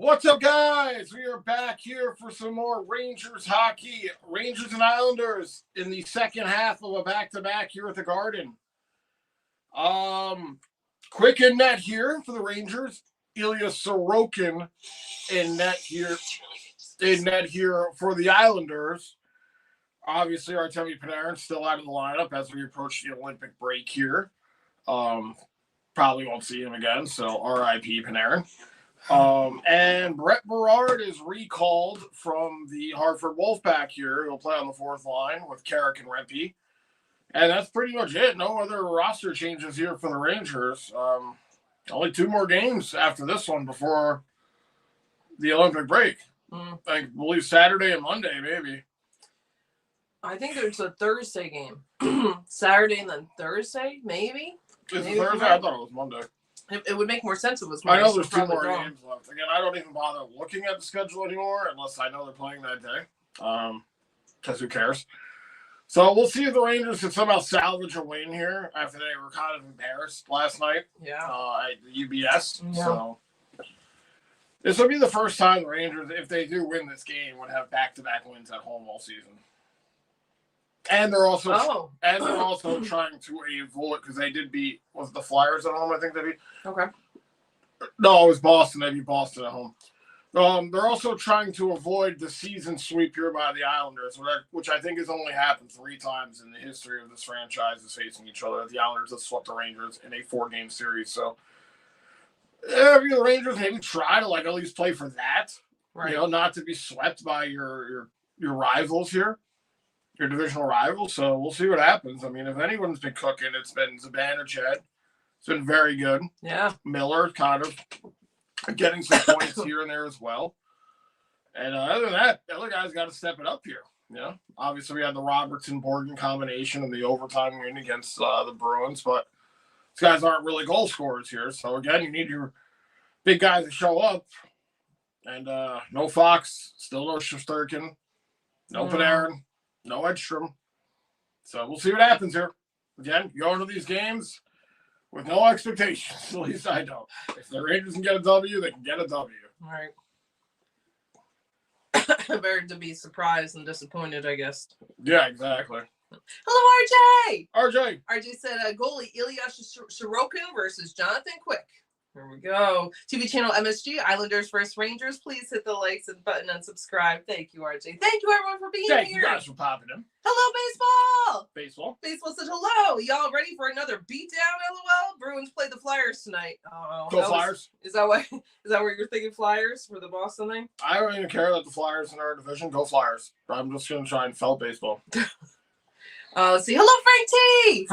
What's up, guys? We are back here for some more Rangers hockey. Rangers and Islanders in the second half of a back-to-back here at the Garden. Quick in net here for the Rangers. Ilya Sorokin in net here for the Islanders. Obviously, Artemi Panarin still out of the lineup as we approach the Olympic break here. Probably won't see him again, so R.I.P. Panarin. And Brett Berard is recalled from the Hartford Wolfpack here. He'll play on the fourth line with Carrick and Rempe. And that's pretty much it. No other roster changes here for the Rangers. Only 2 more games after this one before the Olympic break. I believe Saturday and Monday, maybe. I think there's a Thursday game. Saturday and then Thursday, maybe? Is it Thursday? I thought it was Monday. It would make more sense if it was Monday. I know there's 2 more games left. Again, I don't even bother looking at the schedule anymore unless I know they're playing that day. Because who cares? So we'll see if the Rangers can somehow salvage a win here after they were kind of embarrassed last night at the UBS. Yeah. So this will be the first time the Rangers, if they do win this game, would have back-to-back wins at home all season. And they're also trying to avoid, because they did beat, was the Flyers at home, I think they beat? Okay. No, it was Boston. They beat Boston at home. They're also trying to avoid the season sweep here by the Islanders, which I think has only happened 3 times in the history of this franchise is facing each other. The Islanders have swept the Rangers in a 4-game series. So, the Rangers maybe try to at least play for that. Right. Not to be swept by your rivals here. Your divisional rival, so we'll see what happens. I mean, if anyone's been cooking, it's been Zibanejad. It's been very good. Yeah. Miller kind of getting some points here and there as well. And other than that, the other guys got to step it up here. Obviously we had the Robertson-Borgen combination in the overtime win against the Bruins, but these guys aren't really goal scorers here. So again, you need your big guys to show up. And no Fox, still no Shesterkin, no Panarin. No Edstrom. So we'll see what happens here. Again, you go into these games with no expectations. At least I don't. If the Rangers can get a W, they can get a W. All right. Better to be surprised and disappointed, I guess. Yeah, exactly. Hello, RJ! RJ said goalie Ilya Sorokin versus Jonathan Quick. There we go. TV channel MSG, Islanders versus Rangers. Please hit the likes and button and subscribe. Thank you, RJ. Thank you, everyone, for being here. Thank you guys for popping in. Hello, baseball. Baseball said hello. Y'all ready for another beatdown, LOL? Bruins play the Flyers tonight. Oh, go Flyers. Is that where you're thinking Flyers for the Boston thing? I don't even care that the Flyers in our division. Go Flyers. I'm just going to try and felt baseball. Let's see. Hello, Frank T.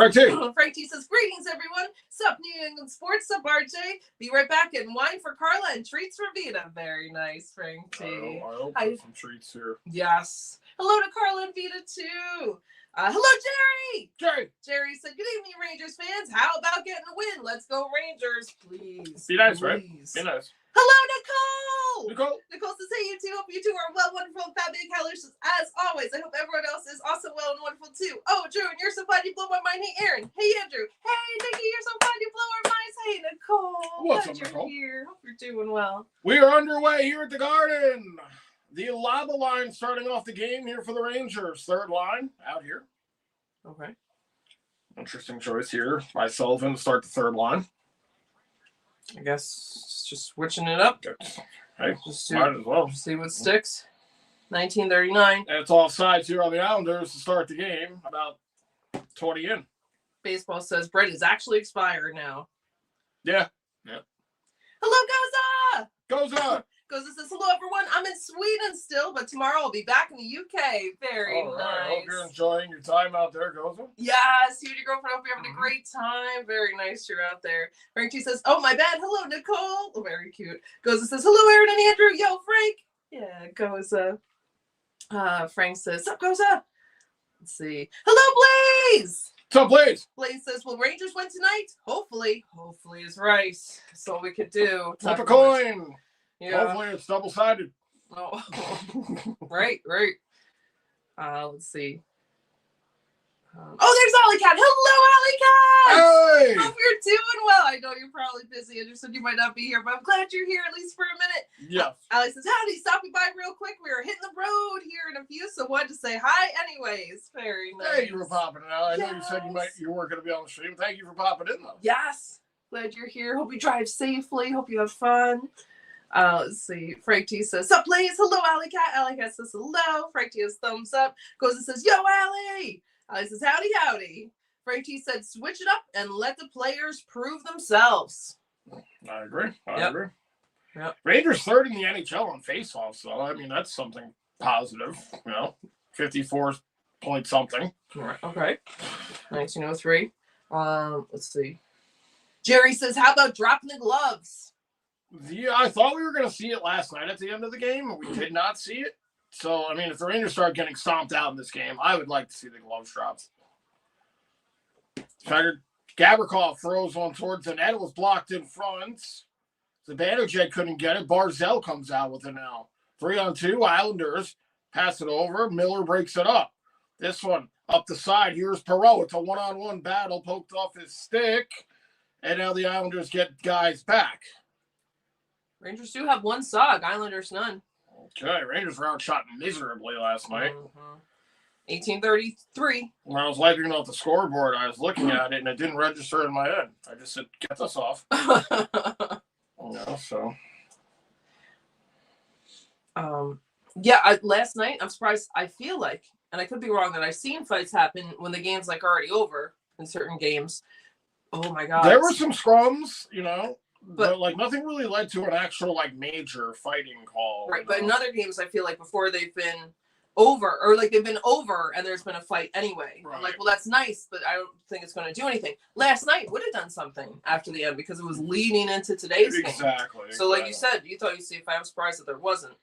Frank T says, greetings, everyone. Sup, New England Sports. Sup, RJ. Be right back. And wine for Carla and treats for Vita. Very nice, Frank T. I hope there's some treats here. Yes. Hello to Carla and Vita, too. Hello, Jerry. Jerry said, good evening, Rangers fans. How about getting a win? Let's go, Rangers, please. Be nice, right? Be nice. Hello, Nicole. Nicole says, hey, you two. Hope you two are well, wonderful, and fabulous. Keller says, as always, I hope everyone else is also well and wonderful, too. Oh, Drew, and you're so fun. You blow my mind. Hey, Aaron. Hey, Andrew. Hey, Nikki, you're so fun. You blow our minds. Hey, Nicole. What's up, Nicole? Here. Hope you're doing well. We are underway here at the Garden. The Lava line starting off the game here for the Rangers. Third line out here. Okay. Interesting choice here by Sullivan to start the third line. I guess just switching it up. Hey, might as well. See what sticks. 1939. And it's offsides here on the Islanders to start the game. About 20 in. Baseball says Brett is actually expired now. Yeah. Hello, Goza! Goza says, hello, everyone. I'm in Sweden still, but tomorrow I'll be back in the UK. Very nice. I hope you're enjoying your time out there, Goza. Yes, you and your girlfriend. Hope you're having a great time. Very nice you're out there. Frank T says, oh, my bad. Hello, Nicole. Oh, very cute. Goza says, hello, Aaron and Andrew. Yo, Frank. Yeah, Goza. Frank says, up, Goza. Let's see. Hello, Blaze. What's up, Blaze? Blaze says, will Rangers win tonight? Hopefully. Hopefully is right. That's all we could do. Flip a coin. Yeah. Hopefully it's double-sided. Oh, right. Let's see. There's Alley Cat. Hello, Alley Cat. Hey! Hope you're doing well. I know you're probably busy. I just said you might not be here, but I'm glad you're here at least for a minute. Yes. Allie says, howdy, stopping by real quick. We were hitting the road here in a few, so wanted to say hi anyways. Very nice. Hey, you were popping out. I know you said you weren't going to be on the stream. Thank you for popping in, though. Yes. Glad you're here. Hope you drive safely. Hope you have fun. Let's see. Frank T says, sup, please. Hello, Alley Cat. Alley Cat says, hello. Frank T has thumbs up. Goes and says, yo, Allie. Allie says, howdy, howdy. Frank T said, switch it up and let the players prove themselves. I agree. I agree. Yep. Rangers third in the NHL on faceoffs, so I mean that's something positive. 54 point something. All right. Okay. 1903. Let's see. Jerry says, how about dropping the gloves? Yeah, I thought we were going to see it last night at the end of the game, and we did not see it. So, I mean, if the Rangers start getting stomped out in this game, I would like to see the gloves dropped. Gavrikov throws on towards the net. It was blocked in front. Zibanejad couldn't get it. Barzal comes out with it now. 3-on-2. Islanders pass it over. Miller breaks it up. This one up the side. Here's Perreault. It's a one-on-one battle. Poked off his stick. And now the Islanders get guys back. Rangers do have one SOG. Islanders none. Okay. Rangers were outshot miserably last night. 1833. When I was wiping off the scoreboard, I was looking at it, and it didn't register in my head. I just said, get this off. So. Last night, I'm surprised. I feel like, and I could be wrong, that I've seen fights happen when the game's like already over in certain games. Oh my God. There were some scrums, but like nothing really led to an actual like major fighting call. Right. But in other games, I feel like before they've been over, or like they've been over and there's been a fight anyway. Right. I'm like, well, that's nice, but I don't think it's going to do anything. Last night would have done something after the end because it was leading into today's game. Exactly. So like you said, you thought you'd see if I'm surprised that there wasn't.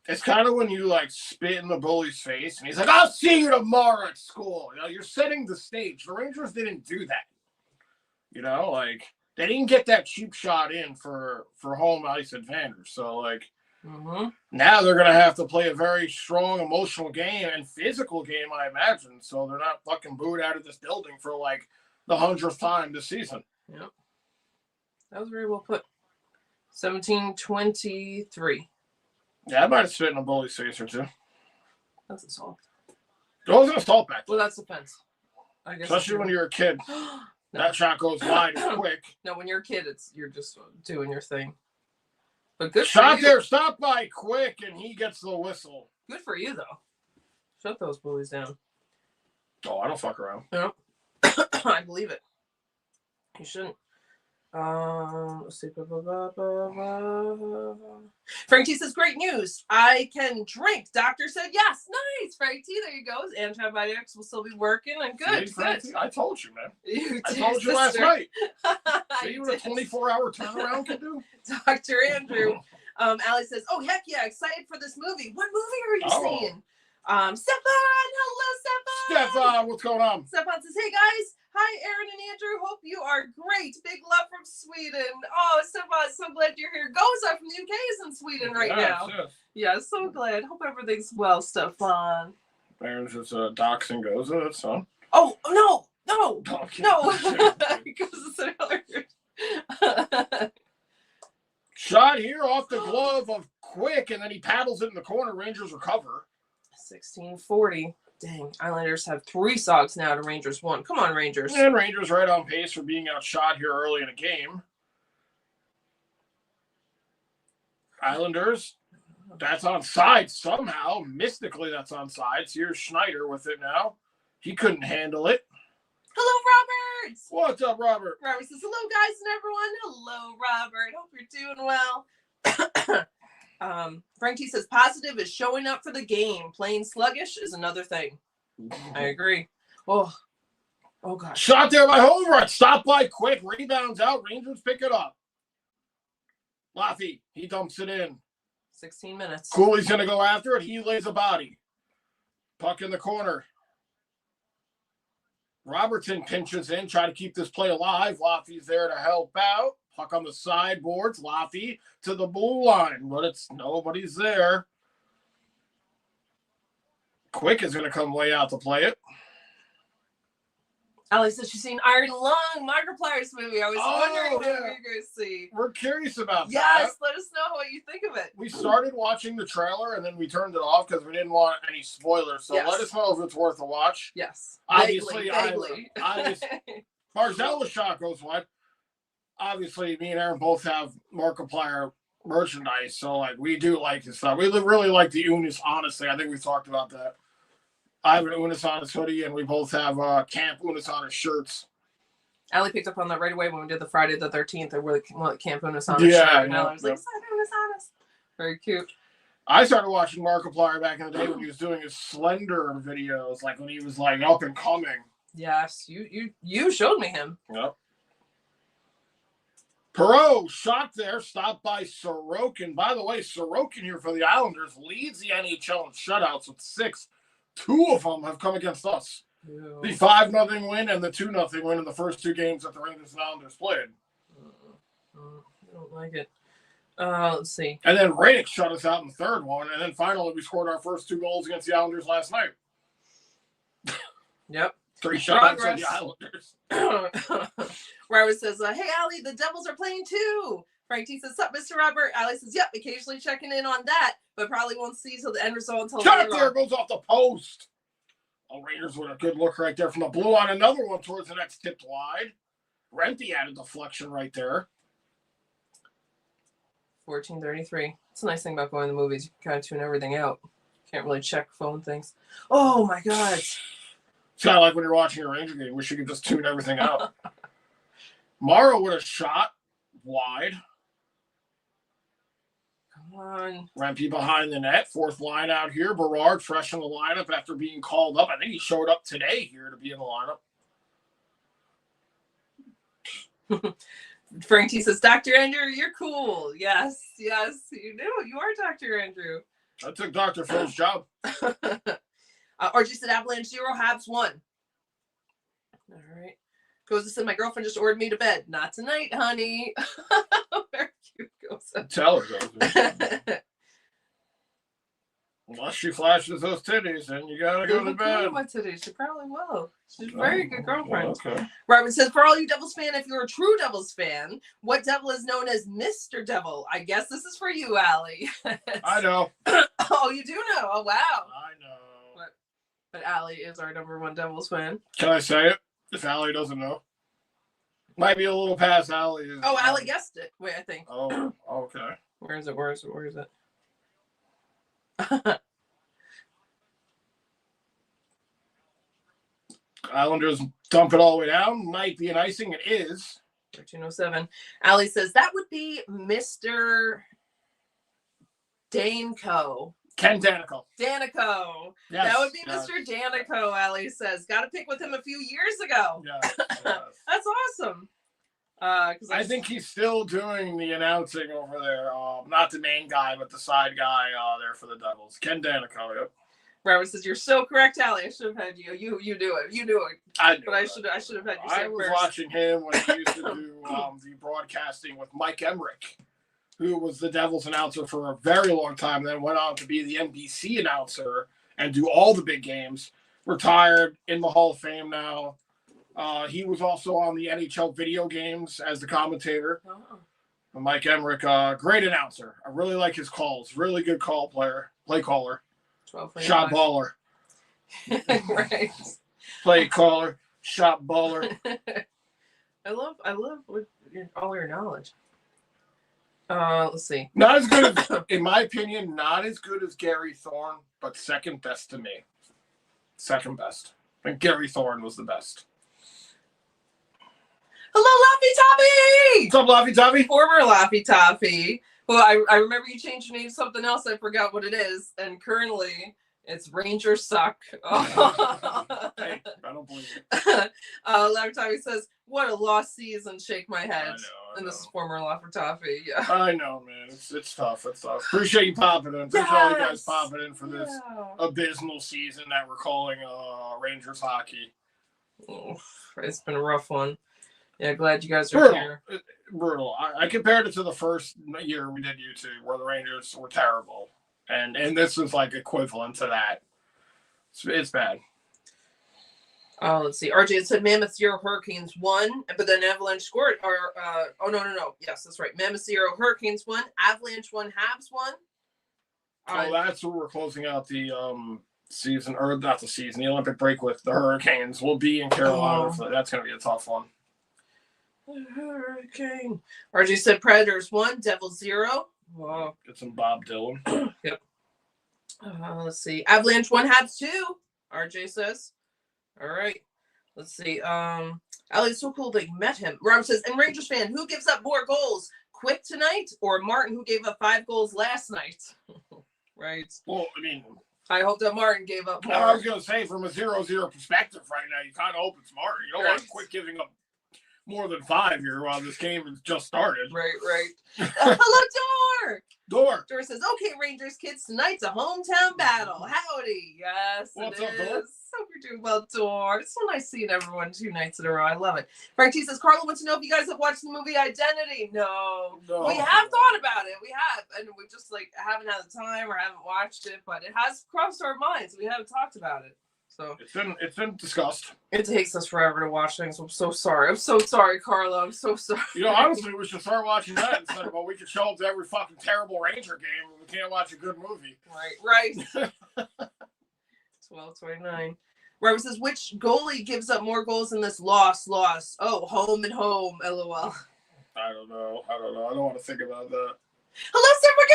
It's kind of when you like spit in the bully's face and he's like, I'll see you tomorrow at school. You're setting the stage. The Rangers didn't do that. Like they didn't get that cheap shot in for home ice advantage. So like now they're going to have to play a very strong emotional game and physical game, I imagine. So they're not fucking booed out of this building for like the 100th time this season. Yep. That was very well put. 1723. Yeah, I might have spit in a bully's face or two. That's assault. It was an assault back then. Well, that's offense. I guess. Especially when you're a kid. No. That shot goes wide quick. No, when you're a kid, you're just doing your thing. But good shot for you. There, stop by quick, and he gets the whistle. Good for you, though. Shut those bullies down. Oh, I don't fuck around. No. I believe it. You shouldn't. Let's see. Frank T says, great news. I can drink. Doctor said yes. Nice, Frank T. There you go. Antibiotics will still be working. And good. See, Frank T, I told you, man. I did, told you last night. See what a did. 24-hour turnaround can do? Dr. Andrew. Allie says, oh, heck yeah. Excited for this movie. What movie are you seeing? Stefan. Hello, Stefan. Stefan, what's going on? Stefan says, hey, guys. Hi, Aaron and Andrew. Hope you are great. Big love from Sweden. Oh, Stefan, so glad you're here. Goza from the UK is in Sweden right now. Yes. Yeah, so glad. Hope everything's well, Stefan. Aaron's just doxing Goza. That's fun. Oh, no. Okay. No. Goza's another. Shot here off the glove of Quick, and then he paddles it in the corner. Rangers recover. 1640. Dang, Islanders have 3 SOGs now to Rangers 1. Come on, Rangers. And Rangers right on pace for being outshot here early in a game. Islanders, that's on sides somehow. Mystically, that's on sides. Here's Schneider with it now. He couldn't handle it. Hello, Robert. What's up, Robert? Robert says, hello, guys and everyone. Hello, Robert. Hope you're doing well. Frank T says positive is showing up for the game. Playing sluggish is another thing. I agree. Oh gosh. Shot there by Holmgren. Stop by Quick. Rebounds out. Rangers pick it up. Laffy, he dumps it in. 16 minutes. Cooley's going to go after it. He lays a body. Puck in the corner. Robertson pinches in, try to keep this play alive. Laffy's there to help out. Puck on the sideboards. Laffy to the blue line, but nobody's there. Quick is going to come way out to play it. Allie says she's seen Iron Lung, Markiplier's movie. I was wondering what yeah. we were going to see. We're curious about that. Yes, let us know what you think of it. We started watching the trailer and then we turned it off because we didn't want any spoilers. So Yes. let us know if it's worth a watch. Yes. Obviously, Vaguely. Barzell was shot goes what? Obviously, me and Aaron both have Markiplier merchandise, so like we do like his stuff. We really like the Unis. Honestly, I think we talked about that. I have an Unis Honest hoodie, and we both have Camp Unis Honest shirts. Allie picked up on that right away when we did the Friday the 13th, or what Camp Unis Honest Yeah, shirt. And yeah, I was like, "Is that Unis Honest?" Very cute. I started watching Markiplier back in the day when he was doing his Slender videos, like when he was like up and coming. Yes, you showed me him. Yep. Perot shot there, stopped by Sorokin. By the way, Sorokin here for the Islanders leads the NHL in shutouts with 6. 2 of them have come against us. Ew. The 5-0 win and the 2-0 win in the first 2 games that the Rangers and Islanders played. I don't like it. Let's see. And then Radick shut us out in the 3rd one. And then finally we scored our first 2 goals against the Islanders last night. Yep. 3 shutouts of the Islanders. Robert says, hey, Allie, the Devils are playing too. Frank T says, sup, Mr. Robert? Allie says, yep, occasionally checking in on that, but probably won't see till the end result until Shot later there, on. goes off the post. Oh, Raiders with a good look right there from the blue on another one towards the next tipped wide. Renty had a deflection right there. 14:33. It's a nice thing about going to the movies. You can kind of tune everything out. Can't really check phone things. Oh, my God. It's kind of like when you're watching a Ranger game. Wish you could just tune everything out. Morrow with a shot wide. Come on. Rempe behind the net. 4th line out here. Berard fresh in the lineup after being called up. I think he showed up today here to be in the lineup. Frank T says, Dr. Andrew, you're cool. Yes, yes, you do. You are Dr. Andrew. I took Dr. Phil's job. Archie said, Avalanche 0, Habs 1. All right. Goes to say, my girlfriend just ordered me to bed. Not tonight, honey. Very cute. Goes. Tell her, though. Unless she flashes those titties, then you gotta go to bed. My titties. She probably will. She's a very good girlfriend. Okay. Robert says, for all you Devils fan, if you're a true Devils fan, what Devil is known as Mr. Devil? I guess this is for you, Allie. I know. Oh, you do know. Oh, wow. I know. But Allie is our #1 Devils fan. Can I say it? If Allie doesn't know. Might be a little past Allie. Oh, Allie guessed it. Wait, I think. Oh, okay. Where is it? Where is it? Where is it? Islanders dump it all the way down. Might be an icing. It is. 13:07. Allie says that would be Mr. Danco. Ken Danico. Danico. Yes, That would be yes. Mr. Danico, Allie says. Got to pick with him a few years ago. Yes, yes. That's awesome. Because I think he's still doing the announcing over there. Not the main guy, but the side guy there for the Devils. Ken Danico. Yep. Robert says you're so correct, Allie. I should have had you. You do it. You do it. I knew But I it. should have had you say I it was first. watching him when he used to do the broadcasting with Mike Emmerich, who was the Devils announcer for a very long time, then went on to be the NBC announcer and do all the big games. Retired, in the Hall of Fame now. He was also on the NHL video games as the commentator. Oh. Mike Emmerich, great announcer. I really like his calls. Really good play caller. 12:45. Shot baller. Right. Play caller. Shot baller. I love all your knowledge. Let's see. Not as good as, in my opinion, not as good as Gary Thorne, but second best to me. Second best. I think Gary Thorne was the best. Hello, Laffy What's up, Laffy Taffy? Toffy! Former Laffy Toffy. Well, I remember you changed your name to something else. I forgot what it is. And currently, it's Rangers Suck. Hey, I don't believe it. Laffy Toffy says, what a lost season. Shake my head. I know. And this is former Laffy Toffy. Yeah. I know, man. It's tough. It's tough. Appreciate you popping in. Appreciate all you guys Yes. popping in for this abysmal season that we're calling Rangers hockey. Oof, it's been a rough one. Yeah, glad you guys are Brutal. here. Brutal. I compared it to the first year we did YouTube where the Rangers were terrible. And this is like equivalent to that. It's bad. Let's see. RJ said Mammoth 0, Hurricanes 1, but then Avalanche scored. No. Yes, that's right. Mammoth 0, Hurricanes 1, Avalanche 1, Habs 1. That's where we're closing out the season, or not the season, the Olympic break with the Hurricanes. We'll be in Carolina, so that's going to be a tough one. Hurricane. RJ said Predators 1, Devils 0. Wow. Get some Bob Dylan. Yep. Let's see. Avalanche 1, Habs 2. RJ says. All right. Let's see. It's so cool they met him. Rob says, and Rangers fan, who gives up more goals? Quick tonight or Martin, who gave up 5 goals last night? Right. Well, I mean, I hope that Martin gave up more. I was going to say, from a 0-0 perspective right now, you kind of hope it's Martin. You don't want to quit giving up more than 5 here while this game has just started. Right. Hello, Door says, okay, Rangers kids, tonight's a hometown battle. Howdy. Yes, What's it up, Dor? is. Hope you're doing well, Dor. It's so nice seeing everyone 2 nights in a row. I love it. Frank T says, Carla wants to know if you guys have watched the movie Identity. No. We have thought about it. We have. And we just haven't had the time or haven't watched it, but it has crossed our minds. We haven't talked about it. So it's been discussed. It takes us forever to watch things. I'm so sorry. I'm so sorry, Carla. I'm so sorry. Honestly, we should start watching that instead of, we could show up to every fucking terrible Ranger game and we can't watch a good movie. Right. 12:29. Robert says, which goalie gives up more goals in this loss? Oh, home and home. LOL. I don't know. I don't want to think about that. Hello, Super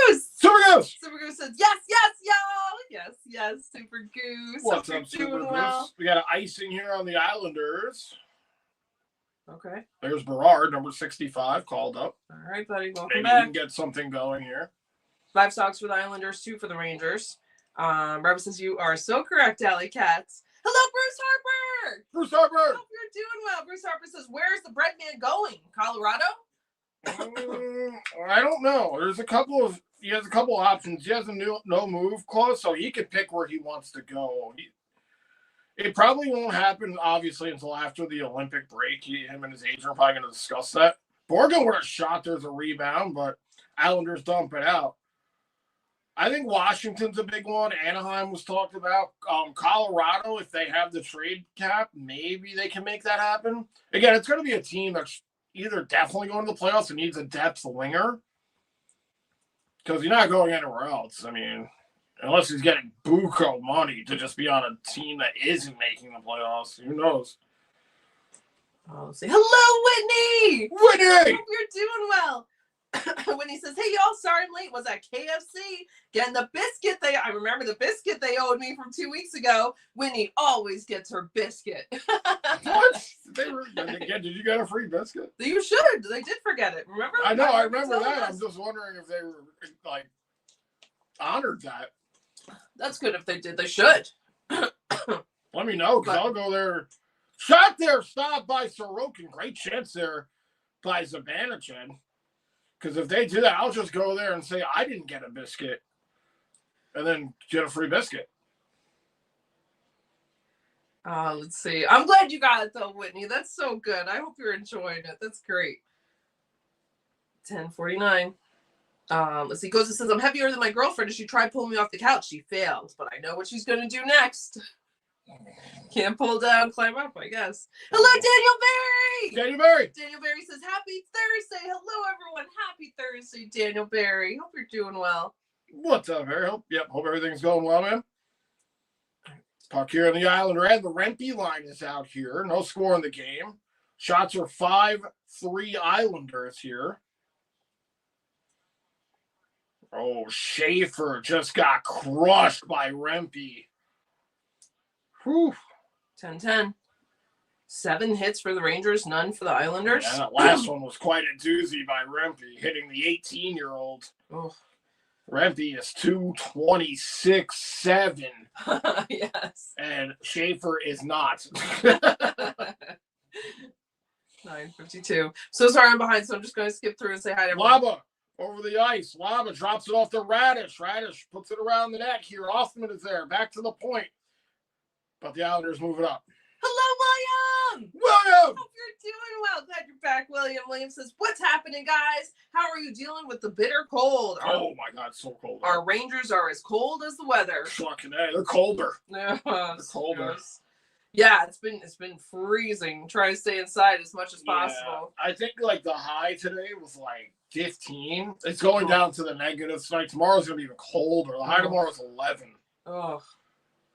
Goose! Super Goose! Super Goose says, yes, y'all. Yes, Super Goose. What's up, Super Goose? Well. We got an icing here on the Islanders. Okay. There's Berard, number 65, called up. All right, buddy. Welcome Maybe back. We can get something going here. 5 stocks for the Islanders, 2 for the Rangers. Robert says, you are so correct, Alley Cats. Hello, Bruce Harper! Bruce Harper! Hope you're doing well. Bruce Harper says, where's the bread man going? Colorado? I don't know. He has a couple options. He has a no move clause, so he could pick where he wants to go. It probably won't happen, obviously, until after the Olympic break. Him and his agent are probably going to discuss that. Borgen would have shot there's a rebound, but Islanders dump it out. I think Washington's a big one. Anaheim was talked about. Colorado, if they have the trade cap, maybe they can make that happen. Again, it's going to be a team that's either definitely going to the playoffs and needs a depth winger, because you're not going anywhere else. I mean, unless he's getting buco money to just be on a team that isn't making the playoffs. Who knows? I'll say, hello, Whitney! Whitney! Hope you're doing well. Whitney says, hey, y'all, sorry I'm late. Was at KFC getting the biscuit. I remember the biscuit they owed me from 2 weeks ago. Whitney always gets her biscuit. What? Did you get a free biscuit? You should. They did forget it. Remember? I know. I remember that. I'm just wondering if they were honored that. That's good if they did. They should. Let me know, because I'll go there. Shot there, stop by Sorokin. Great chance there by Zibanejad. Because if they do that, I'll just go there and say I didn't get a biscuit, and then get a free biscuit. Let's see. I'm glad you got it though, Whitney. That's so good. I hope you're enjoying it. That's great. 10:49. Let's see. Goes and says, I'm heavier than my girlfriend. She tried pulling me off the couch. She failed, but I know what she's going to do next. Can't pull down, climb up, I guess. Hello, Daniel Barry! Daniel Barry says, happy Thursday. Hello, everyone. Happy Thursday, Daniel Barry. Hope you're doing well. What's up, Barry? Hope everything's going well, man. Puck here on the Islander end. The Rempe line is out here. No score in the game. Shots are 5-3 Islanders here. Oh, Schaefer just got crushed by Rempe. Whew. 10-10. 7 hits for the Rangers, none for the Islanders. Yeah, that last one was quite a doozy by Rempe, hitting the 18-year-old. Oh. Rempe is 226.7. Yes. And Schaefer is not. 9:52. So sorry I'm behind, so I'm just going to skip through and say hi to everyone. Laba over the ice. Laba drops it off to Radish. Radish puts it around the net here. Hoffman is there. Back to the point. But the Islanders move it up. Hello, William! William! Hope you're doing well. Glad you're back, William. William says, what's happening, guys? How are you dealing with the bitter cold? Oh, my God, it's so cold. Our Rangers are as cold as the weather. Fucking A. They're colder. No, They're colder. Yeah, it's been freezing. Try to stay inside as much as possible. I think like the high today was like 15. It's going down to the negatives tonight. Tomorrow's gonna be even colder. The high tomorrow is 11. Oh,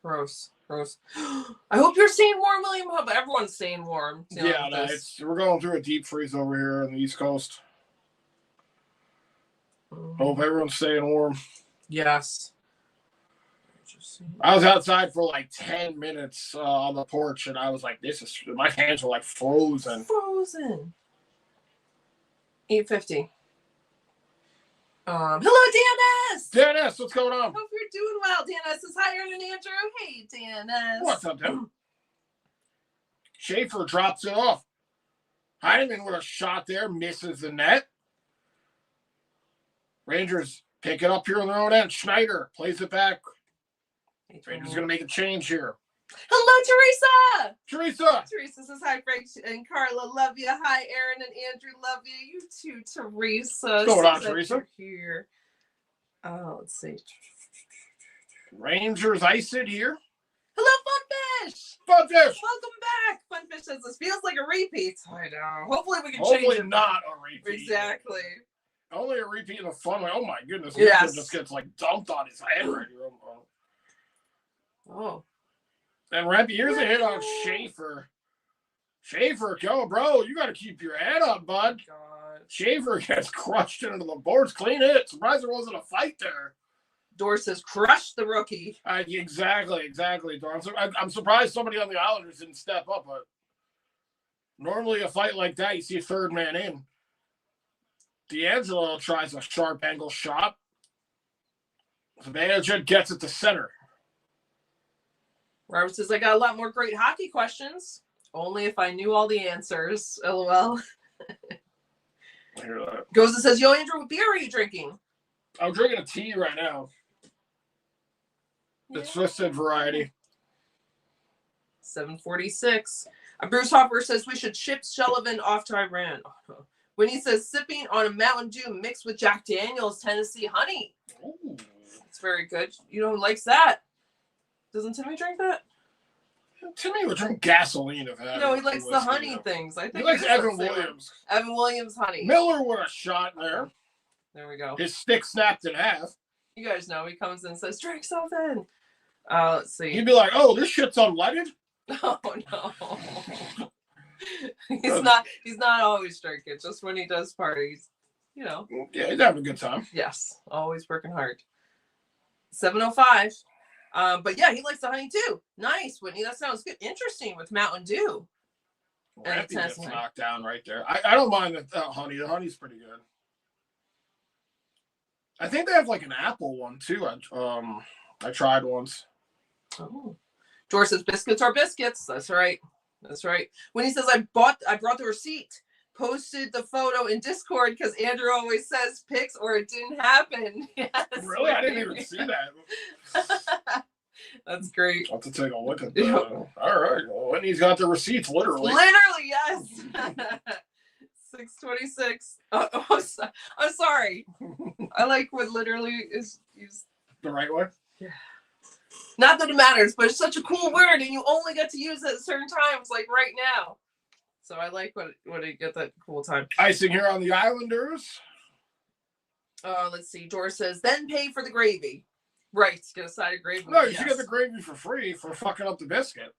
gross. I hope you're staying warm, William. I hope everyone's staying warm. Yeah, no, we're going through a deep freeze over here on the East Coast. Hope everyone's staying warm. Yes. I was outside for like 10 minutes on the porch, and I was like, my hands were like frozen. 8:50. Hello, DNS! DNS, what's going on? Hope you're doing well. DNS says hi, Aaron and Andrew. Hey, DNS. What's up, Tim? Schaefer drops it off. Heineman with a shot there, misses the net. Rangers pick it up here on their own end. Schneider plays it back. Rangers going to make a change here. Hello, Teresa! Teresa says hi, Frank and Carla. Love you. Hi, Aaron and Andrew. Love you. You too, Teresa. What's going on, Teresa? Here. Let's see. Rangers ice it here. Hello, Funfish! Funfish! Welcome back! Funfish says this feels like a repeat. I know. Hopefully we can change Hopefully it. not a repeat. Exactly. Only a repeat in a fun way. Oh my goodness. Yes. He just gets like dumped on his head right here. Oh. And Rempy, here's a hit on Schaefer. Schaefer, go, bro. You got to keep your head up, bud. God. Schaefer gets crushed into the boards. Clean hit. Surprised there wasn't a fight there. Dor says, crush the rookie. Exactly, Dor. I'm surprised somebody on the Islanders didn't step up. But normally a fight like that, you see a third man in. D'Angelo tries a sharp angle shot. Zibanejad gets it to center. Robert says, I got a lot more great hockey questions. Only if I knew all the answers. LOL. I hear that. Goes and says, yo, Andrew, what beer are you drinking? I'm drinking a tea right now. The twisted variety. 7:46. Bruce Hopper says we should ship Sullivan off to Iran. When he says sipping on a Mountain Dew mixed with Jack Daniel's Tennessee honey. Ooh. It's very good. You know who likes that? Doesn't Timmy drink that? Timmy would drink gasoline if that. No, he likes the honey things. I think he likes Evan Williams. Evan Williams honey. Miller with a shot there. There we go. His stick snapped in half. You guys know he comes in and says, drink something. Let's see. He'd be like, oh, this shit's unleaded? Oh no. He's not always drinking, just when he does parties. You know. Yeah, he's having a good time. Yes. Always working hard. 7:05. But yeah, he likes the honey too. Nice, Whitney. That sounds good. Interesting with Mountain Dew. Rampy gets knocked down right there. I don't mind the honey. The honey's pretty good. I think they have like an apple one too. I tried once. Oh. George says biscuits are biscuits. That's right. When he says I brought the receipt, posted the photo in Discord because Andrew always says pics or it didn't happen. Yes. Really? I didn't even see that. That's great. I'll have to take a look at that. Yep. All right. Well, Whitney's got the receipts, literally. Literally, yes. 6:26. I'm sorry. I like what literally is used the right way. Yeah. Not that it matters, but it's such a cool word, and you only get to use it at certain times, like right now. So I like when it get that cool time. Icing here on the Islanders. Let's see. George says, then pay for the gravy. Right, get a side of gravy. No, you should get the gravy for free for fucking up the biscuit.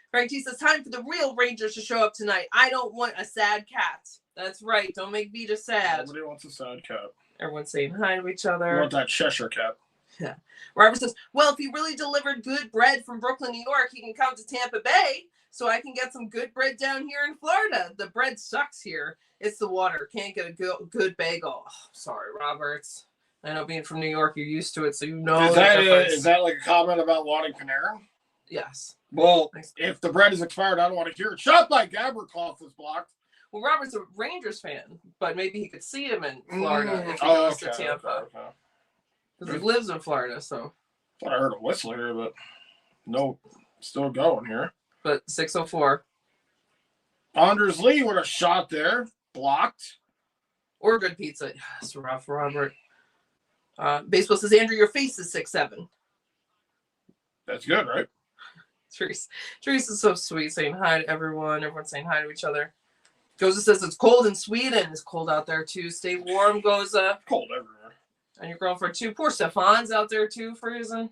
Frank T says, time for the real Rangers to show up tonight. I don't want a sad cat. That's right. Don't make Vita sad. Nobody wants a sad cat. Everyone's saying hi to each other. You want that Cheshire cat. Yeah. Robert says, well, if he really delivered good bread from Brooklyn, New York, he can come to Tampa Bay so I can get some good bread down here in Florida. The bread sucks here. It's the water. Can't get a good bagel. Oh, sorry, Roberts. I know being from New York, you're used to it, so you know. Is that like a comment about wanting Panera? Yes. Well, if the bread is expired, I don't want to hear it. Shot by Gavrikov was blocked. Well, Robert's a Rangers fan, but maybe he could see him in Florida if he goes to Tampa. Because he lives in Florida, so. Thought I heard a whistle here, but no, still going here. But 6:04. Anders Lee with a shot there, blocked. Or good pizza. That's rough, Robert. Baseball says, Andrew, your face is 6'7". That's good, right? Therese is so sweet, saying hi to everyone. Everyone's saying hi to each other. Goza says it's cold in Sweden. It's cold out there too. Stay warm, Goza. Cold everywhere. And your girlfriend too. Poor Stefan's out there too, freezing.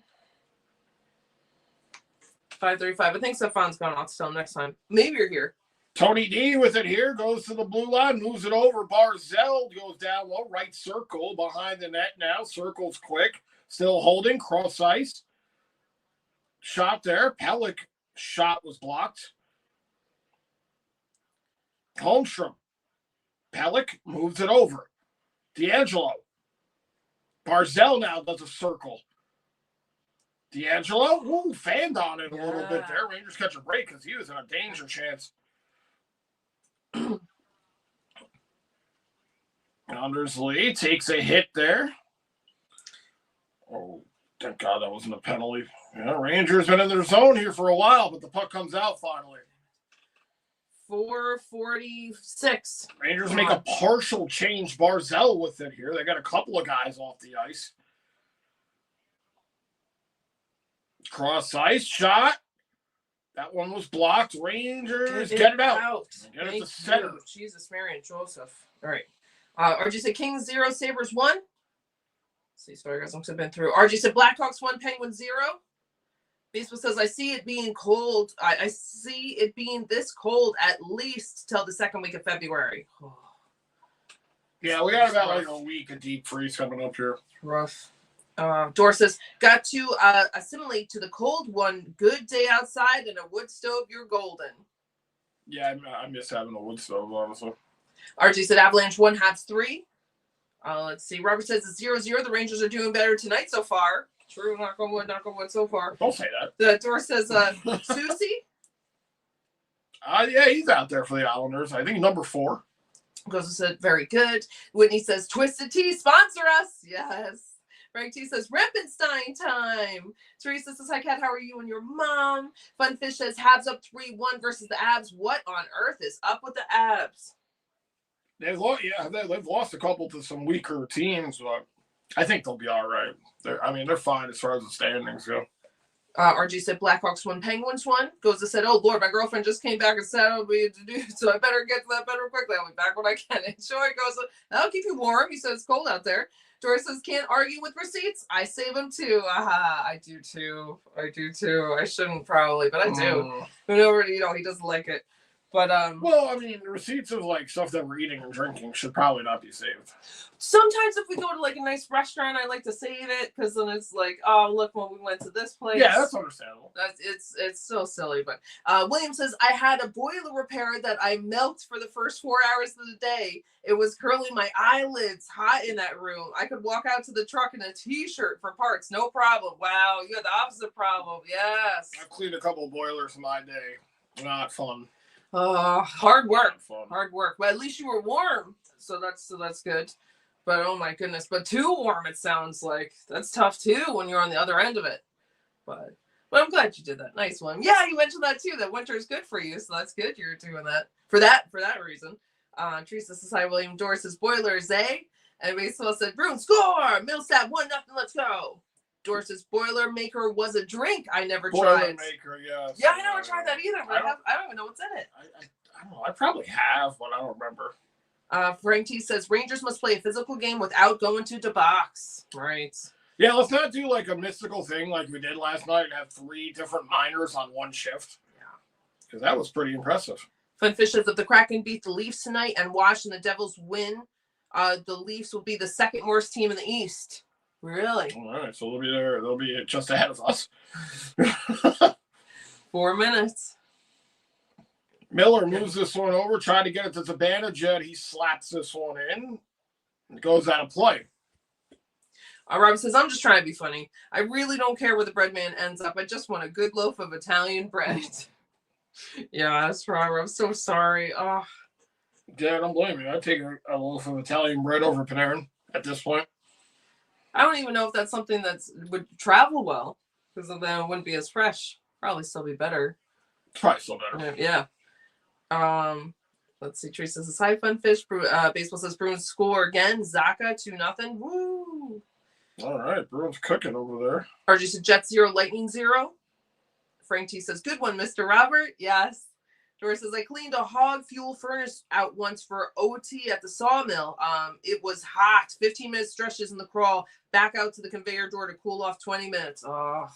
5:35. I think Stefan's gone. I'll tell him next time. Maybe you're here. Tony D with it here, goes to the blue line, moves it over. Barzell goes down low, right circle behind the net now. Circle's quick, still holding, cross ice. Shot there. Pellick shot was blocked. Holmstrom. Pellick moves it over. D'Angelo. Barzell now does a circle. D'Angelo, fanned on it a little bit there. Rangers catch a break because he was in a danger chance. Anders Lee takes a hit there. Oh, thank God that wasn't a penalty. Yeah, Rangers been in their zone here for a while, but the puck comes out finally. 4:46. Rangers make a partial change. Barzell with it here. They got a couple of guys off the ice. Cross ice shot. That one was blocked. Rangers get it out. Get it to center. Jesus, Mary and Joseph. All right. RG said Kings 0, Sabres 1. Let's see, sorry guys, I've been through. RG said Blackhawks 1, Penguins 0. Baseball says I see it being cold. I see it being this cold at least till the second week of February. Oh. Yeah, we got about like a week of deep freeze coming up here. Rough. Dor says, got to assimilate to the cold one. Good day outside and a wood stove, you're golden. Yeah, I miss having a wood stove, honestly. RG said Avalanche 1, Habs 3. Let's see. Robert says it's 0-0. The Rangers are doing better tonight so far. True, knock on wood so far. Don't say that. The Dor says Susie. Yeah, he's out there for the Islanders. I think number 4. Goza said very good. Whitney says Twisted Tea, sponsor us. Yes. Frank T says, Rempenstein time. Teresa says, hi, Kat, how are you and your mom? Funfish says, Habs up 3-1 versus the Abs. What on earth is up with the Abs? They've lost a couple to some weaker teams, but I think they'll be all right. They're fine as far as the standings go. RG said, Blackhawks 1, Penguins 1. Goza said, oh, Lord, my girlfriend just came back and said I'll be to do, so I better get to that better quickly. I'll be back when I can. Enjoy, Goza. That'll keep you warm. He said it's cold out there. Doris says, can't argue with receipts. I save them too. Aha, I do too. I shouldn't probably, but I do. Whenever, he doesn't like it. But well, I mean, the receipts of like stuff that we're eating and drinking should probably not be saved. Sometimes if we go to like a nice restaurant, I like to save it because then it's like, oh, look, when we went to this place. Yeah, that's understandable. It's so silly. But William says, I had a boiler repair that I milked for the first 4 hours of the day. It was curling my eyelids hot in that room. I could walk out to the truck in a t-shirt for parts, no problem. Wow, you had the opposite problem. Yes. I've cleaned a couple of boilers in my day. Not fun. Hard work. But at least you were warm, so that's good. But oh my goodness, but too warm. It sounds like that's tough too when you're on the other end of it. But I'm glad you did that. Nice one. Yeah, you mentioned that too. That winter is good for you, so that's good. You're doing that for that reason. Teresa says hi. William Doris says Boilers, eh? And Baseball said Bruins score. Millsap 1-0. Let's go. Doris's Boilermaker was a drink I never tried. Boilermaker, yes. Yeah, I never tried that either, but I don't even know what's in it. I don't know. I probably have, but I don't remember. Frank T says Rangers must play a physical game without going to the box. Right. Yeah, let's not do like a mystical thing like we did last night and have 3 different minors on one shift. Yeah. Because that was pretty impressive. Funfish says if the Kraken beat the Leafs tonight and Wash and the Devils win, the Leafs will be the second worst team in the East. Really? All right, so they'll be there. They'll be just ahead of us. 4 minutes. Miller moves this one over, trying to get it to Zibanejad. He slaps this one in. It goes out of play. Robert says, I'm just trying to be funny. I really don't care where the bread man ends up. I just want a good loaf of Italian bread. Yeah, that's Robert. I'm so sorry. Oh. Yeah, don't blame me. I'd take a loaf of Italian bread over Panarin at this point. I don't even know if that's something that would travel well, because then it wouldn't be as fresh. Probably still be better. Probably still better. Yeah. Let's see. Teresa says, hi, Funfish. Baseball says Bruins score again. Zaka 2-0. Woo. All right. Bruins cooking over there. RG said Jets 0, Lightning 0. Frank T says, good one, Mr. Robert. Yes. Doris says, I cleaned a hog fuel furnace out once for OT at the sawmill. It was hot. 15-minute stretches in the crawl, back out to the conveyor door to cool off 20 minutes. Oh,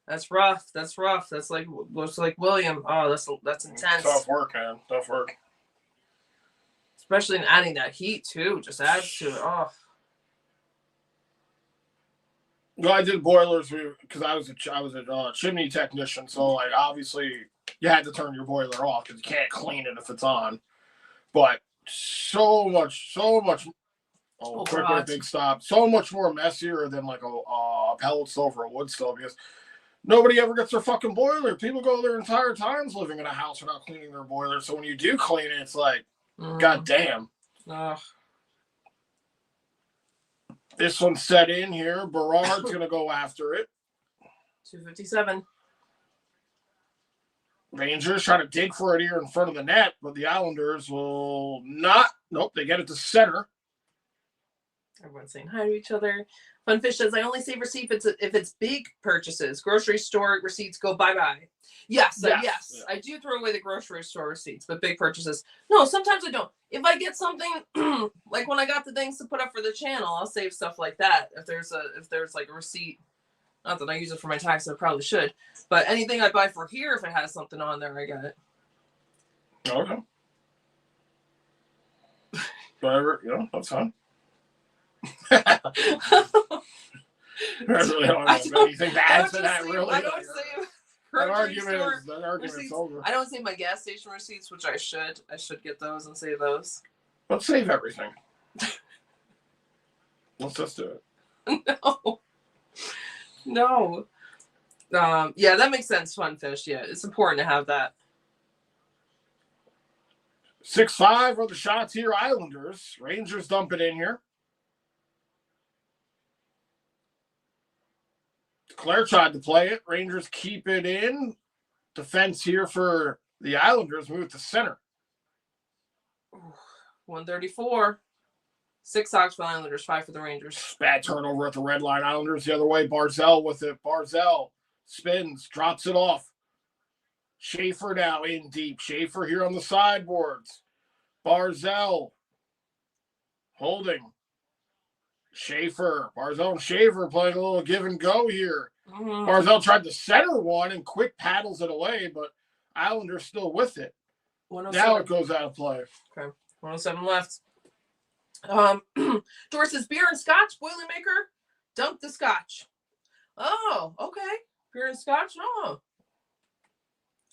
that's rough. That's rough. That's like William. Oh, that's intense. Tough work, man. Tough work. Especially in adding that heat too. Just adds to it. Oh. Well, I did boilers because I was a chimney technician, so like obviously you had to turn your boiler off because you can't clean it if it's on. But so much. Oh, quick, big stop. So much more messier than like a pellet stove or a wood stove because nobody ever gets their fucking boiler. People go their entire times living in a house without cleaning their boiler. So when you do clean it, it's like, god damn. This one's set in here. Berard's going to go after it. 257. Rangers try to dig for it here in front of the net, but the Islanders will not. Nope, they get it to center. Everyone's saying hi to each other. Funfish says, I only save receipt if it's big purchases. Grocery store receipts go bye-bye. Yes. Yeah. I do throw away the grocery store receipts, but big purchases. No, sometimes I don't. If I get something, like when I got the things to put up for the channel, I'll save stuff like that. If there's like a receipt, not that I use it for my tax, I probably should. But anything I buy for here, if it has something on there, I got it. Okay. Whatever, that's fine. I really don't have anything to add to that, really. I don't save that argument's over. I don't save my gas station receipts, which I should. I should get those and save those. Let's save everything. Let's just do it. No. Yeah, that makes sense, Funfish. Yeah, it's important to have that. 6-5 are the shots here, Islanders. Rangers dump it in here. Claire tried to play it. Rangers keep it in. Defense here for the Islanders. Move to center. 134. 6 Sox for the Islanders, 5 for the Rangers. Bad turnover at the red line. Islanders the other way. Barzell with it. Barzell spins, drops it off. Schaefer now in deep. Schaefer here on the sideboards. Barzell holding. Schaefer, Barzell and Schaefer playing a little give and go here. Mm-hmm. Barzell tried to center one and quick paddles it away, but Islanders still with it. Now it goes out of play. Okay, 107 left. Doris says, beer and scotch, Boilermaker, dump the scotch. Oh, okay. Beer and scotch? Oh.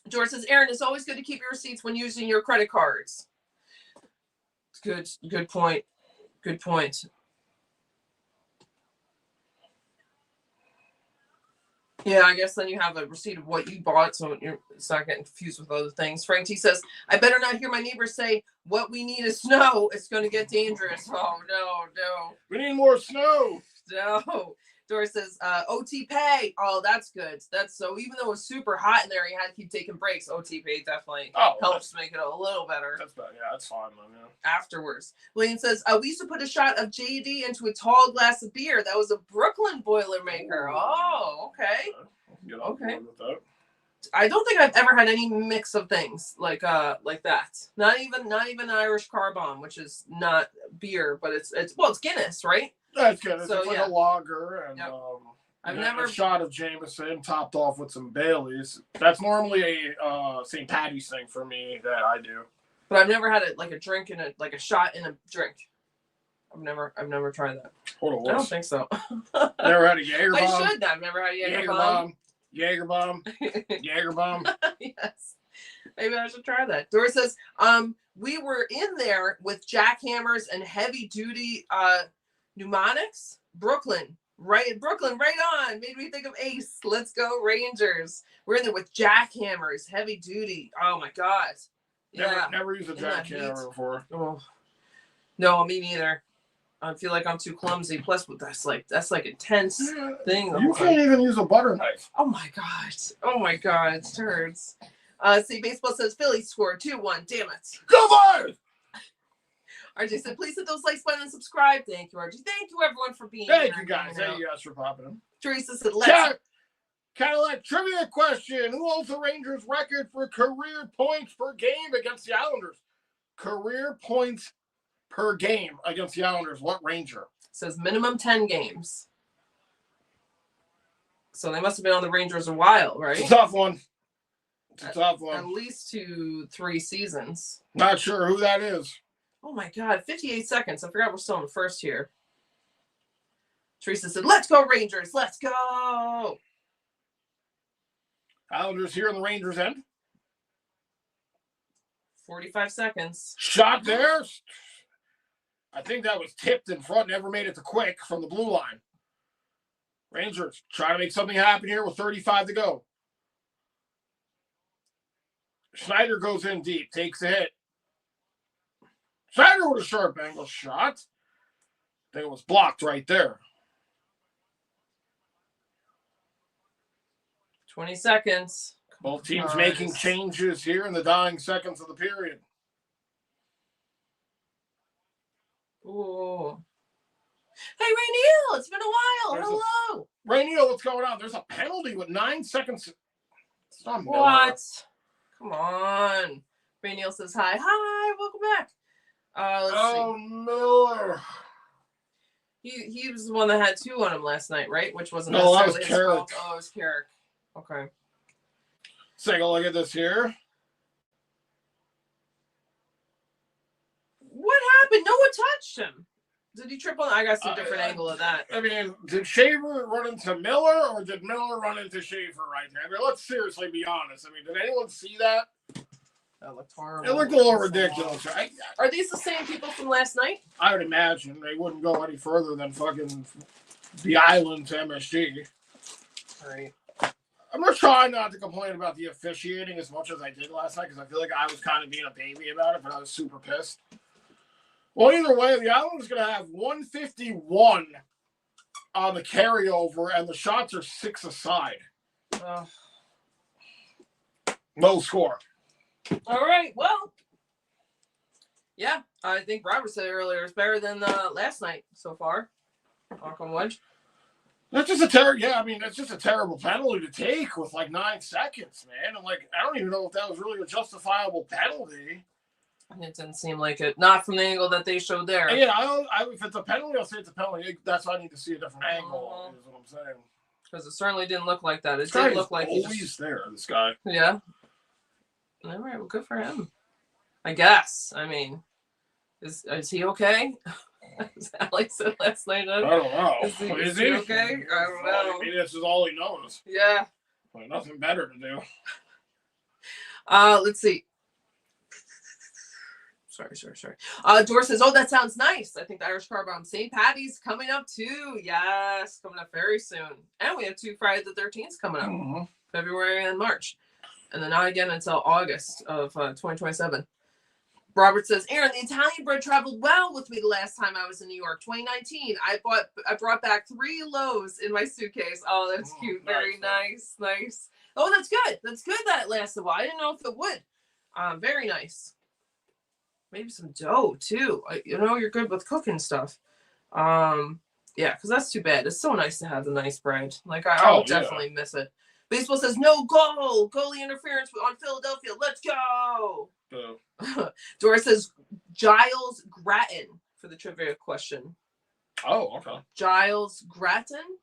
Doris says, Aaron, it's always good to keep your receipts when using your credit cards. Good point. Good point. Yeah, I guess then you have a receipt of what you bought, so it's not getting confused with other things. Frank T says, I better not hear my neighbors say, what we need is snow. It's going to get dangerous. Oh, no. We need more snow. No. Doris says, OT pay. Oh, that's good. That's so even though it was super hot in there, he had to keep taking breaks. OT pay definitely helps make it a little better. That's bad. Yeah, that's fine, man. Yeah. Afterwards. William says, we used to put a shot of JD into a tall glass of beer. That was a Brooklyn Boilermaker. Oh, okay. Get on board with that. I don't think I've ever had any mix of things like that. Not even Irish Car Bomb, which is not beer, but it's Guinness, right? That's good. It's like a lager and I've never a shot of Jameson topped off with some Baileys. That's normally a St. Patty's thing for me that I do. But I've never had it like a drink in a shot in a drink. I've never tried that. Hold on, I don't think so. Never had a Jaeger bomb. I should. I've never had a Jaeger bomb. Jaeger bomb. Jaeger bomb. Yes. Maybe I should try that. Doris says, we were in there with jackhammers and heavy duty pneumatics. Brooklyn, right on. Made me think of Ace. Let's go Rangers. We're in there with jackhammers, heavy duty. Oh my God. Yeah. Never used a jackhammer before. Oh. No, me neither. I feel like I'm too clumsy. Plus, that's like intense thing. You can't even use a butter knife. Oh my God. It hurts. See, baseball says Philly scored 2-1. Damn it. Go Flyers! RJ said, please hit those likes button and subscribe. Thank you, RJ. Thank you, everyone, for being here. Thank you guys. Thank you guys for popping in. Teresa said, let's. Cadillac trivia question. Who holds the Rangers record for career points per game against the Islanders? Career points per game against the Islanders. What Ranger? It says minimum 10 games. So they must have been on the Rangers a while, right? It's a tough one. It's a tough one. At least 2-3 seasons. Not sure who that is. Oh my God, 58 seconds. I forgot we're still in the first here. Teresa said, let's go Rangers. Let's go. Islanders here in the Rangers' end. 45 seconds. Shot there. I think that was tipped in front. Never made it to quick from the blue line. Rangers trying to make something happen here with 35 to go. Schneider goes in deep. Takes a hit. Schneider with a sharp angle shot. I think it was blocked right there. 20 seconds. Both teams making changes here in the dying seconds of the period. Ooh. Hey, Rainiel, it's been a while. Hello. Rainiel, what's going on? There's a penalty with 9 seconds. It's not Miller. What? Come on. Rainiel says hi. Hi, welcome back. Let's see. Miller. He was the one that had 2 on him last night, right? Which wasn't No, that was necessarily his Carrick. fault. Oh, it was Carrick. Okay. Let's take a look at this here. What happened? No one touched him. Did he trip on? I got some different angle of that. I mean, did Shaver run into Miller or did Miller run into Shaver right there? I mean, let's seriously be honest. I mean, did anyone see that? That looked horrible. It looked a little ridiculous. Are these the same people from last night? I would imagine they wouldn't go any further than fucking the island to MSG. All right. I'm not trying not to complain about the officiating as much as I did last night because I feel like I was kind of being a baby about it, but I was super pissed. Well, either way, the Islanders going to have 151 on the carryover, and the shots are 6 aside. No score. All right. Well, yeah, I think Robert said earlier it's better than last night so far. Knock on wood. That's just a terrible. Yeah, I mean that's just a terrible penalty to take with like 9 seconds, man. And like I don't even know if that was really a justifiable penalty. It didn't seem like it. Not from the angle that they showed there. And, yeah, if it's a penalty, I'll say it's a penalty. That's why I need to see a different angle. Is what I'm saying. Because it certainly didn't look like that. It This guy did look like is always there. This guy. Yeah. All right. Well, good for him. I guess. I mean, is he okay? As Alex said last night. I don't know. Is he okay? I don't know. Maybe this is all he knows. Yeah. Like, nothing better to do. Let's see. Sorry. Dor says, oh, that sounds nice. I think the Irish Car Bomb St. Patty's coming up too. Yes, coming up very soon. And we have 2 Friday the 13th coming up. Mm-hmm. February and March. And then not again until August of 2027. Robert says, Aaron, the Italian bread traveled well with me the last time I was in New York, 2019. I brought back 3 loaves in my suitcase. Oh, that's cute. Very nice. Oh, that's good. That's good that it lasted a while. I didn't know if it would. Very nice. Maybe some dough too. You're good with cooking stuff. Yeah, because that's too bad. It's so nice to have the nice bread. Like I'll definitely miss it. Baseball says no goal. Goalie interference on Philadelphia. Let's go. Doris says Giles Grattan for the trivia question. Oh, okay. Giles Grattan?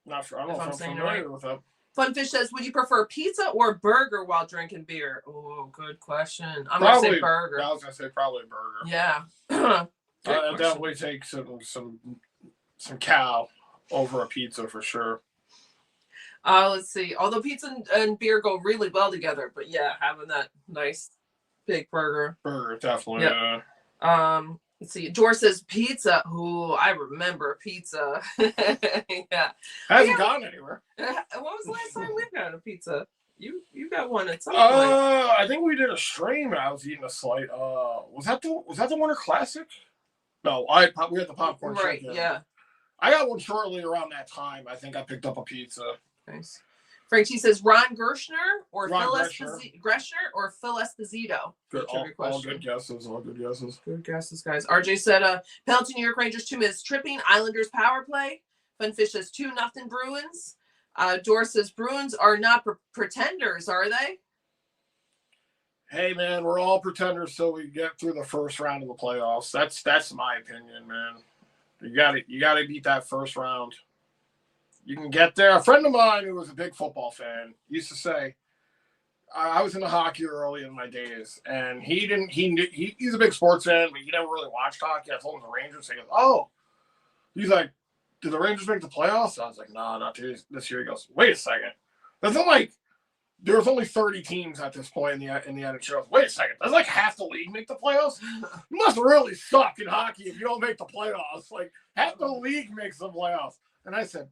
Not sure. I don't know if I'm familiar with that. Funfish says, would you prefer pizza or burger while drinking beer? Oh, good question. I'm going to say burger. I was going to say probably burger. Yeah. I'd definitely take some cow over a pizza for sure. Let's see. Although pizza and beer go really well together, but yeah, having that nice big burger. Burger, definitely. Yep. Let's see. George says pizza. Ooh, I remember pizza. Yeah. Hasn't gone anywhere. When was the last time we got a pizza? You got one at some point. I think we did a stream and I was eating a slight. Was that the Winter Classic? No, we had the popcorn. Right. Yeah. I got one shortly around that time. I think I picked up a pizza. Nice. Frank T says Ron Gershner or Phil Esposito. Good. All good guesses. Good guesses, guys. RJ said, penalty New York Rangers 2 minutes tripping. Islanders power play. Funfish says 2-0 Bruins. Doris says Bruins are not pretenders, are they? Hey man, we're all pretenders till we get through the first round of the playoffs. That's my opinion, man. You got to beat that first round. You can get there. A friend of mine who was a big football fan used to say, I was into hockey early in my days, and he's a big sports fan, but he never really watched hockey. I told him the Rangers. He goes, oh, he's like, did the Rangers make the playoffs? I was like, no, not this year. He goes, wait a second. That's not like there's only 30 teams at this point in the NHL. Wait a second. Does like half the league make the playoffs? You must really suck in hockey if you don't make the playoffs. Like half the league makes the playoffs. And I said,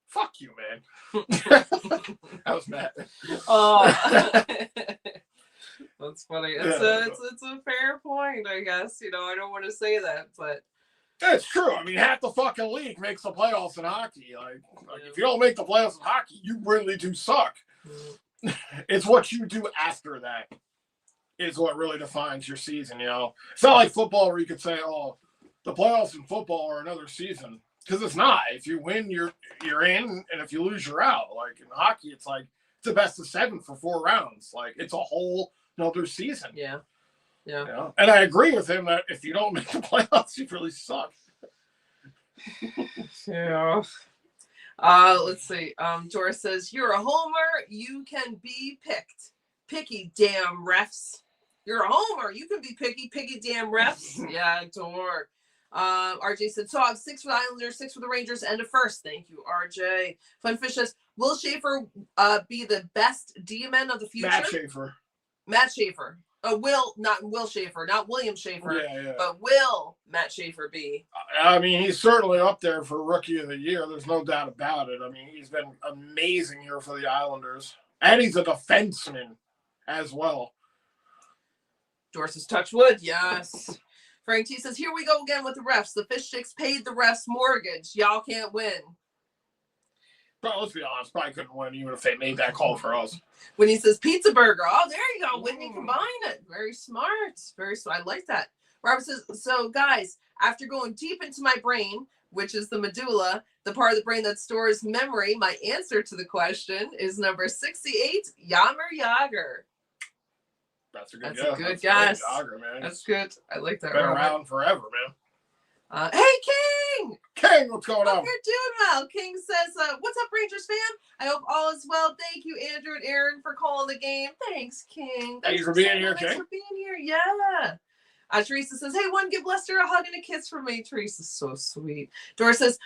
fuck you, man. I was mad. Oh, that's funny. It's a fair point, I guess. I don't want to say that, but it's true. I mean, half the fucking league makes the playoffs in hockey. Like if you don't make the playoffs in hockey, you really do suck. It's what you do after that is what really defines your season. It's not like football where you could say, "Oh, the playoffs in football are another season," because it's not. If you win, you're in, and if you lose, you're out. Like in hockey, it's like it's a best of 7 for 4 rounds. Like it's a whole another season. Yeah. And I agree with him that if you don't make the playoffs, you really suck. Yeah. Let's see. Doris says, you're a homer, you can be picked. Picky damn refs. You're a homer, you can be picky damn refs. Yeah, Dor. RJ said, so I have 6 for the Islanders, 6 for the Rangers, and a first. Thank you, RJ. Funfish says, will Schaefer be the best DMN of the future? Matt Schaefer. Not Will Schaefer, not William Schaefer, but will Matt Schaefer be? I mean, he's certainly up there for Rookie of the Year. There's no doubt about it. I mean, he's been amazing here for the Islanders. And he's a defenseman as well. Dorsey's touch wood, yes. Frank T says, here we go again with the refs. The fish sticks paid the refs mortgage. Y'all can't win. But let's be honest, probably couldn't win even if they made that call for us. When he says pizza burger, oh, there you go. Whitney combined it. Very smart. Very smart. I like that. Robert says, so guys, after going deep into my brain, which is the medulla, the part of the brain that stores memory, my answer to the question is number 68, Jaromir Jagr. That's a good guess. Jagr, man. That's good. I like that. Been around forever, man. Hey, King! King, what's going on? Hope you're doing well. King says, what's up, Rangers fan? I hope all is well. Thank you, Andrew and Aaron, for calling the game. Thanks, King. Thanks for being here, King. Thanks for being here. Yeah. Teresa says, hey, one, give Lester a hug and a kiss from me. Teresa's so sweet. Dora says,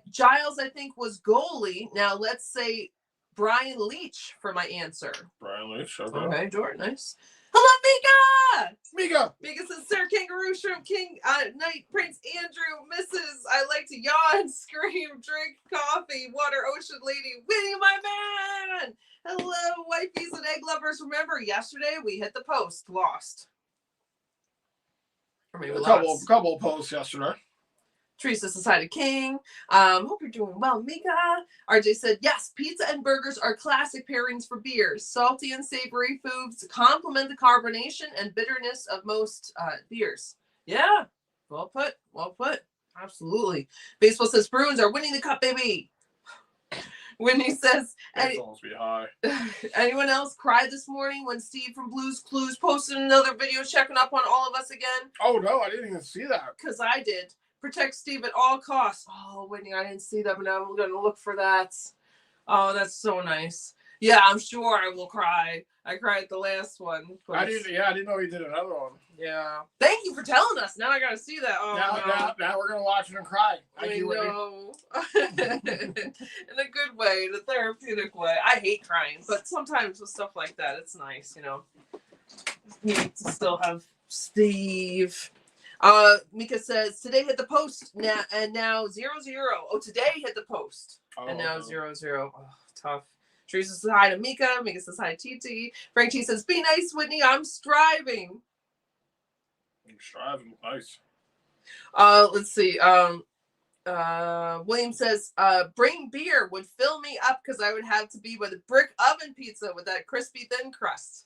Giles, I think, was goalie. Now, let's say Brian Leach for my answer. Brian Leach, okay. Okay, Dora, nice. Hello, Mika! Mika says, Sir Kangaroo Shrimp King, Knight, Prince Andrew, Mrs. I like to yawn, scream, drink coffee, water, ocean lady, Winnie, my man! Hello, wifeys and egg lovers. Remember, yesterday we hit the post, lost. Or maybe a couple of posts yesterday. Teresa says hi to King. Hope you're doing well, Mika. RJ said, yes, pizza and burgers are classic pairings for beers. Salty and savory foods complement the carbonation and bitterness of most beers. Yeah, well put. Absolutely. Baseball says Bruins are winning the cup, baby. Whitney says, anyone else cry this morning when Steve from Blues Clues posted another video checking up on all of us again? Oh, no, I didn't even see that. Because I did. Protect Steve at all costs. Oh, Whitney, I didn't see that, but now I'm going to look for that. Oh, that's so nice. Yeah, I'm sure I will cry. I cried at the last one. I didn't know he did another one. Yeah. Thank you for telling us. Now I got to see that. Oh, now we're going to watch it and cry. I know. In a good way, in a therapeutic way. I hate crying, but sometimes with stuff like that, it's nice, You need to still have Steve. Mika says, today hit the post now 0-0. Oh, today hit the post. And now 0-0. Oh, tough. Teresa says hi to Mika. Mika says hi to TT. Frank T says, be nice, Whitney. I'm striving. You're striving. Nice. Let's see. William says, bring beer would fill me up because I would have to be with a brick oven pizza with that crispy thin crust.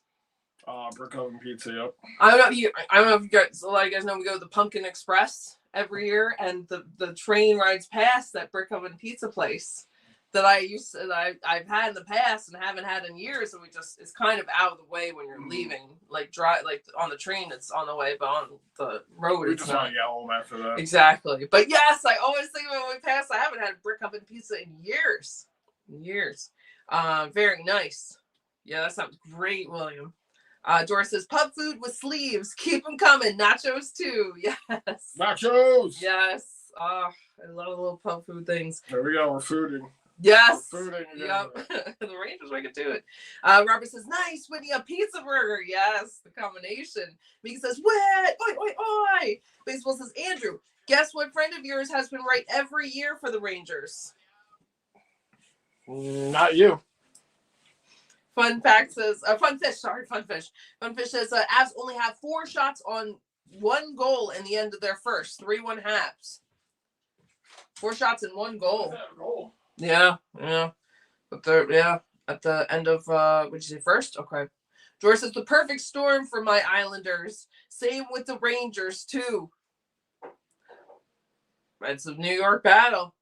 Brick oven pizza, yep. I don't know if you guys, a lot of you guys know we go to the Pumpkin Express every year, and the train rides past that brick oven pizza place. that I've had in the past and haven't had in years, and it's kind of out of the way when you're leaving, like on the train it's on the way, but on the road We it's just not. want to get home after that. Exactly. But yes, I always think when we pass, I haven't had brick oven pizza in years. Very nice. Yeah, that sounds great, William. Doris says, pub food with sleeves. Keep them coming. Nachos too. Yes. Nachos. Yes. I love the little pub food things. There we go. We're fooding. Yes. We're fooding again. Yep. The Rangers make it do it. Robert says, nice, Whitney, a pizza burger. Yes, the combination. Mika says, wet. Oi, oi, oi. Baseball says, Andrew, guess what friend of yours has been right every year for the Rangers? Not you. Fun fact says, Fun Fish says, Avs only have 4 shots on 1 goal in the end of their first 3-1 halves. 4 shots and 1 goal. Yeah. But at the end of what did you say, first? Okay. George says the perfect storm for my Islanders. Same with the Rangers too. It's a New York battle.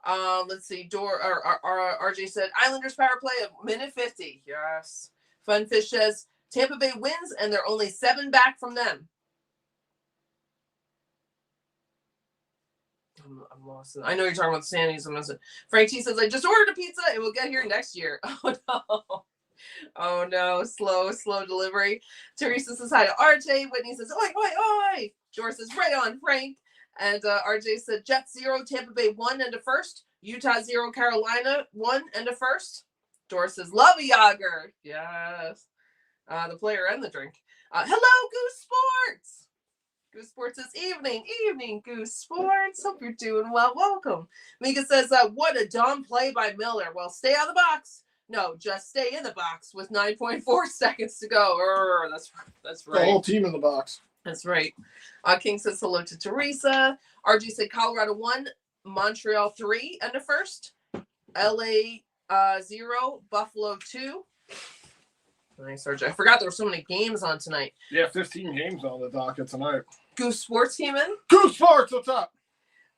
Let's see. RJ said Islanders power play at minute 50. Yes. Funfish says Tampa Bay wins and they're only 7 back from them. I'm lost. I know you're talking about Sandy's. Frank T says I just ordered a pizza. It will get here next year. Oh no. Oh no. Slow delivery. Teresa says hi to RJ. Whitney says oi oi oi. George says right on, Frank. And RJ said Jets 0, Tampa Bay 1 and a first. Utah 0, Carolina 1 and a first. George says love a Yager. Yes. The player and the drink. Hello, Goose Sports. Goose Sports says evening, Goose Sports. Hope you're doing well. Welcome. Mika says, what a dumb play by Miller. Well, stay out of the box. No, just stay in the box with 9.4 seconds to go. That's right. The whole team in the box. That's right. King says hello to Teresa. RG said Colorado 1, Montreal 3 and a first. LA 0, Buffalo 2. Nice, RJ. I forgot there were so many games on tonight. Yeah, 15 games on the docket tonight. Goose Sports came in. Goose Sports, what's up?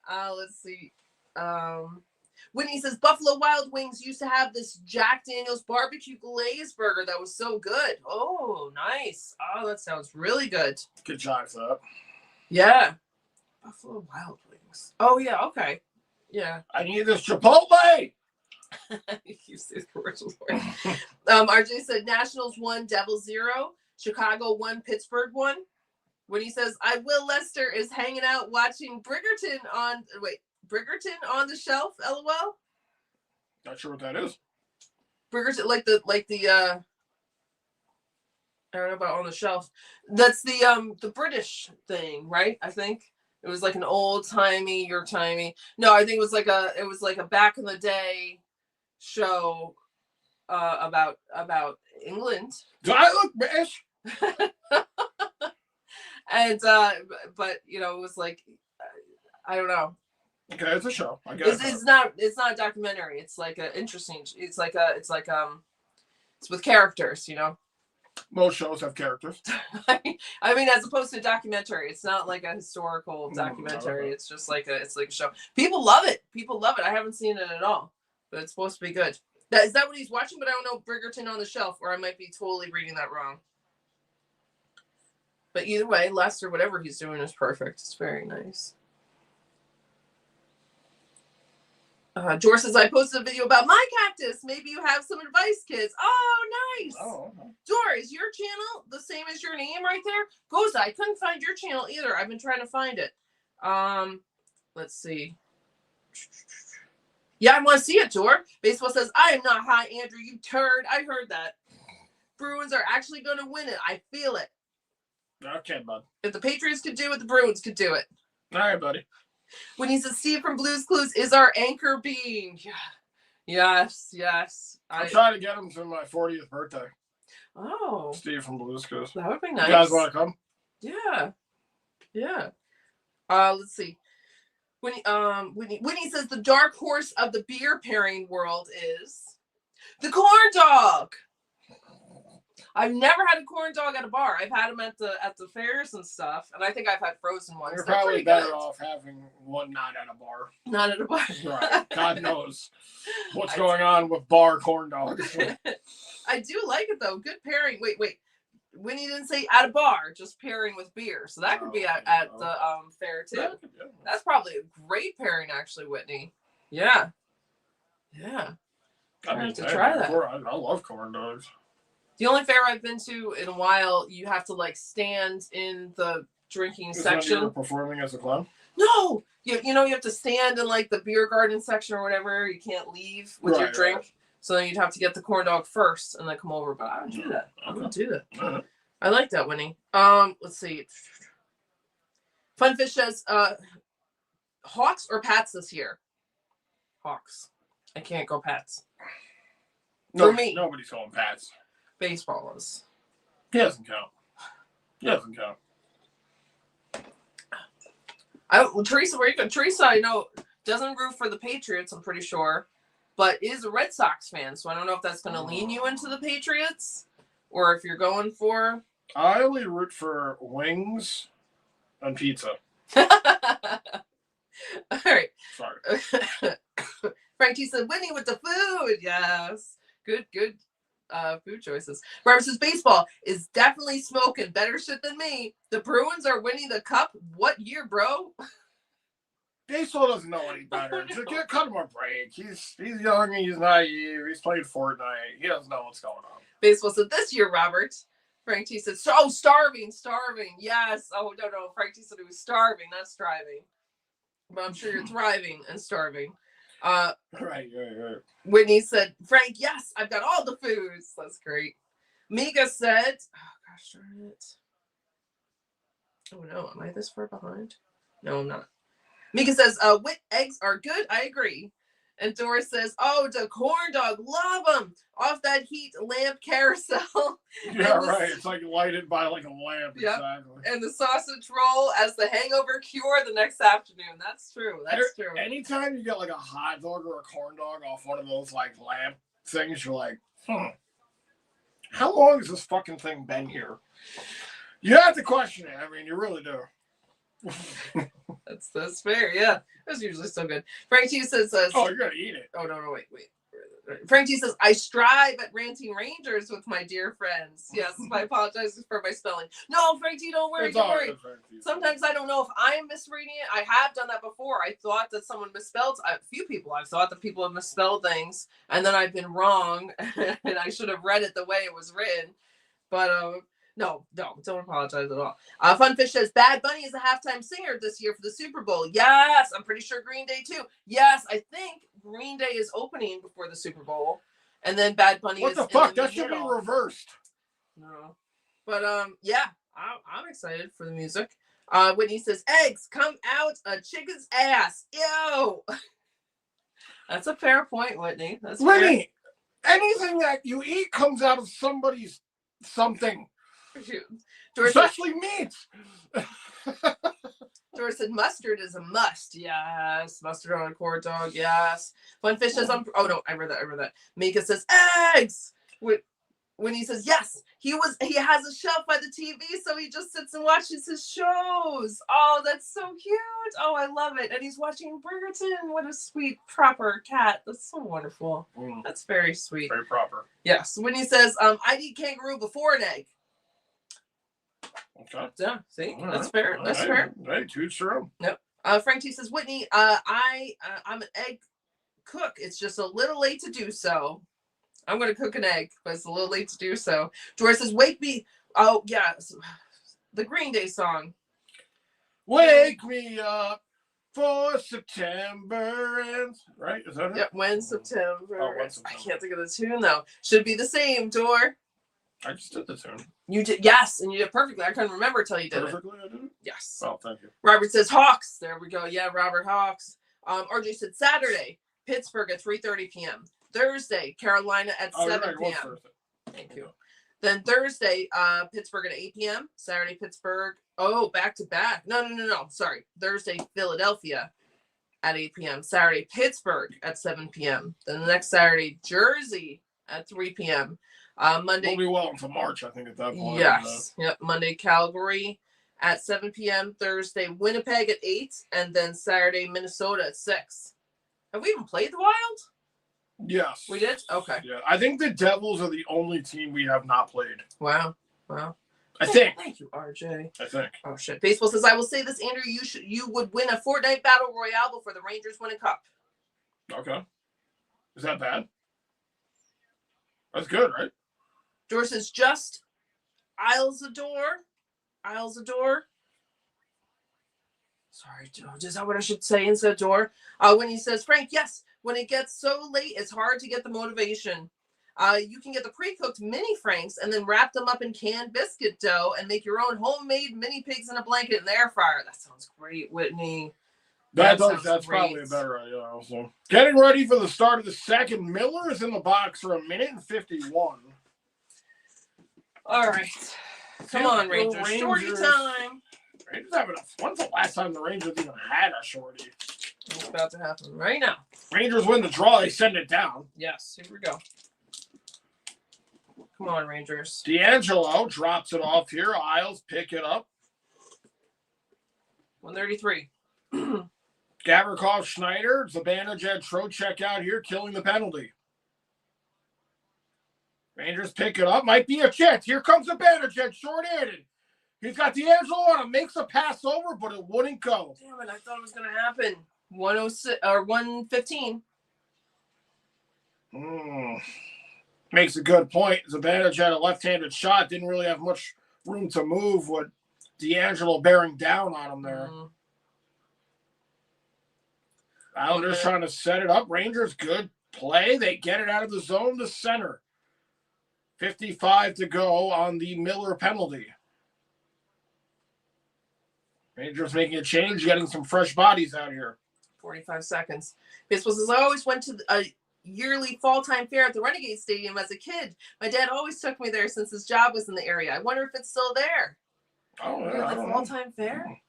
Let's see. Whitney says Buffalo Wild Wings used to have this Jack Daniel's barbecue glaze burger that was so good. Oh, nice. Oh, that sounds really good. Good job, up. Yeah. Buffalo Wild Wings. Oh, yeah. Okay. Yeah. I need this Chipotle. You say the commercials for it. RJ said Nationals 1, Devils 0, Chicago 1, Pittsburgh 1. When he says I Will Lester is hanging out watching Bridgerton on the shelf, LOL. Not sure what that is. Bridgerton, like the I don't know about on the shelf. That's the British thing, right? I think it was like an old timey, No, I think it was like a back in the day show about England. Do I look British? And but it was like I don't know. Okay, it's a show. I guess it's not a documentary. It's like a interesting. It's with characters. Most shows have characters. I mean, as opposed to a documentary, it's not like a historical documentary. It's just like a show. People love it. I haven't seen it at all, but it's supposed to be good. Is that what he's watching? But I don't know. Bridgerton on the shelf, or I might be totally reading that wrong. But either way, Lester, whatever he's doing is perfect. It's very nice. George says, I posted a video about my cactus. Maybe you have some advice, kids. Oh, nice. Oh, okay. George, is your channel the same as your name right there? Goza, I couldn't find your channel either. I've been trying to find it. Let's see. Yeah, I want to see it, George. Baseball says, I am not high, Andrew, you turd. I heard that. Bruins are actually going to win it. I feel it. Okay, bud. If the Patriots could do it, the Bruins could do it. All right, buddy. When he says Steve from Blue's Clues is our anchor being. Yeah. Yes. I'm trying to get him to my 40th birthday. Oh. Steve from Blue's Clues. That would be nice. You guys want to come? Yeah. Let's see. When he says the dark horse of the beer pairing world is the corn dog. I've never had a corn dog at a bar. I've had them at the fairs and stuff, and I think I've had frozen ones. You're They're probably pretty better good. off having one not at a bar. Not at a bar. Right. God knows what's going on with bar corn dogs. I do like it though. Good pairing. Wait. Winnie didn't say at a bar, just pairing with beer. So that could be at the fair too. Yeah. That's probably a great pairing, actually, Whitney. Yeah. I mean, have to try that. I love corn dogs. The only fair I've been to in a while, you have to like stand in the drinking section. You were performing as a clown? No, you know you have to stand in like the beer garden section or whatever. You can't leave with your drink. Right. So then you'd have to get the corn dog first and then come over. But I would do that. I would do that. I like that, Winnie. Let's see. Funfish says, Hawks or Pats this year? Hawks. I can't go Pats. For me. Nobody's going Pats. Baseball is. He doesn't count. Teresa, where you go? Teresa, I know, doesn't root for the Patriots, I'm pretty sure, but is a Red Sox fan. So I don't know if that's going to lean you into the Patriots or if you're going for. I only root for wings and pizza. All right. Sorry. Frankie said, Winnie with the food. Yes. Good food choices. Robert says, baseball is definitely smoking better shit than me. The Bruins are winning the cup. What year, bro? Baseball doesn't know any better. Just cut him a break. He's young. He's naive. He's played Fortnite. He doesn't know what's going on. Baseball said, this year, Robert. Frank T said, starving. Yes. Oh, no. Frank T said he was starving, not striving. But I'm sure you're thriving and starving. Right. Whitney said, Frank, yes, I've got all the foods. That's great. Mika said, oh, gosh darn it. Oh, no. Am I this far behind? No, I'm not. Mika says, wit eggs are good. I agree. And Doris says, oh, the corn dog, love them. Off that heat lamp carousel. Yeah, right. It's like lighted by like a lamp. Yep. Exactly. And the sausage roll as the hangover cure the next afternoon. That's true. True. Anytime you get like a hot dog or a corn dog off one of those like lamp things, you're like, how long has this fucking thing been here? You have to question it. I mean, you really do. That's fair. Yeah, that's usually so good. Frank T says, "Oh, you're gonna eat it." Oh no, wait. Frank T says, "I strive at ranting Rangers with my dear friends." Yes, I apologize for my spelling. No, Frank T, don't worry. Sometimes I don't know if I'm misreading it. I have done that before. I thought that someone misspelled. A few people. I've thought that people have misspelled things, and then I've been wrong, and I should have read it the way it was written. But No, don't apologize at all. Funfish says, Bad Bunny is a halftime singer this year for the Super Bowl. Yes, I'm pretty sure Green Day too. Yes, I think Green Day is opening before the Super Bowl. And then Bad Bunny is What the fuck? That should be reversed. No. But, yeah, I'm excited for the music. Whitney says, eggs come out a chicken's ass. Ew. That's a fair point, Whitney. That's Whitney, anything that you eat comes out of somebody's something. Especially meat. George said mustard is a must. Yes. Mustard on a corn dog. Yes. Funfish says, oh no, I read that. Mika says eggs. When he says yes, he has a shelf by the TV, so he just sits and watches his shows. Oh, that's so cute. Oh, I love it. And he's watching Bridgerton. What a sweet, proper cat. That's so wonderful. That's very sweet. Very proper. Yes. When he says, I'd eat kangaroo before an egg. Okay. Yeah, see, that's fair. That's fair. Hey, toots true. Yep. Frank T says, Whitney, I'm an egg cook. It's just a little late to do so. I'm going to cook an egg, but it's a little late to do so. George says, wake me. Oh, yeah. The Green Day song. Wake me up for September ends. Right? Is that it? Yep. When September. Oh, when September. I can't think of the tune, though. Should be the same, Dor. I just did the tune. You did, yes, and you did perfectly. I couldn't remember until you did perfectly, I did it? Yes. Oh, thank you. Robert says Hawks. There we go. Yeah, Robert Hawks. RJ said Saturday, Pittsburgh at 3:30 p.m. Thursday, Carolina at 7 p.m. Thank you. Then Thursday, Pittsburgh at 8 p.m. Saturday, Pittsburgh. Oh, back to back. No. Sorry. Thursday, Philadelphia at 8 p.m. Saturday, Pittsburgh at 7 p.m. Then the next Saturday, Jersey at 3 p.m. Monday. We'll be well into March, I think, at that point. Yes. Yep. Monday, Calgary at 7 p.m. Thursday, Winnipeg at 8, and then Saturday, Minnesota at 6. Have we even played the Wild? Yes. We did? Okay. Yeah. I think the Devils are the only team we have not played. Wow. I think. Thank you, RJ. I think. Oh shit. Baseball says, I will say this, Andrew, you would win a Fortnite Battle Royale before the Rangers win a cup. Okay. Is that bad? That's good, right? George says, just Isles the door. Sorry, George. Is that what I should say instead of door? When he says, Frank, yes, when it gets so late, it's hard to get the motivation. You can get the pre-cooked mini Franks and then wrap them up in canned biscuit dough and make your own homemade mini pigs in a blanket in the air fryer. That sounds great, Whitney. That's probably a better idea also. Getting ready for the start of the second. Miller is in the box for 1:51. All right. Come on, Rangers. Shorty time. Rangers have enough. When's the last time the Rangers even had a shorty? It's about to happen right now. Rangers win the draw. They send it down. Yes, here we go. Come on, Rangers. D'Angelo drops it off here. Isles pick it up. 133. Gavrikov, Schneider, Zibanejad, Trocheck out here killing the penalty. Rangers pick it up. Might be a chance. Here comes Zibanejad, short-handed. He's got D'Angelo on him. Makes a pass over, but it wouldn't go. Damn it, I thought it was going to happen. 106 or 115. Makes a good point. Zibanejad, a left-handed shot. Didn't really have much room to move with D'Angelo bearing down on him there. Islanders trying to set it up. Rangers, good play. They get it out of the zone to center. 55 to go on the Miller penalty. Rangers making a change, getting some fresh bodies out here. 45 seconds. Baseball says, I always went to a yearly fall time fair at the Renegade Stadium as a kid. My dad always took me there since his job was in the area. I wonder if it's still there. Oh, yeah. Like fall time fair?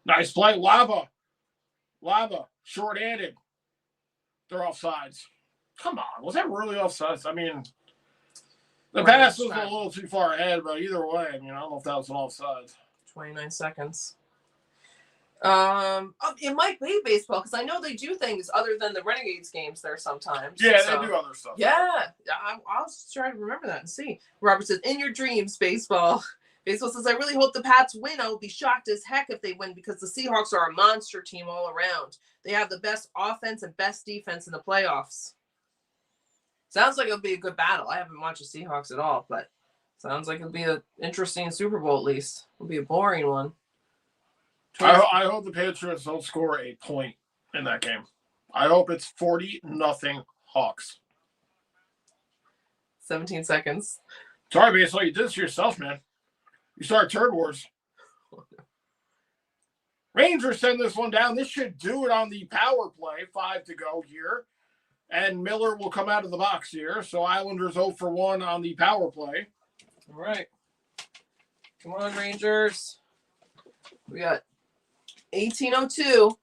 Nice play. Lava, short-handed. They're offsides. Come on. Was that really offsides? I mean, the pass was a little too far ahead, but either way, I don't know if that was an offsides. 29 seconds. It might be baseball because I know they do things other than the Renegades games there sometimes. Yeah, they do other stuff. Yeah, I'll just try to remember that and see. Robert says, in your dreams, baseball. Baseball says, I really hope the Pats win. I will be shocked as heck if they win because the Seahawks are a monster team all around. They have the best offense and best defense in the playoffs. Sounds like it'll be a good battle. I haven't watched the Seahawks at all, but sounds like it'll be an interesting Super Bowl at least. It'll be a boring one. I hope the Patriots don't score a point in that game. I hope it's 40-0 Hawks. 17 seconds. Sorry, baseball. You did this to yourself, man. You started turd wars. Rangers send this one down. This should do it on the power play. 5 to go here. And Miller will come out of the box here. So Islanders 0 for 1 on the power play. All right. Come on, Rangers. We got 18:02.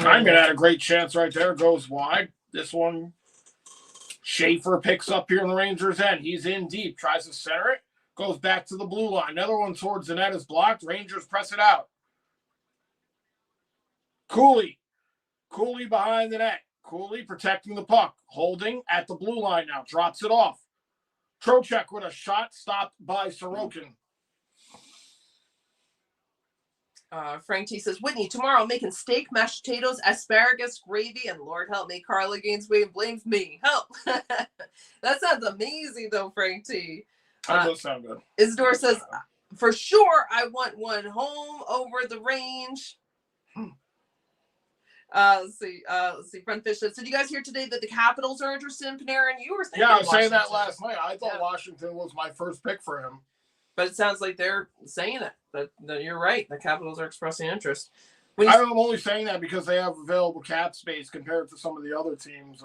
Hyman had a great chance right there. Goes wide. This one, Schaefer picks up here in the Rangers' end. He's in deep. Tries to center it. Goes back to the blue line. Another one towards the net is blocked. Rangers press it out. Cooley behind the net. Cooley protecting the puck. Holding at the blue line now. Drops it off. Trocheck with a shot stopped by Sorokin. Frank T says, Whitney, tomorrow I'm making steak, mashed potatoes, asparagus, gravy, and Lord help me, Carla Gainsway blames me. Help. That sounds amazing, though, Frank T. That does sound good. Isidore says, for sure, I want one home over the range. Let's see. Front Fish says, did you guys hear today that the Capitals are interested in Panarin? You were thinking I was saying Washington. that last night. I thought Washington was my first pick for him. But it sounds like they're saying it. That you're right. The Capitals are expressing interest. I'm only saying that because they have available cap space compared to some of the other teams.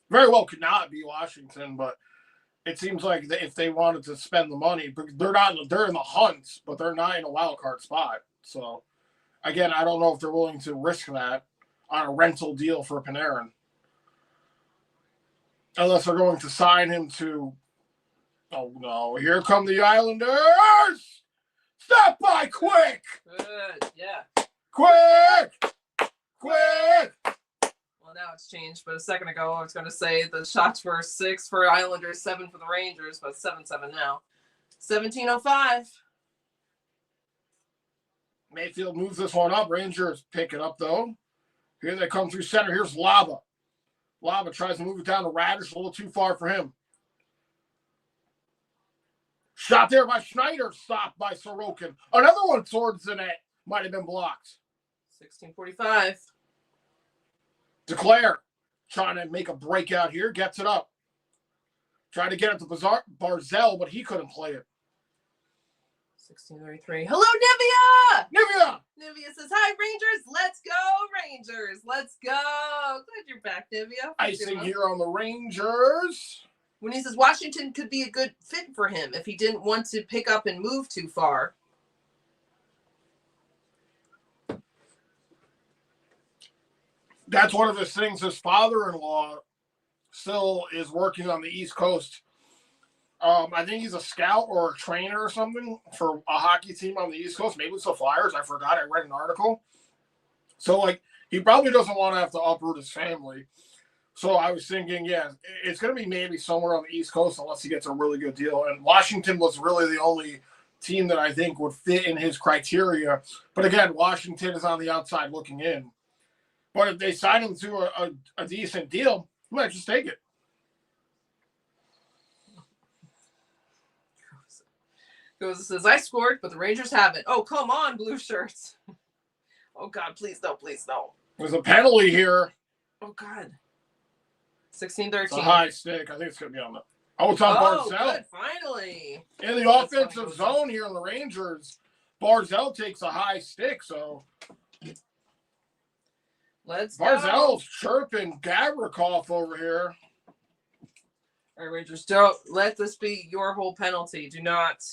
Very well could not be Washington, but it seems like if they wanted to spend the money, they're in the hunt, but they're not in a wild card spot. So, again, I don't know if they're willing to risk that on a rental deal for Panarin. unless they're going to sign him to. Oh no! Here come the Islanders! Stop by quick! Good, yeah. Quick! Quick! Well, now it's changed, but a second ago I was going to say the shots were 6 for Islanders, 7 for the Rangers, but 7-7 now. 17:05. Mayfield moves this one up. Rangers pick it up, though. Here they come through center. Here's Lava. Lava tries to move it down to Radish. A little too far for him. Shot there by Schneider. Stopped by Sorokin. Another one towards the net. Might have been blocked. 16:45. DeClaire trying to make a breakout here. Gets it up. Tried to get it to Barzell, but he couldn't play it. 16:33. Hello, Nivea! Nivea! Nivea says, hi, Rangers. Let's go, Rangers. Let's go. Glad you're back, Nivea. Icing here on the Rangers. When he says Washington could be a good fit for him if he didn't want to pick up and move too far. That's one of his things. His father-in-law still is working on the East Coast. I think he's a scout or a trainer or something for a hockey team on the East Coast. Maybe it's the Flyers. I forgot. I read an article. So, like, he probably doesn't want to have to uproot his family. So I was thinking, yeah, it's going to be maybe somewhere on the East Coast unless he gets a really good deal. And Washington was really the only team that I think would fit in his criteria. But again, Washington is on the outside looking in. But if they sign him to a decent deal, he might just take it. Goes and says, I scored, but the Rangers haven't. Oh, come on, blue shirts. Oh, God, please no, please no. There's a penalty here. Oh, God. 16-13. It's a high stick. I think it's going to be on the. Oh, it's on Barzell. Good, finally. In the offensive zone here in the Rangers, Barzell takes a high stick, so. Let's go. Barzell's chirping Gavrikov over here. All right, Rangers, don't let this be your whole penalty. Do not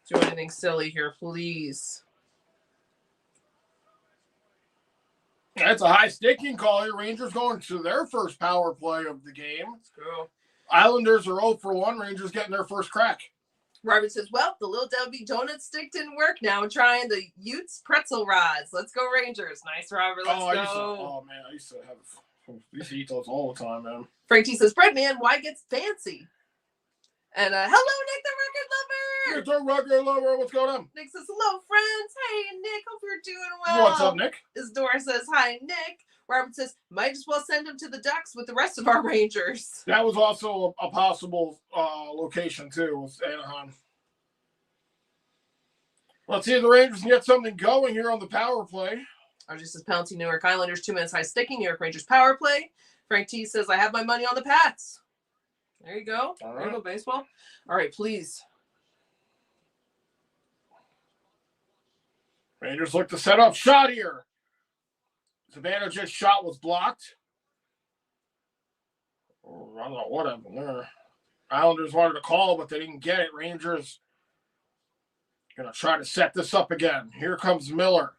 do anything silly here, please. That's a high sticking call here. Rangers going to their first power play of the game. Let's go. Islanders are 0 for 1. Rangers getting their first crack. Robert says, well, the Little Debbie donut stick didn't work. Now I'm trying the Utes pretzel rods. Let's go, Rangers. Nice, Robert. Let's go. I used to eat those all the time, man. Frank T says, Bread Man, why gets fancy? And hello, Nick the record lover. Nick the record lover. What's going on? Nick says, hello, friends. Hey, Nick. Hope you're doing well. What's up, Nick? Isadora says, hi, Nick. Robert says, might as well send him to the Ducks with the rest of our Rangers. That was also a possible location, too, with Anaheim. Let's see if the Rangers can get something going here on the power play. RG says, penalty, New York Islanders, 2 minutes high sticking, New York Rangers power play. Frank T says, I have my money on the Pats. There you go. All right. There you go, baseball. All right, please. Rangers look to set up shot here. Zibanejad's shot was blocked. I don't know what happened there. Islanders wanted to call, but they didn't get it. Rangers going to try to set this up again. Here comes Miller.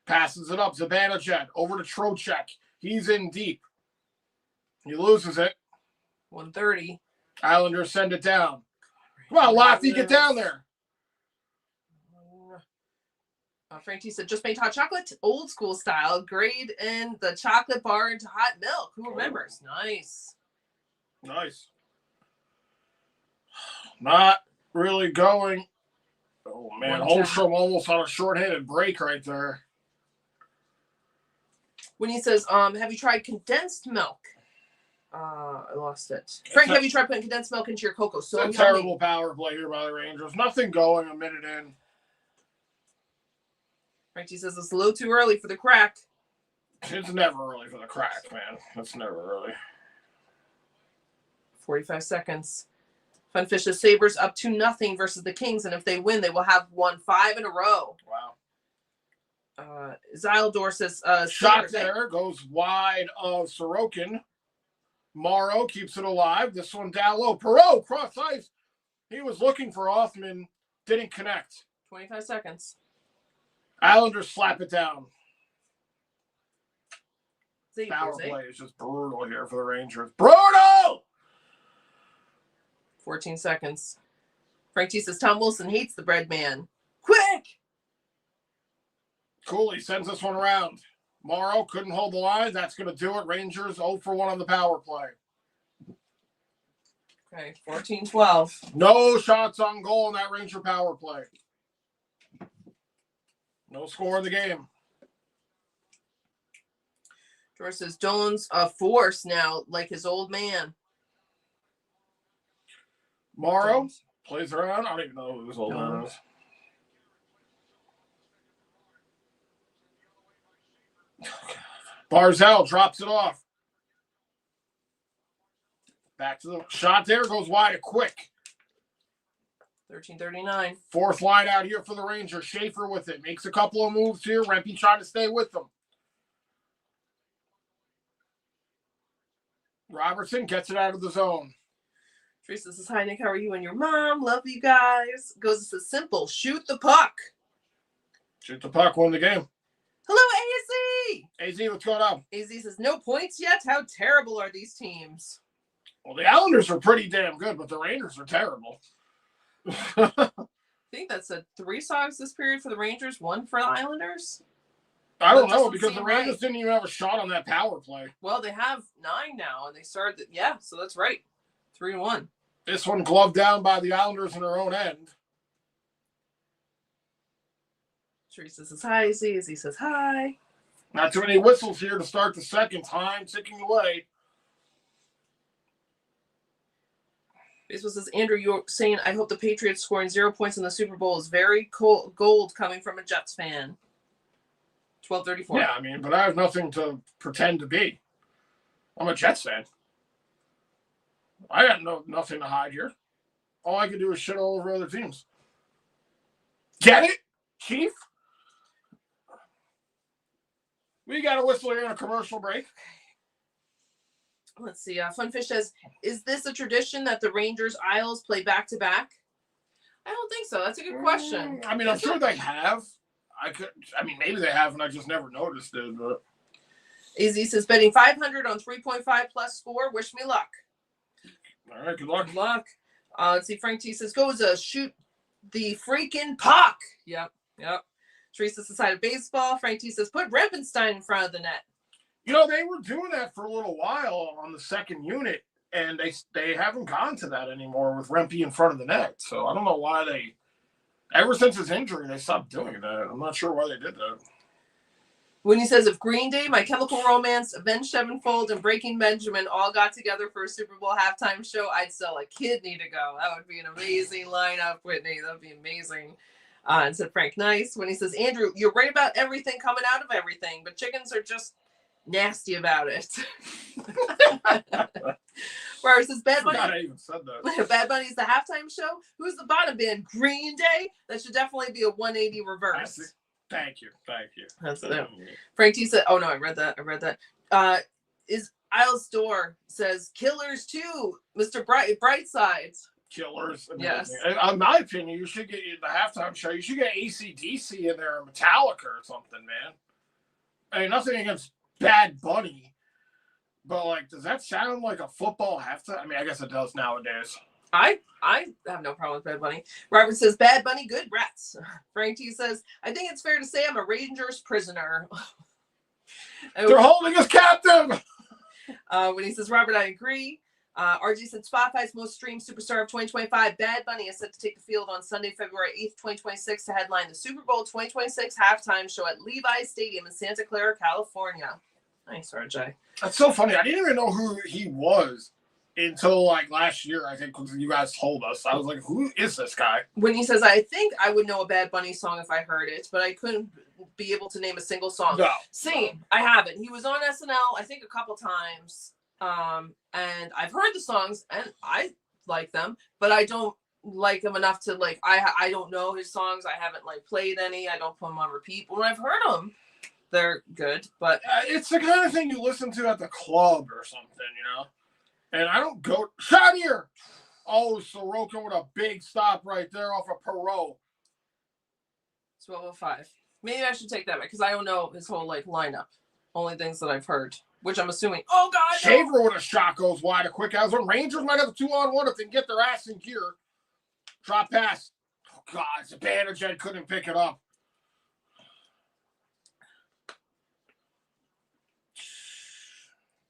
Passes it up. Zibanejad over to Trocheck. He's in deep. He loses it. 130. Islanders send it down. Come on, Lofty, get down there. Frank T said, just made hot chocolate, old school style. Grade in the chocolate bar into hot milk. Who remembers? Nice. Nice. Not really going. Oh, man. Holmstrom almost on a short-handed break right there. When he says, have you tried condensed milk? I lost it. Frank, have you tried putting condensed milk into your cocoa? So it's a terrible power play here by the Rangers. Nothing going a minute in. Frank T says it's a little too early for the crack. It's never early for the crack, man. It's never early. 45 seconds. Funfish's Sabres up 2-0 versus the Kings, and if they win, they will have won 5 in a row. Wow. Zildor says shot there goes wide of Sorokin. Morrow keeps it alive. This one down low. Perreault cross ice. He was looking for Hoffman. Didn't connect. 25 seconds. Islanders slap it down. Power play is just brutal here for the Rangers. Brutal! 14 seconds. Frank T says Tom Wilson hates the bread man. Quick! Cooley sends this one around. Morrow couldn't hold the line. That's going to do it. Rangers 0 for 1 on the power play. Okay, 14-12. No shots on goal in that Ranger power play. No score in the game. George says Jones a force now, like his old man. Morrow plays around. I don't even know who his old man is. Barzell drops it off. Back to the shot there. Goes wide quick. 13:39. Fourth line out here for the Rangers. Schaefer with it. Makes a couple of moves here. Rempe trying to stay with them. Robertson gets it out of the zone. Teresa says, hi, Nick. How are you and your mom? Love you guys. Goes, this is simple. Shoot the puck. Shoot the puck. Win the game. Hello, AZ. AZ, what's going on? AZ says, no points yet? How terrible are these teams? Well, the Islanders are pretty damn good, but the Rangers are terrible. I think that's 3 songs this period for the Rangers, 1 for the Islanders. I don't know, because the Rangers didn't even have a shot on that power play. Well, they have 9 now, and they started. Yeah, so that's right. 3-1. This one gloved down by the Islanders in their own end. Teresa says hi. AZ says hi. Not too many whistles here to start the second. Time ticking away. Baseball says, Andrew, you're saying, I hope the Patriots scoring 0 points in the Super Bowl is very cold, gold coming from a Jets fan. 12:34. Yeah, I mean, but I have nothing to pretend to be. I'm a Jets fan. I got nothing to hide here. All I can do is shit all over other teams. Get it, Chief? We got a whistle here in a commercial break. Let's see. Funfish says, is this a tradition that the Rangers Isles play back-to-back? I don't think so. That's a good question. I mean, I'm sure they have. Maybe they have, and I just never noticed it. But AZ says, betting 500 on 3.5 plus score. Wish me luck. All right, good luck. Good luck. Let's see. Frank T says, Goza, shoot the freaking puck. Yep. Teresa says, hi to baseball. Frank T says, put Rempenstein in front of the net. You know, they were doing that for a little while on the second unit, and they haven't gone to that anymore with Rempe in front of the net. So I don't know why they, ever since his injury, they stopped doing that. I'm not sure why they did that. When he says, if Green Day, My Chemical Romance, Avenged Sevenfold, and Breaking Benjamin all got together for a Super Bowl halftime show, I'd sell a kidney to go. That would be an amazing lineup, Whitney. That would be amazing. And said Frank Nice. When he says, Andrew, you're right about everything coming out of everything, but chickens are just nasty about it. Whereas this Bad Bunny, I even said that. Bad Bunny's the halftime show. Who's the bottom band? Green Day. That should definitely be a 180 reverse. Thank you. That's it. Frank T said, "Oh no, I read that. Is Isles Door says Killers too, Mr. Brightside. Killers. Yes. In my opinion, you should get the halftime show. You should get AC/DC in there, or Metallica or something, man. I mean, nothing against Bad Bunny, but like, does that sound like a football halftime? I mean, I guess it does nowadays. I have no problem with Bad Bunny. Robert says, Bad Bunny, good rats. Frank T says, I think it's fair to say I'm a Rangers prisoner. They're holding us captive. When he says, Robert, I agree. RG said, Spotify's most streamed superstar of 2025, Bad Bunny, is set to take the field on Sunday, February 8th, 2026 to headline the Super Bowl 2026 halftime show at Levi's Stadium in Santa Clara, California. Nice, RJ. That's so funny. I didn't even know who he was until like last year, I think, when you guys told us. I was like, who is this guy? When he says, I think I would know a Bad Bunny song if I heard it, but I couldn't be able to name a single song. No. Same. I haven't. He was on SNL, I think, a couple times. And I've heard the songs and I like them, but I don't like them enough to like, I don't know his songs. I haven't like played any. I don't put them on repeat. But when I've heard them, they're good. But it's the kind of thing you listen to at the club or something, you know? And I don't go, shot here. Oh, Sorokin with a big stop right there off of Perot. 12:05. Maybe I should take that back because I don't know his whole like lineup. Only things that I've heard, which I'm assuming. Oh, God. Shaver with a shot goes wide. A quick out zone. Rangers might have a 2-on-1 if they can get their ass in gear. Drop pass. Oh, God. Zibanejad couldn't pick it up.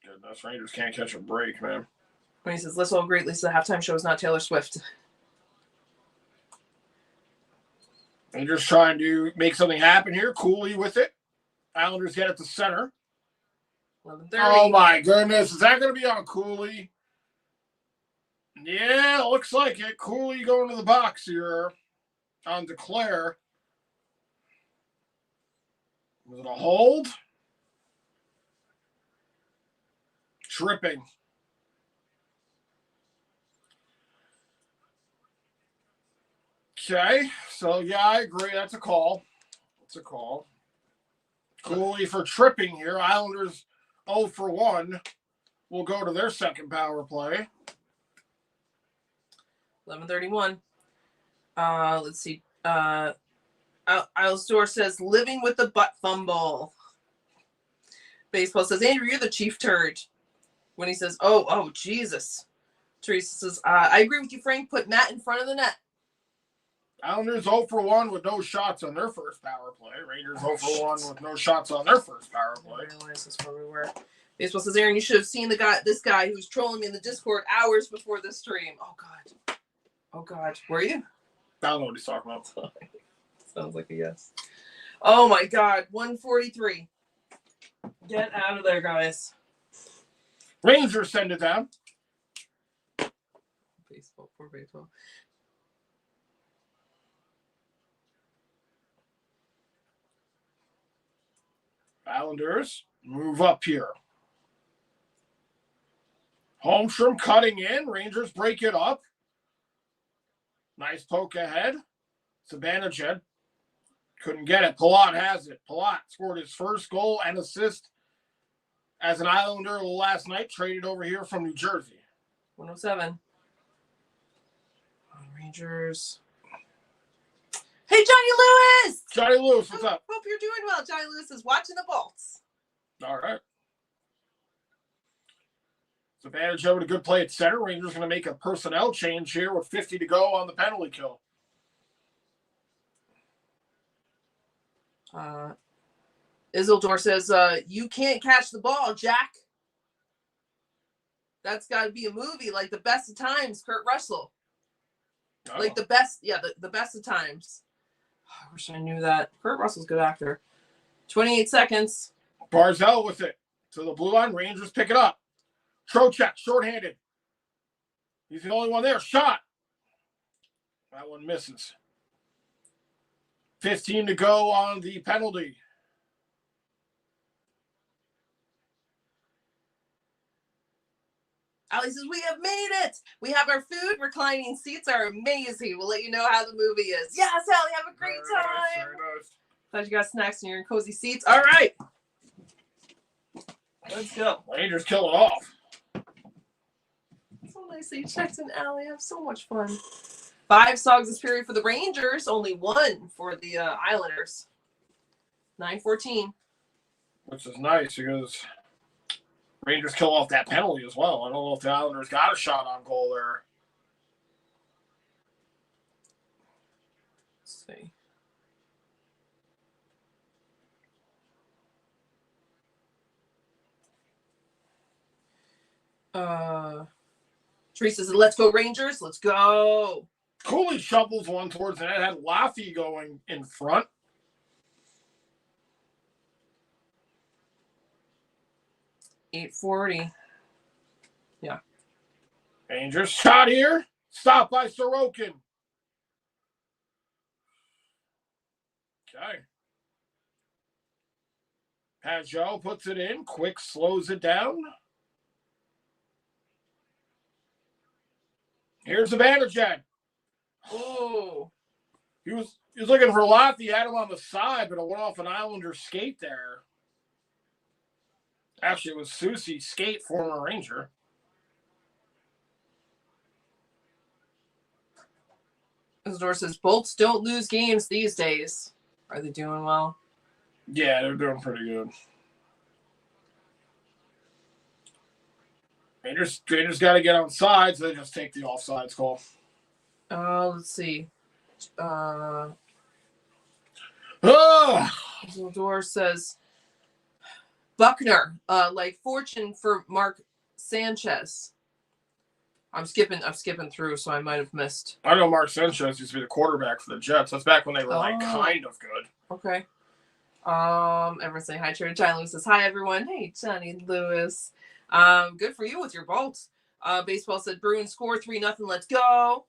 Goodness, Rangers can't catch a break, man. When he says, let's all great, Lisa, the halftime show is not Taylor Swift. Rangers trying to make something happen here. Cooley with it. Islanders get it to center. 11:30. Oh, my goodness. Is that going to be on Cooley? Yeah, looks like it. Cooley going to the box here on Declare. Was it a hold? Tripping. Okay, so yeah, I agree. That's a call. That's a call. Cooley for tripping here. Islanders 0 for 1 will go to their second power play. 11:31. Let's see. Islandor says, living with the butt fumble. Baseball says, Andrew, you're the chief turd. When he says, oh, Jesus. Teresa says, I agree with you, Frank. Put Matt in front of the net. Islanders 0 for 1 with no shots on their first power play. Rangers 0 for 1 with no shots on their first power play. I realize this where we were. Baseball says, Aaron, you should have seen this guy who was trolling me in the Discord hours before this stream. Oh, God. Were you? I don't know what he's talking about. Sounds like a yes. Oh, my God. 143. Get out of there, guys. Rangers send it down. Baseball. Poor baseball. Islanders move up here. Holmstrom cutting in. Rangers break it up. Nice poke ahead. Zibanejad couldn't get it. Palat has it. Palat scored his first goal and assist as an Islander last night, traded over here from New Jersey. 107. Rangers. Hey, Johnny Lewis! Johnny Lewis, what's up? Hope you're doing well. Johnny Lewis is watching the Bolts. All right. Zibanejad with a good play at center. Rangers going to make a personnel change here with 50 to go on the penalty kill. Isildur says, you can't catch the ball, Jack. That's got to be a movie like The Best of Times, Kurt Russell. Oh. Like the best, the best of times. I wish I knew that. Kurt Russell's a good actor. 28 seconds. Barzell with it to the blue line. Rangers pick it up. Trocheck, shorthanded. He's the only one there. Shot. That one misses. 15 to go on the penalty. Ali says, we have made it. We have our food. Reclining seats are amazing. We'll let you know how the movie is. Yes, Ali, have a great time. Very nice. Glad you got snacks and you're in cozy seats. All right. Let's go. Rangers kill it off. So nice that you checked in, Ali. Have so much fun. 5 songs this period for the Rangers. Only 1 for the Islanders. 9:14. Which is nice because Rangers kill off that penalty as well. I don't know if the Islanders got a shot on goal there. Let's see. Teresa says, let's go Rangers. Let's go. Cooley shovels one towards the net. Had Laffy going in front. $8.40. Yeah. Rangers shot here. Stopped by Sorokin. Okay. Pajot puts it in. Quick slows it down. Here's Zibanejad. Oh. He was looking for Laffy. He had him on the side, but it went off an Islander skate there. Actually, it was Susie Skate, former Ranger. Isidore says, Bolts don't lose games these days. Are they doing well? Yeah, they're doing pretty good. Rangers got to get outside, so they just take the offsides call. Let's see. Zildor says Buckner, like fortune for Mark Sanchez. I'm skipping through, so I might have missed. I know Mark Sanchez used to be the quarterback for the Jets. That's back when they were kind of good. Okay. Everyone say hi to Johnny Lewis says hi everyone. Hey Johnny Lewis. Good for you with your Bolts. Baseball said Bruins score 3-0. Let's go.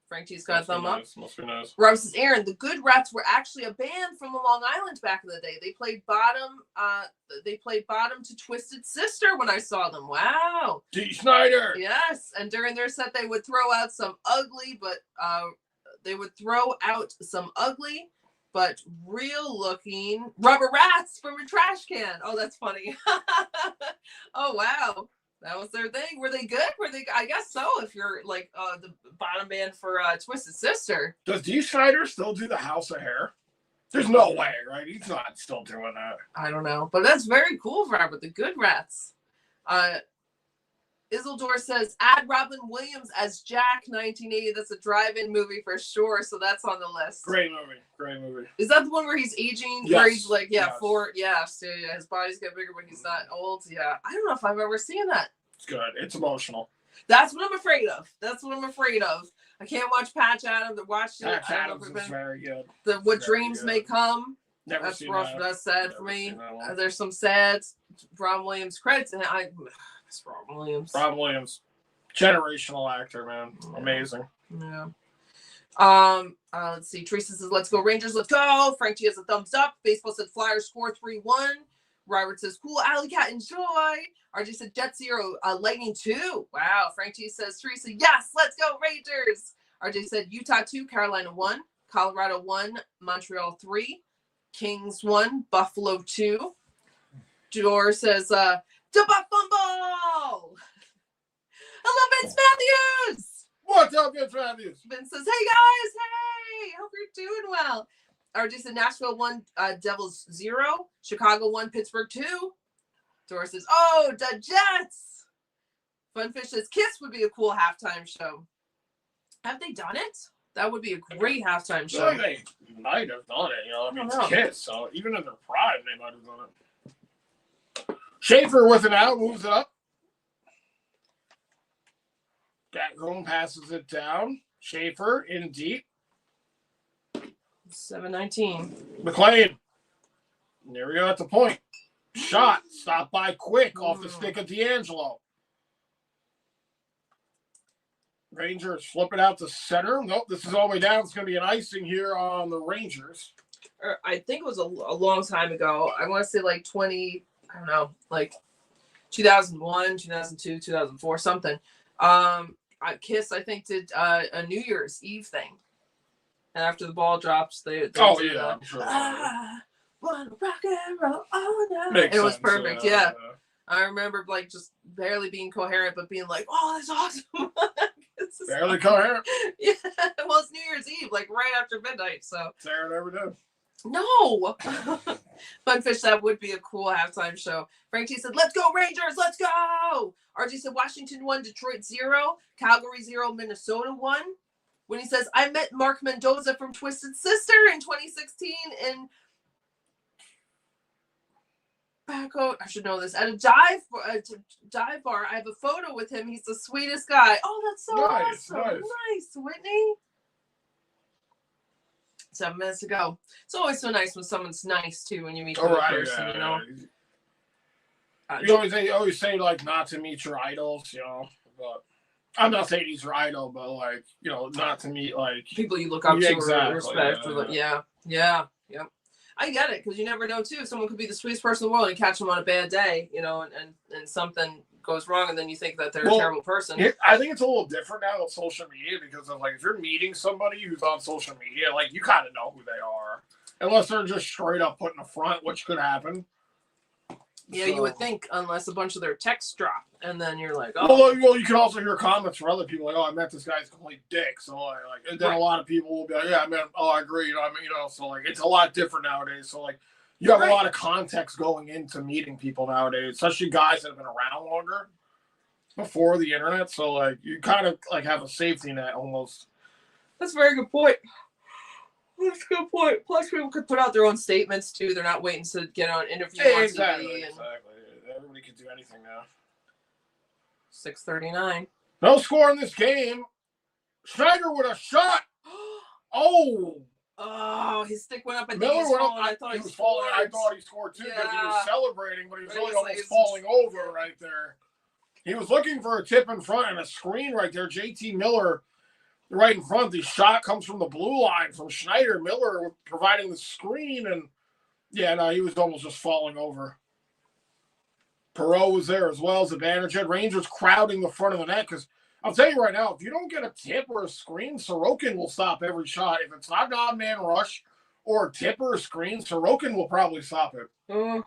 Frank G's got a thumb up. Must be nice. Rob says, Aaron, the Good Rats were actually a band from the Long Island back in the day. They played bottom to Twisted Sister when I saw them. Wow. D. Snyder. Yes. And during their set they would throw out some ugly but real looking rubber rats from a trash can. Oh, that's funny. Oh wow. That was their thing. Were they good? I guess so. If you're like the bottom band for Twisted Sister. Does D. Snyder still do the House of Hair? There's no way, right? He's not still doing that. I don't know, but that's very cool, Robert. The Good Rats. Isildur says, add Robin Williams as Jack, 1980. That's a drive-in movie for sure. So that's on the list. Great movie. Is that the one where he's aging? Yes. Where he's like, Yes. Yeah, his body's getting bigger, but he's not old. Yeah. I don't know if I've ever seen that. It's good. It's emotional. That's what I'm afraid of. I can't watch Patch Adams. Patch Adams is very good. What Very Dreams good. May Come. Never That's seen rough. that. That's sad Never for me. seen that one. There's some sad Ron Williams credits, and I miss Ron Williams. Ron Williams, generational actor, man, amazing. Yeah. Let's see. Teresa says, "Let's go Rangers, let's go." Frank G has a thumbs up. Baseball said Flyers score 3-1. Robert says, "Cool, Alley Cat, enjoy." RJ said, "Jet 0, Lightning 2." Wow. Frank G says, "Teresa, yes, let's go Rangers." RJ said, "Utah 2, Carolina 1, Colorado 1, Montreal 3, Kings 1, Buffalo 2." Jador says, "Da Buff Fumble." Hello, Vince Matthews. What's up, Vince Matthews? Vince says, "Hey guys, hey, hope you're doing well." RJ said, "Nashville 1, Devils 0, Chicago 1, Pittsburgh 2." Dora says, "Oh, the Jets." Funfish says, "Kiss would be a cool halftime show." Have they done it? That would be a great halftime show. Well, they might have done it. I mean, it's Kiss, so even in their prime, they might have done it. Schaefer with an out, moves up. Gatcombe passes it down. Schaefer in deep. 7:19. McLean. There we go at the point. Shot. Stopped by quick off the stick of D'Angelo. Rangers flip it out to center. Nope, this is all the way down. It's going to be an icing here on the Rangers. I think it was a long time ago. I want to say like 2001, 2002, 2004, something. Kiss, I think, did a New Year's Eve thing. And after the ball drops, they I'm sure. Wanna rock and roll all night. Makes It was sense, perfect, yeah. I remember like just barely being coherent, but being like, "Oh, that's awesome." Barely coherent. Yeah, well, it's New Year's Eve, like right after midnight, so. Sarah never did. No! Funfish, that would be a cool halftime show. Frank T said, "Let's go Rangers, let's go!" RG said, "Washington 1, Detroit 0, Calgary 0, Minnesota 1. When he says, "I met Mark Mendoza from Twisted Sister in 2016 in Paco," I should know this, at a dive bar. I have a photo with him. He's the sweetest guy. Oh, that's so awesome. Nice, Whitney. 7 minutes to go. It's always so nice when someone's nice too when you meet the person, you know. You always say like not to meet your idols, but I'm not saying he's your idol, but like, not to meet like people you look up to exactly, or respect. Yeah. I get it, because you never know too. Someone could be the sweetest person in the world and catch them on a bad day, and something goes wrong, and then you think that they're a terrible person. I think it's a little different now with social media, because of like if you're meeting somebody who's on social media, like you kind of know who they are, unless they're just straight up putting a front, which could happen. Yeah, you would think, unless a bunch of their texts drop, and then you're like, oh. Well, you can also hear comments from other people like, "Oh, I met this guy's complete dick." So and then a lot of people will be like, "Yeah, man, I agree." So like it's a lot different nowadays. So like you have a lot of context going into meeting people nowadays, especially guys that have been around longer. before the internet, so like you kind of like have a safety net almost. That's a very good point. That's a good point. Plus, people could put out their own statements too. They're not waiting to get on interview on Exactly. TV. Exactly. Everybody can do anything now. 6:39. No score in this game. Schneider with a shot. Oh. Oh, his stick went up and Miller went up. I thought he was falling. I thought he scored too because he was celebrating, but he was really almost falling over right there. He was looking for a tip in front and a screen right there. JT Miller right in front. The shot comes from the blue line from Schneider. Miller providing the screen, and yeah, no, he was almost just falling over. Perot was there as well. Zibanejad. Rangers crowding the front of the net because I'll tell you right now, if you don't get a tip or a screen, Sorokin will stop every shot. If it's not an odd man rush or a tip or a screen, Sorokin will probably stop it.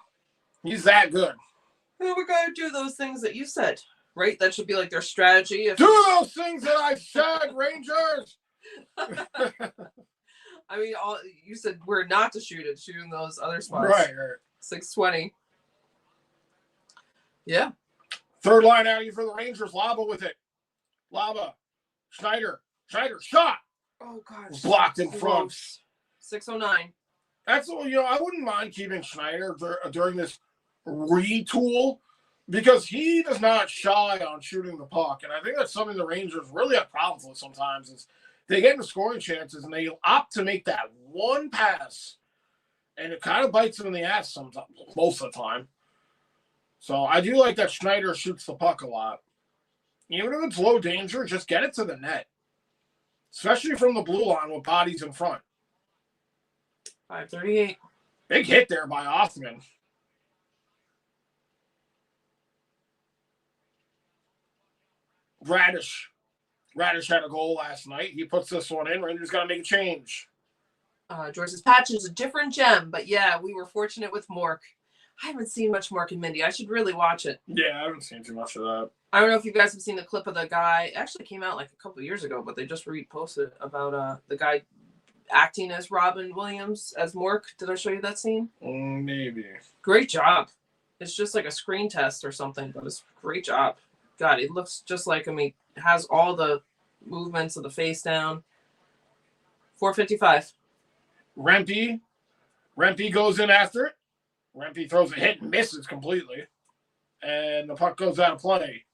He's that good. Well, we're going to do those things that you said, right? That should be like their strategy. Do those things that I said, Rangers! I mean, you said we're not to shoot it, shooting those other spots. Right. 6:20. Yeah. Third line out here for the Rangers. Laba with it. Laba. Schneider, shot. Oh, God. Blocked in front. 6:09. That's, I wouldn't mind keeping Schneider during this retool because he does not shy on shooting the puck. And I think that's something the Rangers really have problems with sometimes is they get into scoring chances and they opt to make that one pass. And it kind of bites them in the ass sometimes, most of the time. So I do like that Schneider shoots the puck a lot. Even if it's low danger, just get it to the net. Especially from the blue line with bodies in front. 5:38. Big hit there by Othman. Radish had a goal last night. He puts this one in. Rangers got to make a change. George's patch is a different gem, but yeah, we were fortunate with Mork. I haven't seen much Mork and Mindy. I should really watch it. Yeah, I haven't seen too much of that. I don't know if you guys have seen the clip of the guy. It actually came out like a couple of years ago, but they just reposted about the guy acting as Robin Williams as Mork. Did I show you that scene? Maybe. Great job. It's just like a screen test or something, but it's a great job. God, it looks just like him. He has all the movements of the face down. 4:55. Rempe goes in after it. Rempe throws a hit and misses completely. And the puck goes out of play.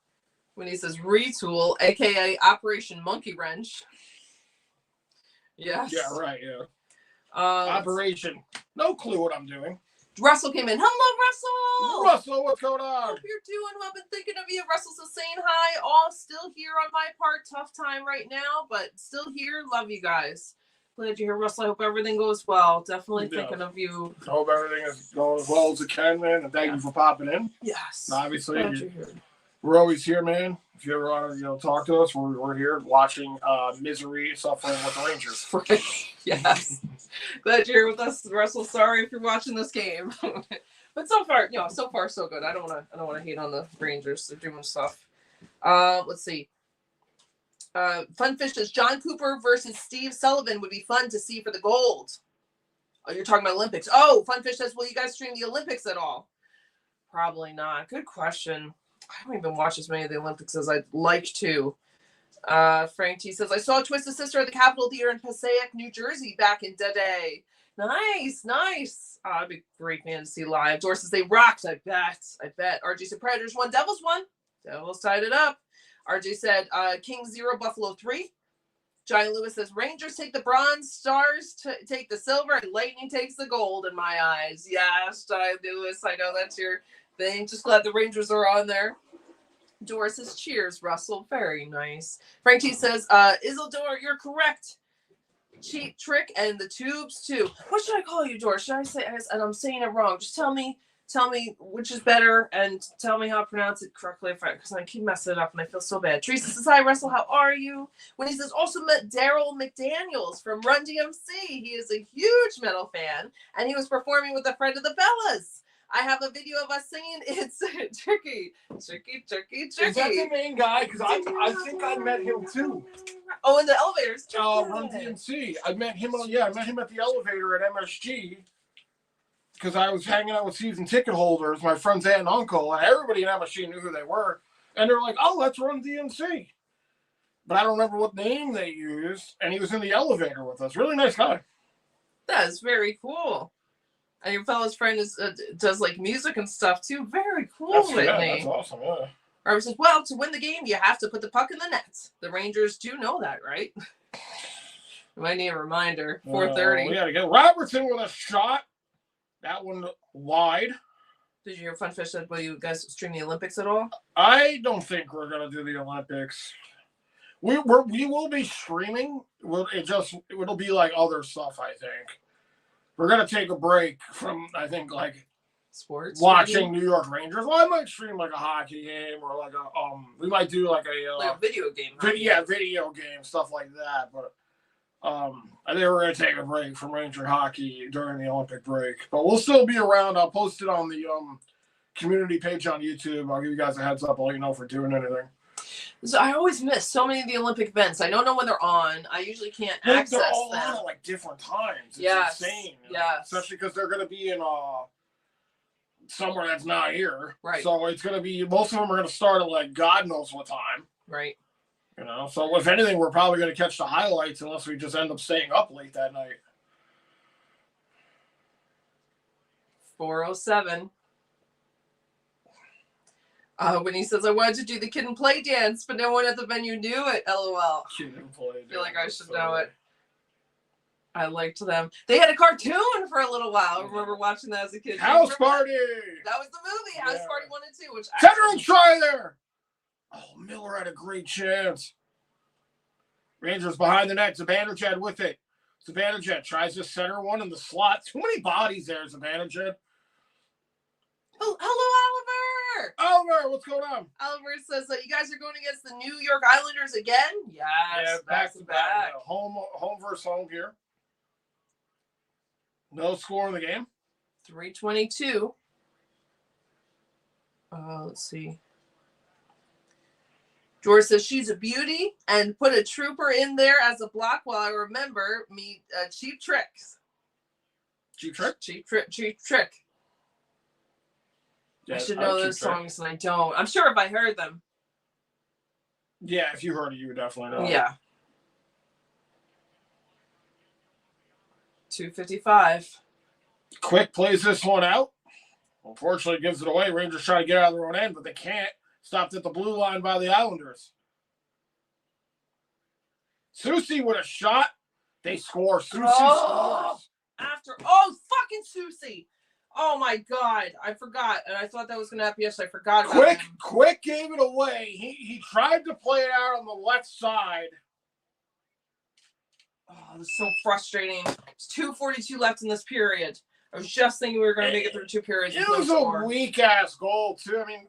When he says retool, a.k.a. Operation Monkey Wrench. Yes. Yeah, right, yeah. Operation. No clue what I'm doing. Russell came in. Hello, Russell! Russell, what's going on? Hope you're doing well. I've been thinking of you. Russell's just saying hi. All still here on my part. Tough time right now, but still here. Love you guys. Glad you're here, Russell. I hope everything goes well. Definitely thinking of you. I hope everything is going as well as it can, man. And thank you for popping in. Yes. And obviously, we're always here, man. If you ever want to, talk to us, we're here watching misery, suffering with the Rangers. Right. Yes. Glad you're here with us, Russell. Sorry if you're watching this game, but so far, so good. I don't want to hate on the Rangers. They're doing stuff. Let's see. Funfish says John Cooper versus Steve Sullivan would be fun to see for the gold. Oh, you're talking about Olympics. Oh, Funfish says, will you guys stream the Olympics at all? Probably not. Good question. I don't even watch as many of the Olympics as I'd like to. Frank T says, I saw Twisted Sister at the Capitol Theater in Passaic, New Jersey back in the day. Nice. I'd be a great man to see live. Doris says they rocked. I bet. RG said Predators won, Devils won. Devils tied it up. RJ said King 0, Buffalo 3. Johnny Lewis says Rangers take the bronze, Stars take the silver, and Lightning takes the gold in my eyes. Yes, Johnny Lewis, I know that's your thing. Just glad the Rangers are on there. Doris says cheers, Russell. Very nice. Frank T says, Isildur, you're correct. Cheap Trick and the Tubes too. What should I call you, Doris? Should I say, and I'm saying it wrong, just tell me which is better and tell me how to pronounce it correctly because I keep messing it up and I feel so bad. Teresa says, hi, Russell, how are you? When he says, also met Daryl McDaniels from Run DMC. He is a huge metal fan and he was performing with a friend of the Bellas. I have a video of us singing It's Tricky. Is that the main guy? Because I think I met him too. Oh, in the elevators. Run DMC. I met him at the elevator at MSG. Because I was hanging out with season ticket holders, my friend's aunt and uncle, and everybody in MSG knew who they were. And they're like, oh, let's run DNC. But I don't remember what name they used. And he was in the elevator with us. Really nice guy. That is very cool. And your fella's friend does like music and stuff too. Very cool, Whitney. That's awesome, yeah. Or says, well, to win the game, you have to put the puck in the net. The Rangers do know that, right? We might need a reminder. 4:30. We got to get Robertson with a shot. That one wide. Did you hear Funfish said, will you guys stream the Olympics at all? I don't think we're going to do the Olympics. We will be streaming. It'll be like other stuff, I think. We're going to take a break from, I think, like sports watching New York Rangers. Well, I might stream like a hockey game or like we might do like a video game. Video game, stuff like that. But I think we're going to take a break from Ranger hockey during the Olympic break. But we'll still be around. I'll post it on the community page on YouTube. I'll give you guys a heads up. I'll let you know if we're doing anything. So I always miss so many of the Olympic events. I don't know when they're on. I usually can't access them. They're all on at like different times. It's insane. Yes. Especially because they're going to be in somewhere that's not here. Right. So it's going to be, most of them are going to start at like God knows what time. Right. You know, so if anything, we're probably going to catch the highlights unless we just end up staying up late that night. 4:07. When he says, I wanted to do the kid and play dance, but no one at the venue knew it. LOL. Kid and play. I feel like I should know it. I liked them. They had a cartoon for a little while. I remember watching that as a kid. House Party. That was the movie, House Party 1 and 2. Which Federal try there. Oh, Miller had a great chance. Rangers behind the net. Zibanejad with it. Zibanejad tries to center one in the slot. Too many bodies there, Zibanejad. Oh, hello, Oliver. Oliver, what's going on? Oliver says that you guys are going against the New York Islanders again? Yes. Yeah, back to back. Home versus home here. No score in the game. 3:22. Let's see. George says she's a beauty and put a trooper in there as a block while I remember me Cheap Tricks. Cheap Trick? Cheap Trick. Yeah, I should know those songs and I don't. I'm sure if I heard them. Yeah, if you heard it, you would definitely know. Yeah. 2:55. Quick plays this one out. Unfortunately, gives it away. Rangers try to get out of their own end, but they can't. Stopped at the blue line by the Islanders. Susie with a shot. They score. Susie scores. Fucking Susie. Oh, my God. I forgot. And I thought that was going to happen yesterday. I forgot about him. Quick gave it away. He tried to play it out on the left side. Oh, this is so frustrating. It's 2:42 left in this period. I was just thinking we were going to make it through 2 periods. It was a weak-ass goal, too. I mean,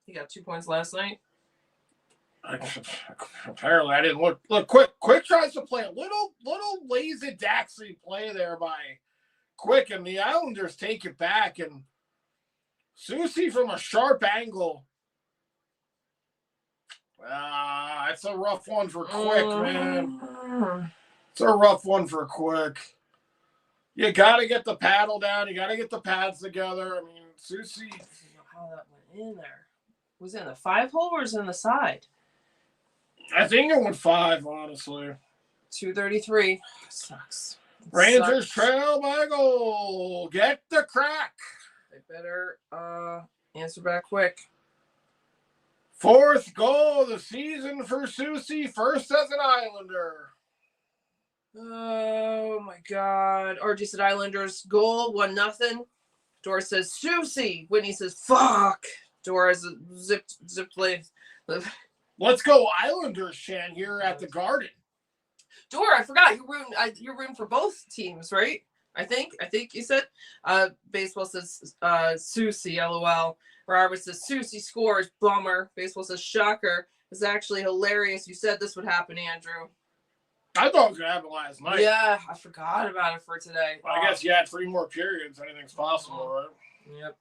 he got 2 points last night. Apparently, I didn't look. Look, Quick tries to play a little lazy Daxley play there by Quick, and the Islanders take it back. And Susie from a sharp angle. It's a rough one for Quick, man. It's a rough one for Quick. You got to get the paddle down. You got to get the pads together. I mean, Susie. I don't know how that went in there. Was it in the 5 hole or was it in the side? I think it went 5, honestly. 2:33. Sucks. Rangers trail by goal. Get the crack. They better answer back quick. 4th goal of the season for Susie. First as an Islander. Oh, my God. RG said Islanders goal, 1-0. Dora says, Susie. Whitney says, fuck. Dora has a zip play. Let's go Islanders, Shan, here at the Garden. Dora, I forgot. You're rooting for both teams, right? I think you said. Baseball says Susie, LOL. Robert says Susie scores, bummer. Baseball says shocker. It's actually hilarious. You said this would happen, Andrew. I thought it was going to happen last night. Yeah, I forgot about it for today. Well, I guess you had 3 more periods. Anything's possible, right? Yep.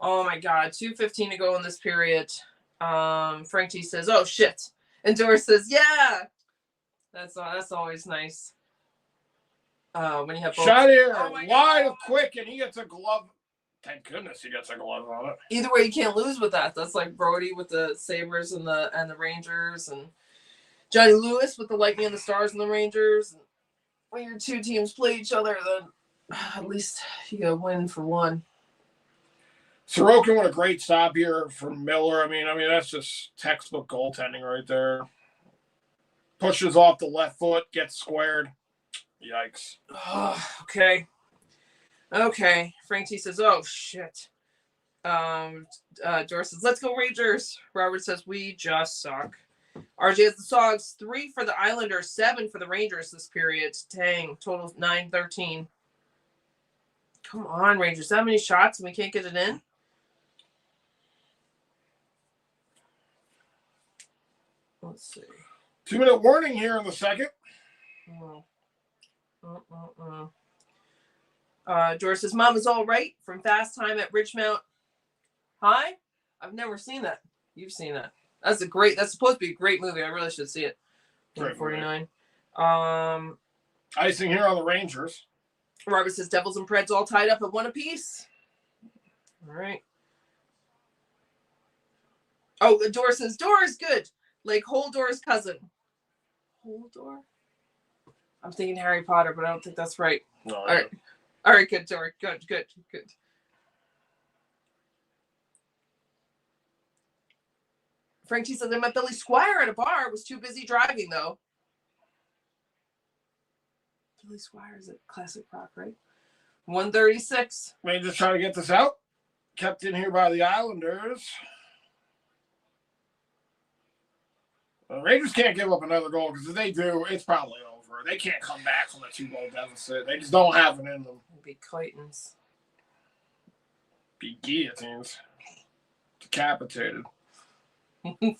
Oh, my God. 2:15 to go in this period. Frank T says, oh, shit. And Doris says, yeah. That's always nice. When you have both. Shot here. Wide of Quick, and he gets a glove Thank goodness he gets a glove on it. Either way, you can't lose with that. That's like Brody with the Sabres and the Rangers, and Johnny Lewis with the Lightning and the Stars and the Rangers. And when your two teams play each other, then at least you got to win for one. Sorokin with a great stop here from Miller. I mean, that's just textbook goaltending right there. Pushes off the left foot, gets squared. Yikes. Oh, okay. Frank T says, "Oh shit." Doris says, "Let's go Rangers." Robert says, "We just suck." RJ has the Sogs 3 for the Islanders, 7 for the Rangers this period. Dang, total 9-13. Come on, Rangers. That many shots and we can't get it in? Let's see. 2-minute warning here in the second. George says, "Mom is all right" from Fast Time at Ridgemount High. I've never seen that. You've seen that. That's supposed to be a great movie. I really should see it. 49. Icing here on the Rangers. Robert says, "Devils and Preds all tied up at 1 apiece." All right. Oh, Dora says, "Dora is good. Like Holdor's cousin." Holdor? I'm thinking Harry Potter, but I don't think that's right. No, all right. All right, good, Dora. Good. Frank T says, "I met Billy Squire at a bar. Was too busy driving, though." Billy Squire is a classic rock, right? 136. Rangers trying to get this out. Kept in here by the Islanders. The Rangers can't give up another goal because if they do, it's probably over. They can't come back from a 2-goal deficit. They just don't have it in them. Be Claytons. Be guillotines. Decapitated.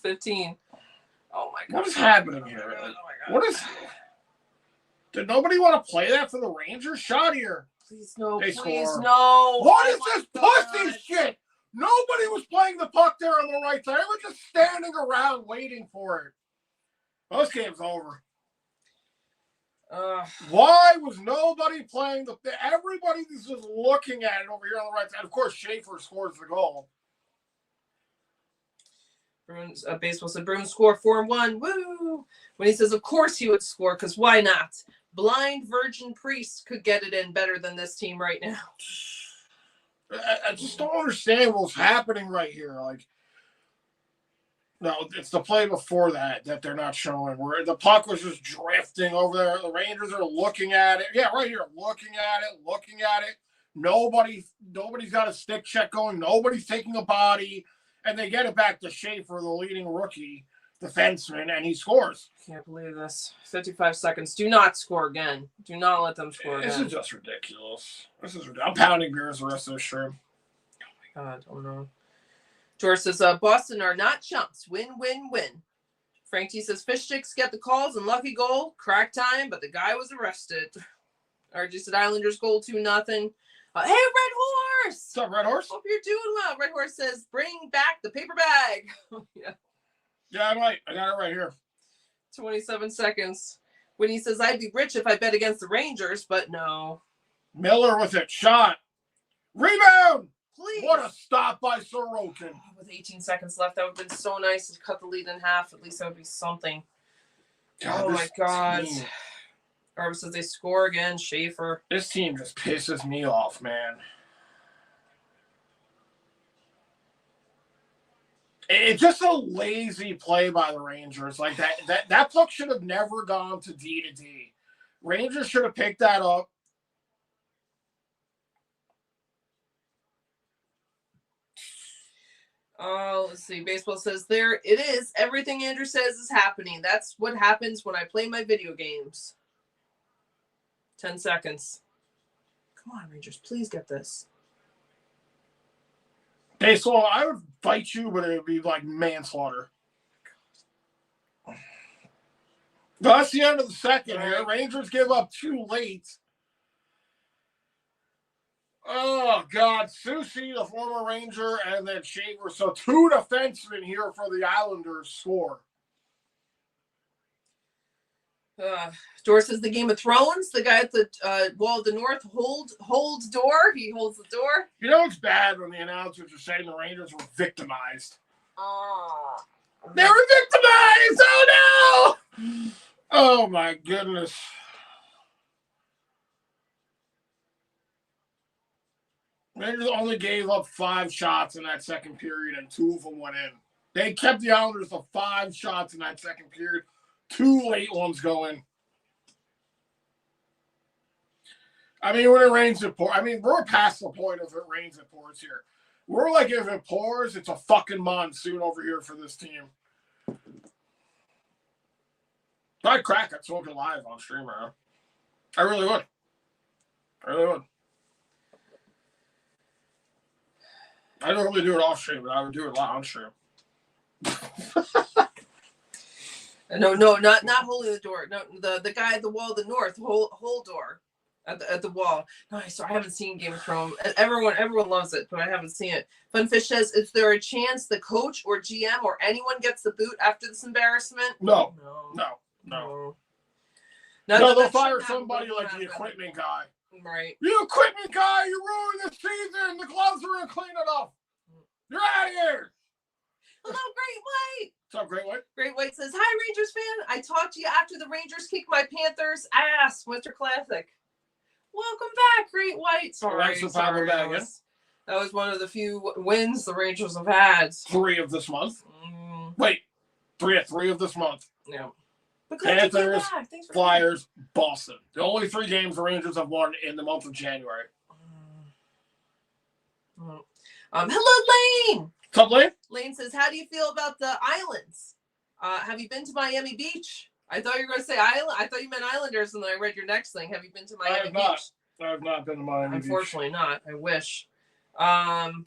15. Oh my God. What is happening here? Oh my God. What is... Did nobody want to play that for the Rangers? Shot here. Please no. They Please score. no. What is this pussy shit? Nobody was playing the puck there on the right side. They were just standing around waiting for it. Well, this game's over. Why was nobody playing the... Everybody was just looking at it over here on the right side. Of course, Schaefer scores the goal. Bruins, baseball said Bruins score 4-1. Woo! When he says, of course he would score, because why not? Blind Virgin Priest could get it in better than this team right now. I just don't understand what's happening right here. Like, no, it's the play before that they're not showing. Where the puck was just drifting over there. The Rangers are looking at it. Yeah, right here, looking at it. Nobody's got a stick check going. Nobody's taking a body. And they get it back to Schaefer, the leading rookie defenseman, and he scores. Can't believe this. 55 seconds. Do not score again. Do not let them score again. This is just ridiculous. I'm pounding beers the rest of this show. Oh, my God. Oh, no. George says, Boston are not chumps. Win, win, win. Frank T says, Fish Sticks get the calls and lucky goal. Crack time, but the guy was arrested. RG said, Islanders goal 2-0. Hey, Red Horse! What's up, Red Horse? Hope you're doing well. Red Horse says, bring back the paper bag. Yeah, I might. I got it right here. 27 seconds. When he says, I'd be rich if I bet against the Rangers, but no. Miller with it. Shot. Rebound! Please. What a stop by Sorokin. With 18 seconds left, that would have been so nice to cut the lead in half. At least that would be something. God, oh, my God. Team. Arb says they score again. Schaefer. This team just pisses me off, man. It's just a lazy play by the Rangers. Like that puck should have never gone to D. Rangers should have picked that up. Oh, let's see. Baseball says there it is. Everything Andrew says is happening. That's what happens when I play my video games. 10 seconds. Come on, Rangers. Please get this. Baseball, I would fight you, but it would be like manslaughter. That's the end of the second here. Rangers give up 2 late. Oh, God. Susie, the former Ranger, and then Schaefer. So 2 defensemen here for the Islanders score. Doris says the Game of Thrones. The guy at the wall of the North holds door. He holds the door. You know it's bad when the announcers are saying the Rangers were victimized. Oh. They were victimized! Oh no! Oh my goodness. Rangers only gave up 5 shots in that second period, and 2 of them went in. They kept the Islanders to 5 shots in that second period. 2 late ones go in. I mean, when it rains, it pours. I mean, we're past the point of it rains, it pours here. We're like, if it pours, it's a fucking monsoon over here for this team. I'd crack it smoking live on stream, man. I really would. I really would. I don't really do it off stream, but I would do it on stream. No, not holding the door. No, the guy at the wall of the North, whole door at the wall. Nice. I haven't seen Game of Thrones. Everyone loves it, but I haven't seen it. Funfish says, is there a chance the coach or GM or anyone gets the boot after this embarrassment? No. No, they'll fire somebody like the equipment guy. Right. You equipment guy, you ruined the season. The gloves are going to clean it up. You're out of here. Hello, Great White. What's up, Great White? Great White says, hi, Rangers fan. I talked to you after the Rangers kicked my Panthers' ass. Winter Classic. Welcome back, Great White. Sorry. That was one of the few wins the Rangers have had. 3 of this month. Wait, 3 of this month. Yeah. Panthers, Flyers, Boston. The only 3 games the Rangers have won in the month of January. Hello, Lane. What's up, Lane? Lane says, how do you feel about the islands? Have you been to Miami Beach? I thought you were going to say island. I thought you meant Islanders, and then I read your next thing. Have you been to Miami Beach? I have not been to Miami Beach. Unfortunately not. I wish.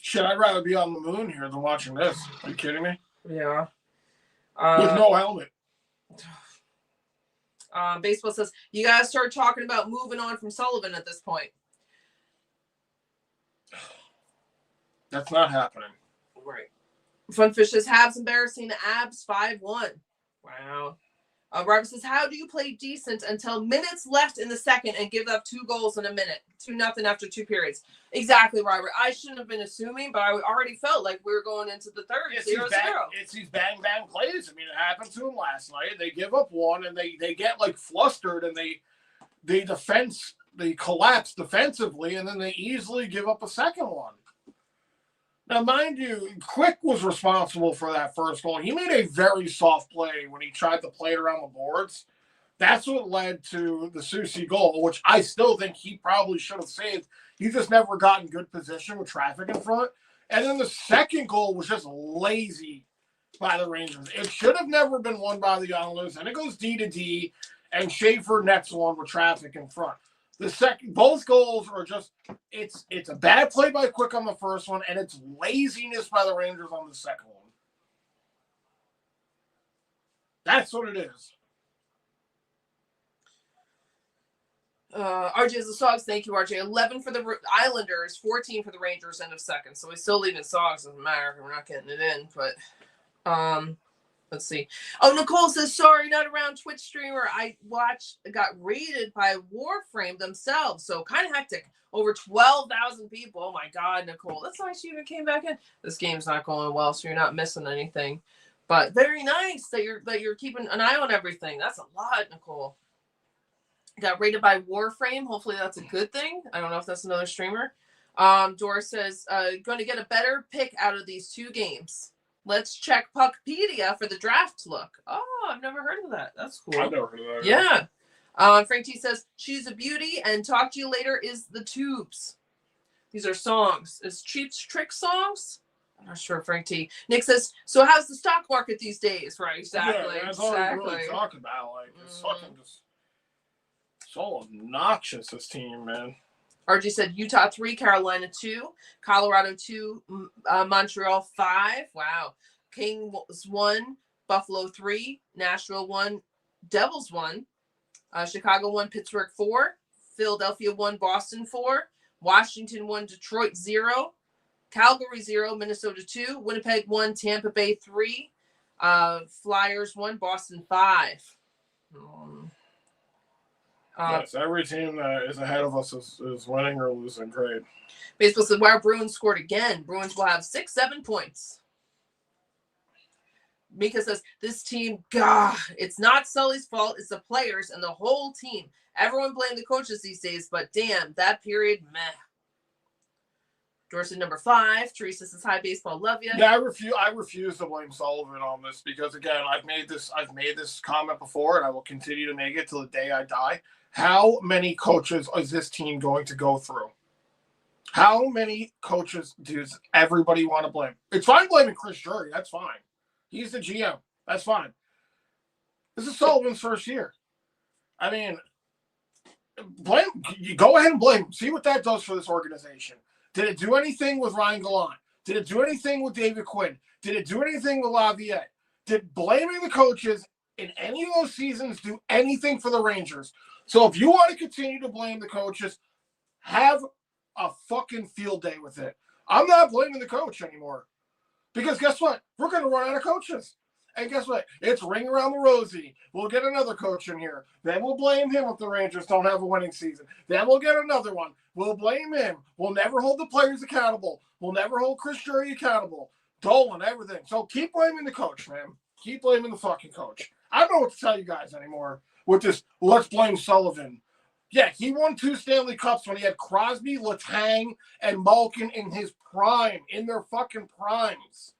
Shit, I'd rather be on the moon here than watching this. Are you kidding me? Yeah. With no helmet. Baseball says, you got to start talking about moving on from Sullivan at this point. That's not happening. Right. Funfish says, Habs embarrassing the Abs 5-1. Wow. Robert says, how do you play decent until minutes left in the second and give up 2 goals in a minute? 2-0 after 2 periods. Exactly, Robert. I shouldn't have been assuming, but I already felt like we were going into the third. It's these bang plays. I mean, it happened to them last night. They give up 1 and they get like flustered and they collapse defensively and then they easily give up a second one. Now, mind you, Quick was responsible for that first goal. He made a very soft play when he tried to play it around the boards. That's what led to the Soucy goal, which I still think he probably should have saved. He just never got in good position with traffic in front. And then the second goal was just lazy by the Rangers. It should have never been won by the Islanders. And it goes D to D, and Schaefer nets one with traffic in front. Both goals are just it's a bad play by Quick on the first one, and it's laziness by the Rangers on the second one. That's what it is. RJ is the Sogs. Thank you, RJ. 11 for the Islanders, 14 for the Rangers, end of second. So we still leaving Sogs. Doesn't matter. We're not getting it in. But let's see. Oh, Nicole says, sorry, not around Twitch streamer. I got raided by Warframe themselves. So kind of hectic. Over 12,000 people. Oh my God, Nicole. That's nice you even came back in. This game's not going well, so you're not missing anything. But very nice that you're keeping an eye on everything. That's a lot, Nicole. Got rated by Warframe. Hopefully that's a good thing. I don't know if that's another streamer. Doris says, going to get a better pick out of these 2 games. Let's check Puckpedia for the draft look. Oh, I've never heard of that. That's cool. I've never heard of that. Yeah. Frank T says, she's a beauty and talk to you later is the tubes. These are songs. Is Cheats Trick songs? I'm not sure, Frank T. Nick says, so how's the stock market these days? Right, exactly. Yeah, that's all we really talk about. Like, it's fucking just so obnoxious, this team, man. RG said Utah 3, Carolina 2, Colorado 2, Montreal 5. Wow. Kings 1, Buffalo 3, Nashville 1, Devils 1, Chicago 1, Pittsburgh 4, Philadelphia 1, Boston 4, Washington 1, Detroit 0, Calgary 0, Minnesota 2, Winnipeg 1, Tampa Bay 3, Flyers 1, Boston 5. Yes, every team that is ahead of us is winning or losing. Great. Baseball said, wow, Bruins scored again. Bruins will have 6-7 points. Mika says, this team, God, it's not Sully's fault. It's the players and the whole team. Everyone blames the coaches these days, but damn, that period, meh. Dorsey number 5. Teresa says, hi, baseball, love you. Yeah, I refuse to blame Sullivan on this because, again, I've made this comment before, and I will continue to make it till the day I die. How many coaches is this team going to go through? How many coaches does everybody want to blame? It's fine blaming Chris Drury. That's fine. He's the GM. That's fine. This is Sullivan's first year. I mean, you go ahead and blame him. See what that does for this organization. Did it do anything with Ryan Gallant? Did it do anything with David Quinn? Did it do anything with Laviolette? Did blaming the coaches in any of those seasons do anything for the Rangers? So if you want to continue to blame the coaches, have a fucking field day with it. I'm not blaming the coach anymore. Because guess what? We're going to run out of coaches. And guess what? It's ring around the rosy. We'll get another coach in here. Then we'll blame him if the Rangers don't have a winning season. Then we'll get another one. We'll blame him. We'll never hold the players accountable. We'll never hold Chris Drury accountable. Dolan, everything. So keep blaming the coach, man. Keep blaming the fucking coach. I don't know what to tell you guys anymore with this let's blame Sullivan. Yeah, he won 2 Stanley Cups when he had Crosby, Letang, and Malkin in his prime, in their fucking primes.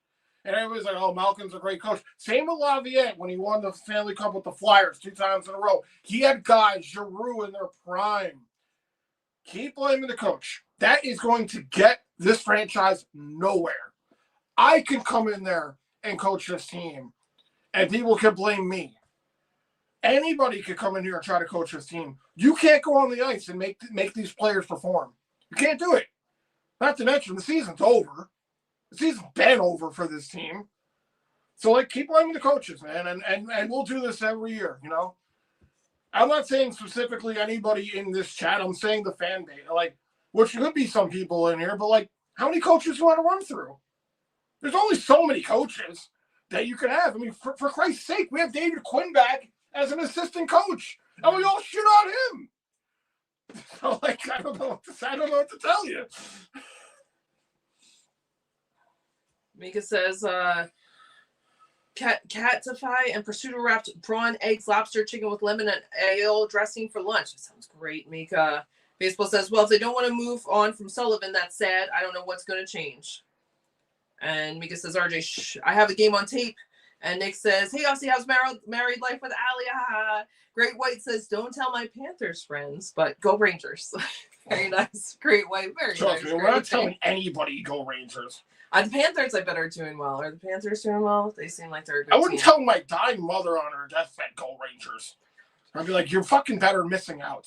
And everybody's like, oh, Malkin's a great coach. Same with Laviolette when he won the Stanley Cup with the Flyers 2 times in a row. He had guys, Giroux, in their prime. Keep blaming the coach. That is going to get this franchise nowhere. I can come in there and coach this team, and people can blame me. Anybody could come in here and try to coach this team. You can't go on the ice and make these players perform. You can't do it. Not to mention, the season's over. The season's been over for this team. So, keep blaming the coaches, man. And we'll do this every year, you know? I'm not saying specifically anybody in this chat. I'm saying the fan base. Which could be some people in here, but, how many coaches do you want to run through? There's only so many coaches that you can have. I mean, for Christ's sake, we have David Quinn back as an assistant coach, and we all shit on him. So, I don't know what to tell you. Mika says, catify and prosciutto wrapped prawn, eggs, lobster, chicken with lemon and ale dressing for lunch. That sounds great, Mika. Baseball says, well, if they don't want to move on from Sullivan, that's sad. I don't know what's going to change. And Mika says, RJ, shh, I have a game on tape. And Nick says, hey, Aussie, how's married life with Allie? Great White says, don't tell my Panthers friends, but go Rangers. Very nice. Great White. Very Trust nice. me, we're not telling anybody go Rangers. The Panthers, I bet, are doing well. Are the Panthers doing well? They seem like they're a good I wouldn't team. tell my dying mother on her deathbed, go Rangers. I'd be like, you're fucking better missing out.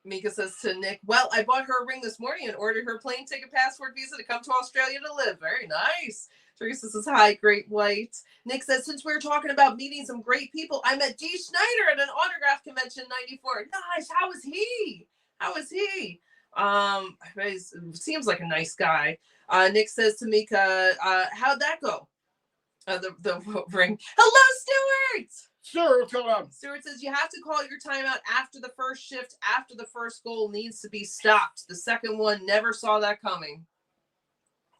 Mika says to Nick, well, I bought her a ring this morning and ordered her plane ticket, passport, visa to come to Australia to live. Very nice. Teresa says, hi, Great White. Nick says, since we were talking about meeting some great people, I met Dee Schneider at an autograph convention in 94. Nice. How was he? Seems like a nice guy. Nick says to Mika, how'd that go? The ring. Hello, Stuart! Sure, what's going on? Stuart says, you have to call your timeout after the first shift, after the first goal needs to be stopped. The second one never saw that coming.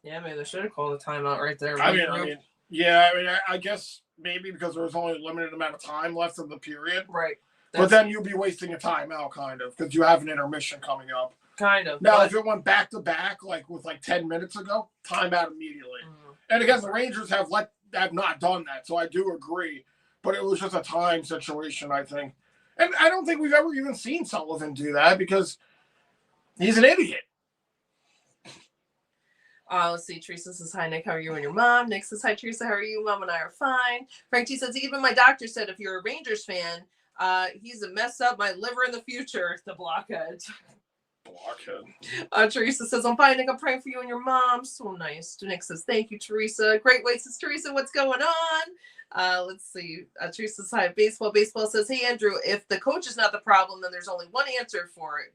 Yeah, maybe they should have called a timeout right there. I guess maybe because there was only a limited amount of time left in the period. Right. But then you'd be wasting a timeout, kind of, because you have an intermission coming up. Kind of. Now, if it went back to back, with 10 minutes ago, timeout immediately. Mm-hmm. And again, the Rangers have not done that, so I do agree. But it was just a time situation, I think. And I don't think we've ever even seen Sullivan do that because he's an idiot. Let's see. Teresa says, hi, Nick. How are you and your mom? Nick says, hi, Teresa. How are you? Mom and I are fine. Frank T says, even my doctor said if you're a Rangers fan, he's a mess up my liver in the future. The blockhead. Teresa says, I'm fine, Nick. I'm praying for you and your mom. So nice. Nick says, thank you, Teresa. Great White says, Teresa, what's going on? Let's see. Teresa says, hi, baseball. Baseball says, hey, Andrew, if the coach is not the problem, then there's only one answer for it.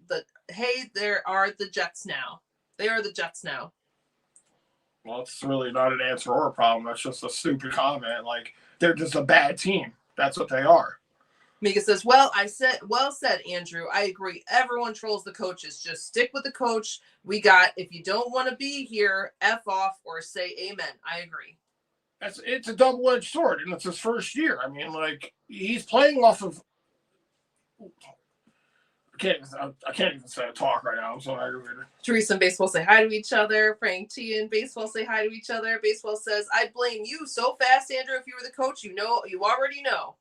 There are the Jets now. They are the Jets now. Well, it's really not an answer or a problem. That's just a stupid comment. They're just a bad team. That's what they are. Mika says, well said, Andrew. I agree. Everyone trolls the coaches. Just stick with the coach we got. If you don't want to be here, F off or say amen. I agree. It's a double-edged sword, and it's his first year. I mean, like, he's playing off of. I can't even say a talk right now. I'm so aggravated. Teresa and Baseball say hi to each other. Frank T and Baseball say hi to each other. Baseball says, I blame you so fast, Andrew. If you were the coach, you already know.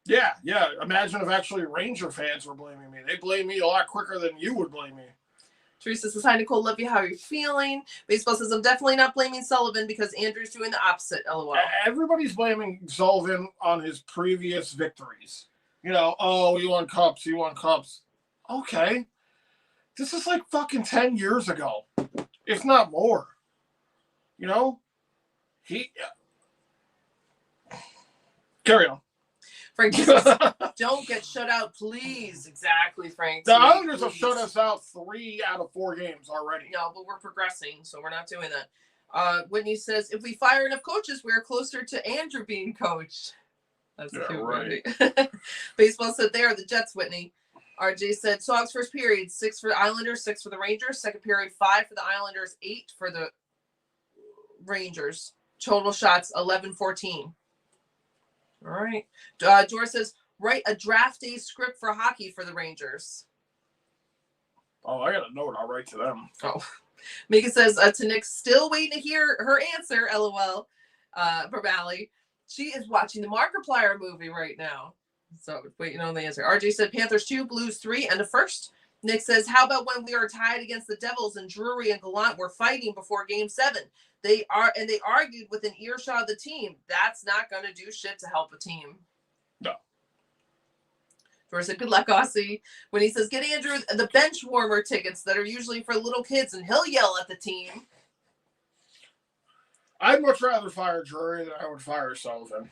Yeah. Imagine if actually Ranger fans were blaming me. They blame me a lot quicker than you would blame me. Teresa says, hi, Nicole. Love you. How are you feeling? Baseball says, I'm definitely not blaming Sullivan because Andrew's doing the opposite. LOL. Everybody's blaming Sullivan on his previous victories. You know, he won cups. Okay. This is like fucking 10 years ago, if not more. You know? Carry on. Frank says, don't get shut out, please. Exactly, Frank. The Islanders have shut us out 3 out of 4 games already. No, but we're progressing, so we're not doing that. Whitney says, if we fire enough coaches, we're closer to Andrew being coached. That's cute, right? Baseball said they are the Jets, Whitney. RJ said, Sogs first period, 6 for the Islanders, 6 for the Rangers. Second period, 5 for the Islanders, 8 for the Rangers. Total shots, 11-14. All right. George says, write a draft day script for hockey for the Rangers. Oh, I got a note. I'll write to them. Oh. Mika says, to Nick, still waiting to hear her answer, LOL, from Allie. She is watching the Markiplier movie right now. So waiting on the answer. RJ said Panthers 2, Blues 3, and the first. Nick says, how about when we were tied against the Devils and Drury and Gallant were fighting before game 7? They argued with an earshot of the team. That's not going to do shit to help a team. No. George said, good luck, Aussie. When he says, get Andrew the bench warmer tickets that are usually for little kids, and he'll yell at the team. I'd much rather fire Drury than I would fire Sullivan.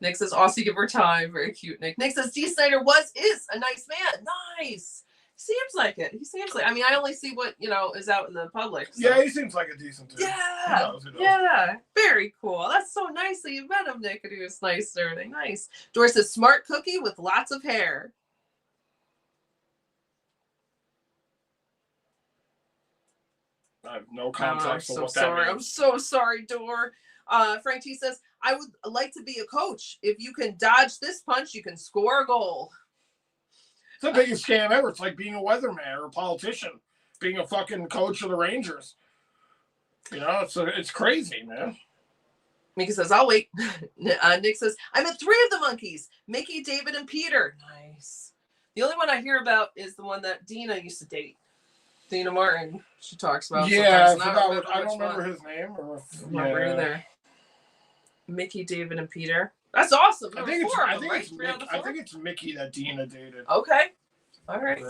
Nick says, Aussie, give her time. Very cute, Nick. Nick says, D. Snyder is a nice man. Nice. Seems like it. I mean, I only see what, is out in the public. So. Yeah, he seems like a decent dude. Yeah. He knows. Yeah. Very cool. That's so nice that you met him, Nick, and he was nice and everything. Nice. Doris says, smart cookie with lots of hair. I have no context for what that sorry. means. I'm so sorry, Dor. Frank T says, I would like to be a coach. If you can dodge this punch, you can score a goal. It's the biggest scam ever. It's like being a weatherman or a politician, being a fucking coach of the Rangers. It's crazy, man. Mickey says, I'll wait. Nick says, I met 3 of the monkeys. Mickey, David, and Peter. Nice. The only one I hear about is the one that Dina used to date. Dina Martin, she talks about. Yeah, I don't remember his name. Either. Mickey, David, and Peter. That's awesome. I think it's Mickey that Dina dated. Okay. All right.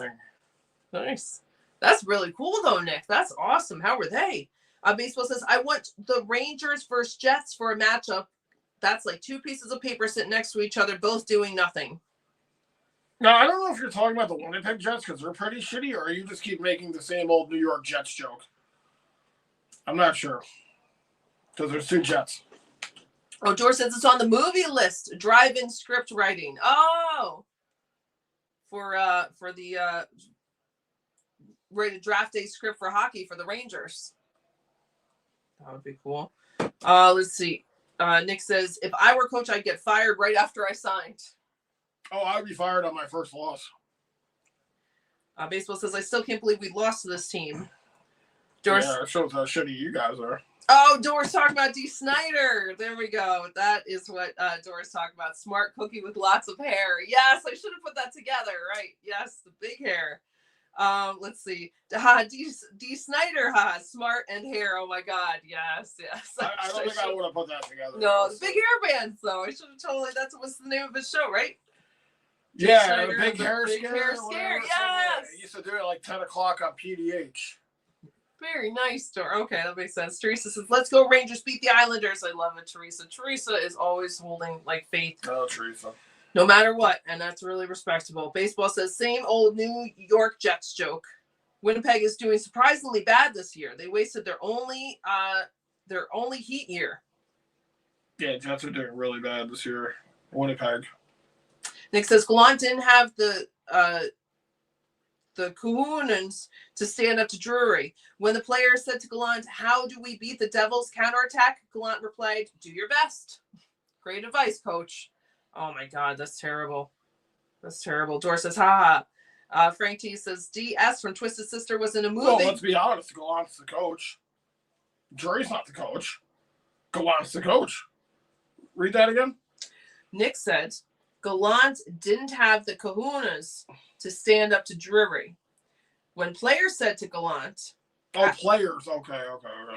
Nice. That's really cool, though, Nick. That's awesome. How were they? Baseball says, I want the Rangers versus Jets for a matchup. That's like 2 pieces of paper sitting next to each other, both doing nothing. Now, I don't know if you're talking about the Winnipeg Jets because they're pretty shitty, or you just keep making the same old New York Jets joke. I'm not sure. Because there's 2 Jets. Oh, George says it's on the movie list. Drive-in script writing. Oh, for the rated draft day script for hockey for the Rangers. That would be cool. Let's see. Nick says, if I were coach, I'd get fired right after I signed. Oh, I'd be fired on my first loss. Baseball says, I still can't believe we lost to this team. Doris, yeah, it shows how shitty you guys are. Oh, Doris talking about D. Snyder. There we go. That is what Doris talking about. Smart cookie with lots of hair. Yes, I should have put that together. Right. Yes, the big hair. Let's see. D. Snyder has smart and hair. Oh my God. Yes. I don't think I would have put that together. No, the big hair bands though. I should have totally. That's what's the name of his show, right? Yeah, Snyder, the big hair scare. Yes. He used to do it like 10 o'clock on PDH. Very nice, Dor. Okay, that makes sense. Teresa says, let's go Rangers beat the Islanders. I love it, Teresa. Teresa is always holding faith. Oh, Teresa. No matter what, and that's really respectable. Baseball says, same old New York Jets joke. Winnipeg is doing surprisingly bad this year. They wasted their only heat year. Yeah, Jets are doing really bad this year. Winnipeg. Nick says Gallant didn't have the kahunas to stand up to Drury. When the players said to Gallant, "How do we beat the Devils' counterattack?" Gallant replied, "Do your best." Great advice, coach. Oh my God, that's terrible. That's terrible. Dor says, "Ha." Frank T says, "DS from Twisted Sister was in a movie." Well, let's be honest. Gallant's the coach. Drury's not the coach. Gallant's the coach. Read that again. Nick said, Gallant didn't have the kahunas to stand up to Drury. When players said to Gallant, players. Okay.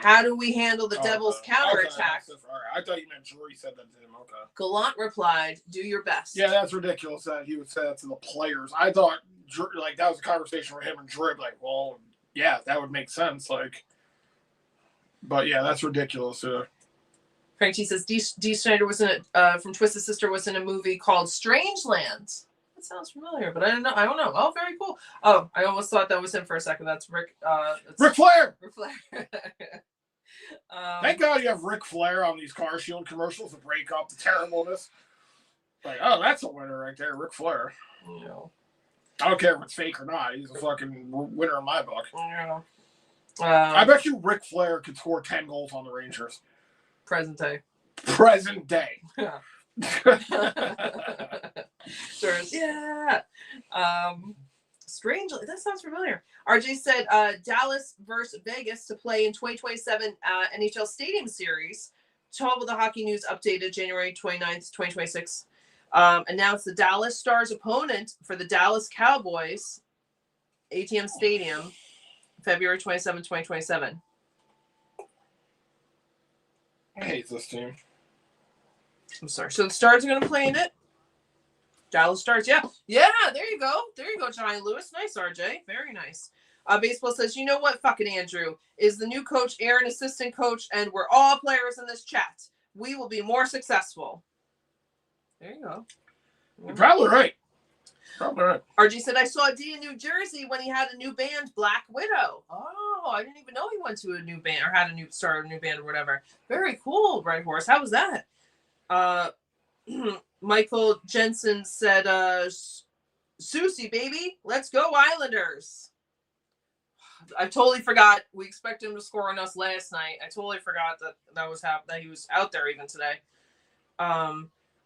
"How do we handle the Devils' counterattack?" Okay. All right. I thought you meant Drury said that to him. Okay. Gallant replied, "Do your best." Yeah, that's ridiculous that he would say that to the players. I thought that was a conversation with him and Drib. Like, well, yeah, that would make sense. Like, but yeah, that's ridiculous. Frank T says D. Schneider was in from Twisted Sister was in a movie called Strangeland. That sounds familiar, but I don't know. Oh, very cool. Oh, I almost thought that was him for a second. That's Rick. Ric Flair. Ric Flair. Thank God you have Ric Flair on these Car Shield commercials to break up the terribleness. Like, oh, that's a winner right there, Ric Flair. No. I don't care if it's fake or not. He's a fucking winner in my book. Yeah. I bet you Ric Flair could score 10 goals on the Rangers. Present day. Present day. Yeah. Sure. Yeah. Strangely, that sounds familiar. RJ said Dallas versus Vegas to play in 2027 NHL Stadium Series. 12 of the Hockey News updated January 29th, 2026. Announced the Dallas Stars opponent for the Dallas Cowboys, ATM Stadium, February 27, 2027. I hate this team. I'm sorry. So the Stars are going to play in it? Dallas Stars, yeah. Yeah, there you go. There you go, Johnny Lewis. Nice, RJ. Very nice. Baseball says, "You know what? Fucking Andrew is the new coach, Aaron assistant coach, and we're all players in this chat. We will be more successful." There you go. You're probably right. Probably right. RG said, "I saw D in New Jersey when he had a new band, Black Widow." Oh, I didn't even know he went to a new band or had a new band or whatever. Very cool, Red Horse. How was that? Michael Jensen said, "Susie, baby, let's go Islanders." I totally forgot. We expected him to score on us last night. I totally forgot that was that he was out there even today.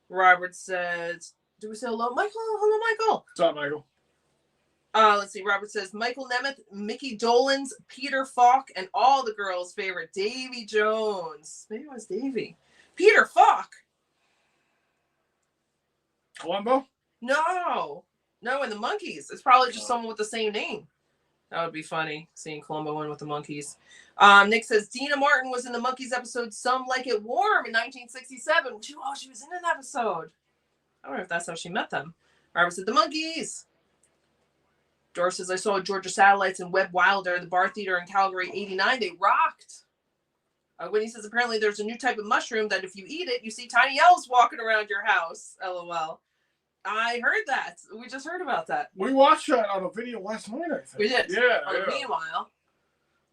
Robert says, "Do we say hello, Michael? Hello, Michael." What's up, Michael? Let's see. Robert says, "Michael Nemeth, Mickey Dolenz, Peter Falk, and all the girls' favorite, Davy Jones." Maybe it was Davy. Peter Falk. Columbo? No, and the Monkeys. It's probably just someone with the same name. That would be funny, seeing Columbo in with the Monkeys. Nick says, "Dina Martin was in the Monkeys episode Some Like It Warm in 1967. She was in an episode. I wonder if that's how she met them. Robert said, "The Monkeys." Dor says, "I saw Georgia Satellites and Webb Wilder, the bar theater in Calgary, 89. They rocked." Whitney says, "Apparently there's a new type of mushroom that if you eat it, you see tiny elves walking around your house." LOL. I heard that. We just heard about that. We watched that on a video last night, I think. We did. Yeah. Meanwhile,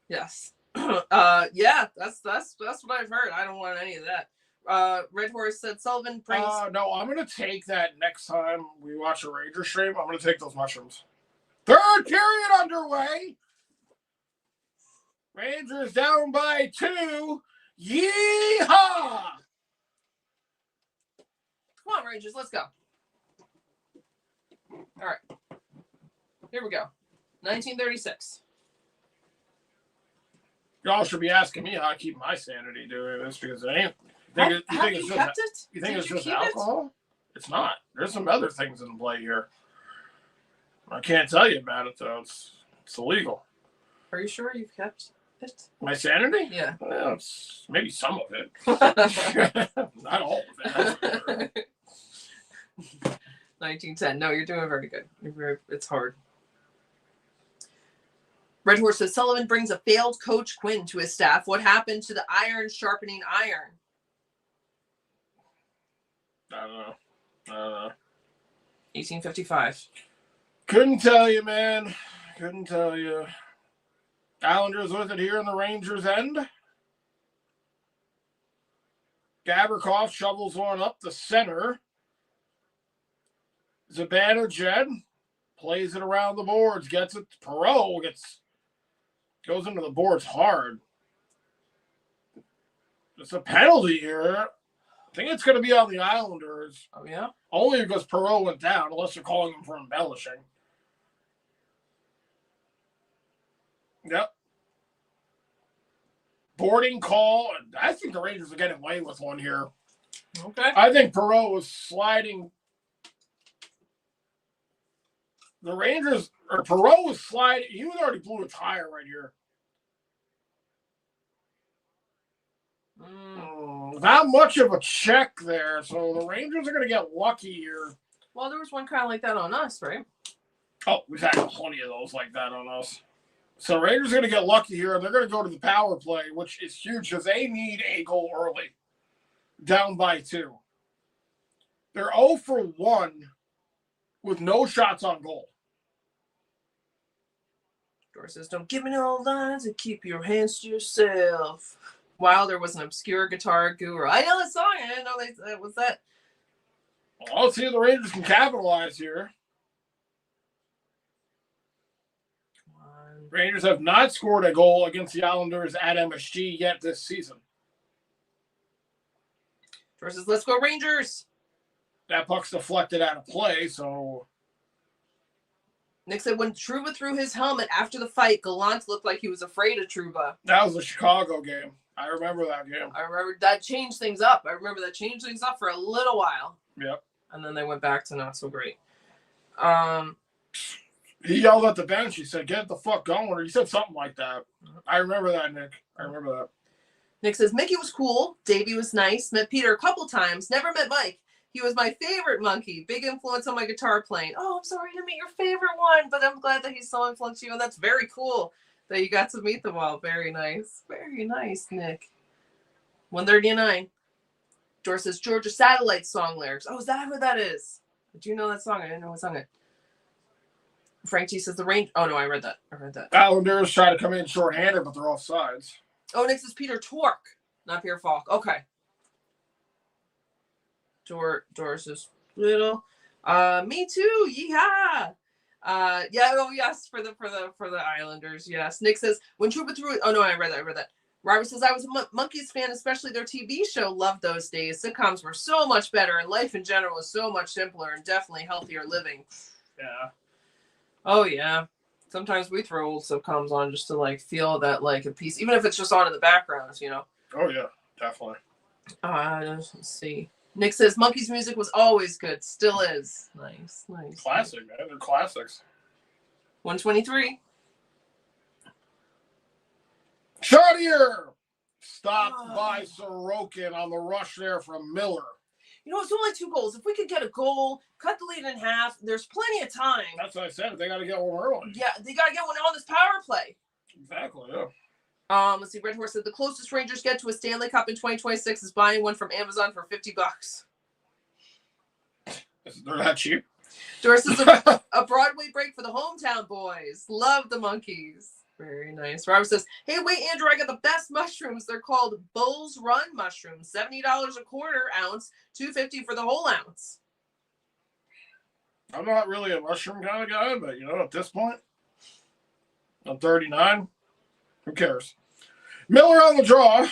yes. Yeah, that's what I've heard. I don't want any of that. Red Horse said Sullivan brings. No, I'm gonna take that next time we watch a Ranger stream. I'm gonna take those mushrooms. Third period underway. Rangers down by 2. Yeehaw! Come on, Rangers, let's go. All right. Here we go. 1936. Y'all should be asking me how I keep my sanity doing this because it ain't. You kept it? You think it's just alcohol? It's not. There's some other things in play here. I can't tell you about it though. It's illegal. Are you sure you've kept it? My sanity? Yeah. Well, it's maybe some of it. Not all of it. 1910. No, you're doing very good. It's hard. Red Horse says Sullivan brings a failed Coach Quinn to his staff. What happened to the iron sharpening iron? I don't know. 1855. Couldn't tell you, man. Couldn't tell you. Islanders with it here in the Rangers' end. Gavrikov shovels one up the center. Zibanejad plays it around the boards, gets it. Perot goes into the boards hard. It's a penalty here. I think it's going to be on the Islanders. Oh, yeah? Only because Perot went down, unless you're calling him for embellishing. Yep. Boarding call. I think the Rangers are getting away with one here. Okay. I think Perot was sliding. Perot was sliding. He was already blew a tire right here. Not much of a check there, so the Rangers are going to get lucky here. Well, there was one kind of like that on us, right? Oh, we've had plenty of those like that on us. So Rangers are going to get lucky here, and they're going to go to the power play, which is huge because they need a goal early, down by 2. They're 0 for 1 with no shots on goal. Dor says, don't give me no lines and keep your hands to yourself. Wilder was an obscure guitar guru. I know the song. I didn't know that was that. Well, let's see if the Rangers can capitalize here. Rangers have not scored a goal against the Islanders at MSG yet this season. Dor says, let's go Rangers. That puck's deflected out of play, so... Nick said when Trouba threw his helmet after the fight, Gallant looked like he was afraid of Trouba. That was the Chicago game. I remember that game. I remember that changed things up. For a little while. Yep. And then they went back to not so great. He yelled at the bench. He said, get the fuck going. Or he said something like that. I remember that, Nick. I remember that. Nick says, Mickey was cool. Davey was nice. Met Peter a couple times. Never met Mike. He was my favorite monkey. Big influence on my guitar playing. Oh, I'm sorry to meet your favorite one, but I'm glad that he's so influenced you. And that's very cool that you got to meet them all. Very nice. Very nice, Nick. 139. Dor says, Georgia Satellite song lyrics. Oh, is that who that is? Do you know that song? I didn't know what song it. Frank G says the range. Oh, no, I read that. Islanders try to come in shorthanded, but they're off sides. Oh, next is Peter Tork, not Pierre Falk. Okay. Doris is little. Me too. Yeehaw. Yes, for the Islanders. Yes. Nick says when Trouba threw it. Oh no, I read that. Robert says I was a Monkeys fan, especially their TV show. Loved those days. Sitcoms were so much better, and life in general was so much simpler and definitely healthier living. Yeah. Oh yeah. Sometimes we throw old sitcoms on just to like feel that like a piece, even if it's just on in the background, you know. Oh yeah, definitely. Let's see. Nick says Monkeys music was always good. Still is. Nice. Classic, man. They're classics. 123. Chartier stopped by Sorokin on the rush there from Miller. You know, it's only 2 goals. If we could get a goal, cut the lead in half, there's plenty of time. That's what I said. They got to get one early. Yeah, they got to get one on this power play. Exactly, yeah. Let's see. Red Horse said the closest Rangers get to a Stanley Cup in 2026 is buying one from Amazon for $50. They're that cheap. Doris is a Broadway break for the hometown boys. Love the Monkeys. Very nice. Robert says, hey, wait, Andrew, I got the best mushrooms. They're called Bull's Run mushrooms. $70 a quarter ounce, $2.50 for the whole ounce. I'm not really a mushroom kind of guy, but, you know, at this point, I'm 39. Who cares? Miller on the draw.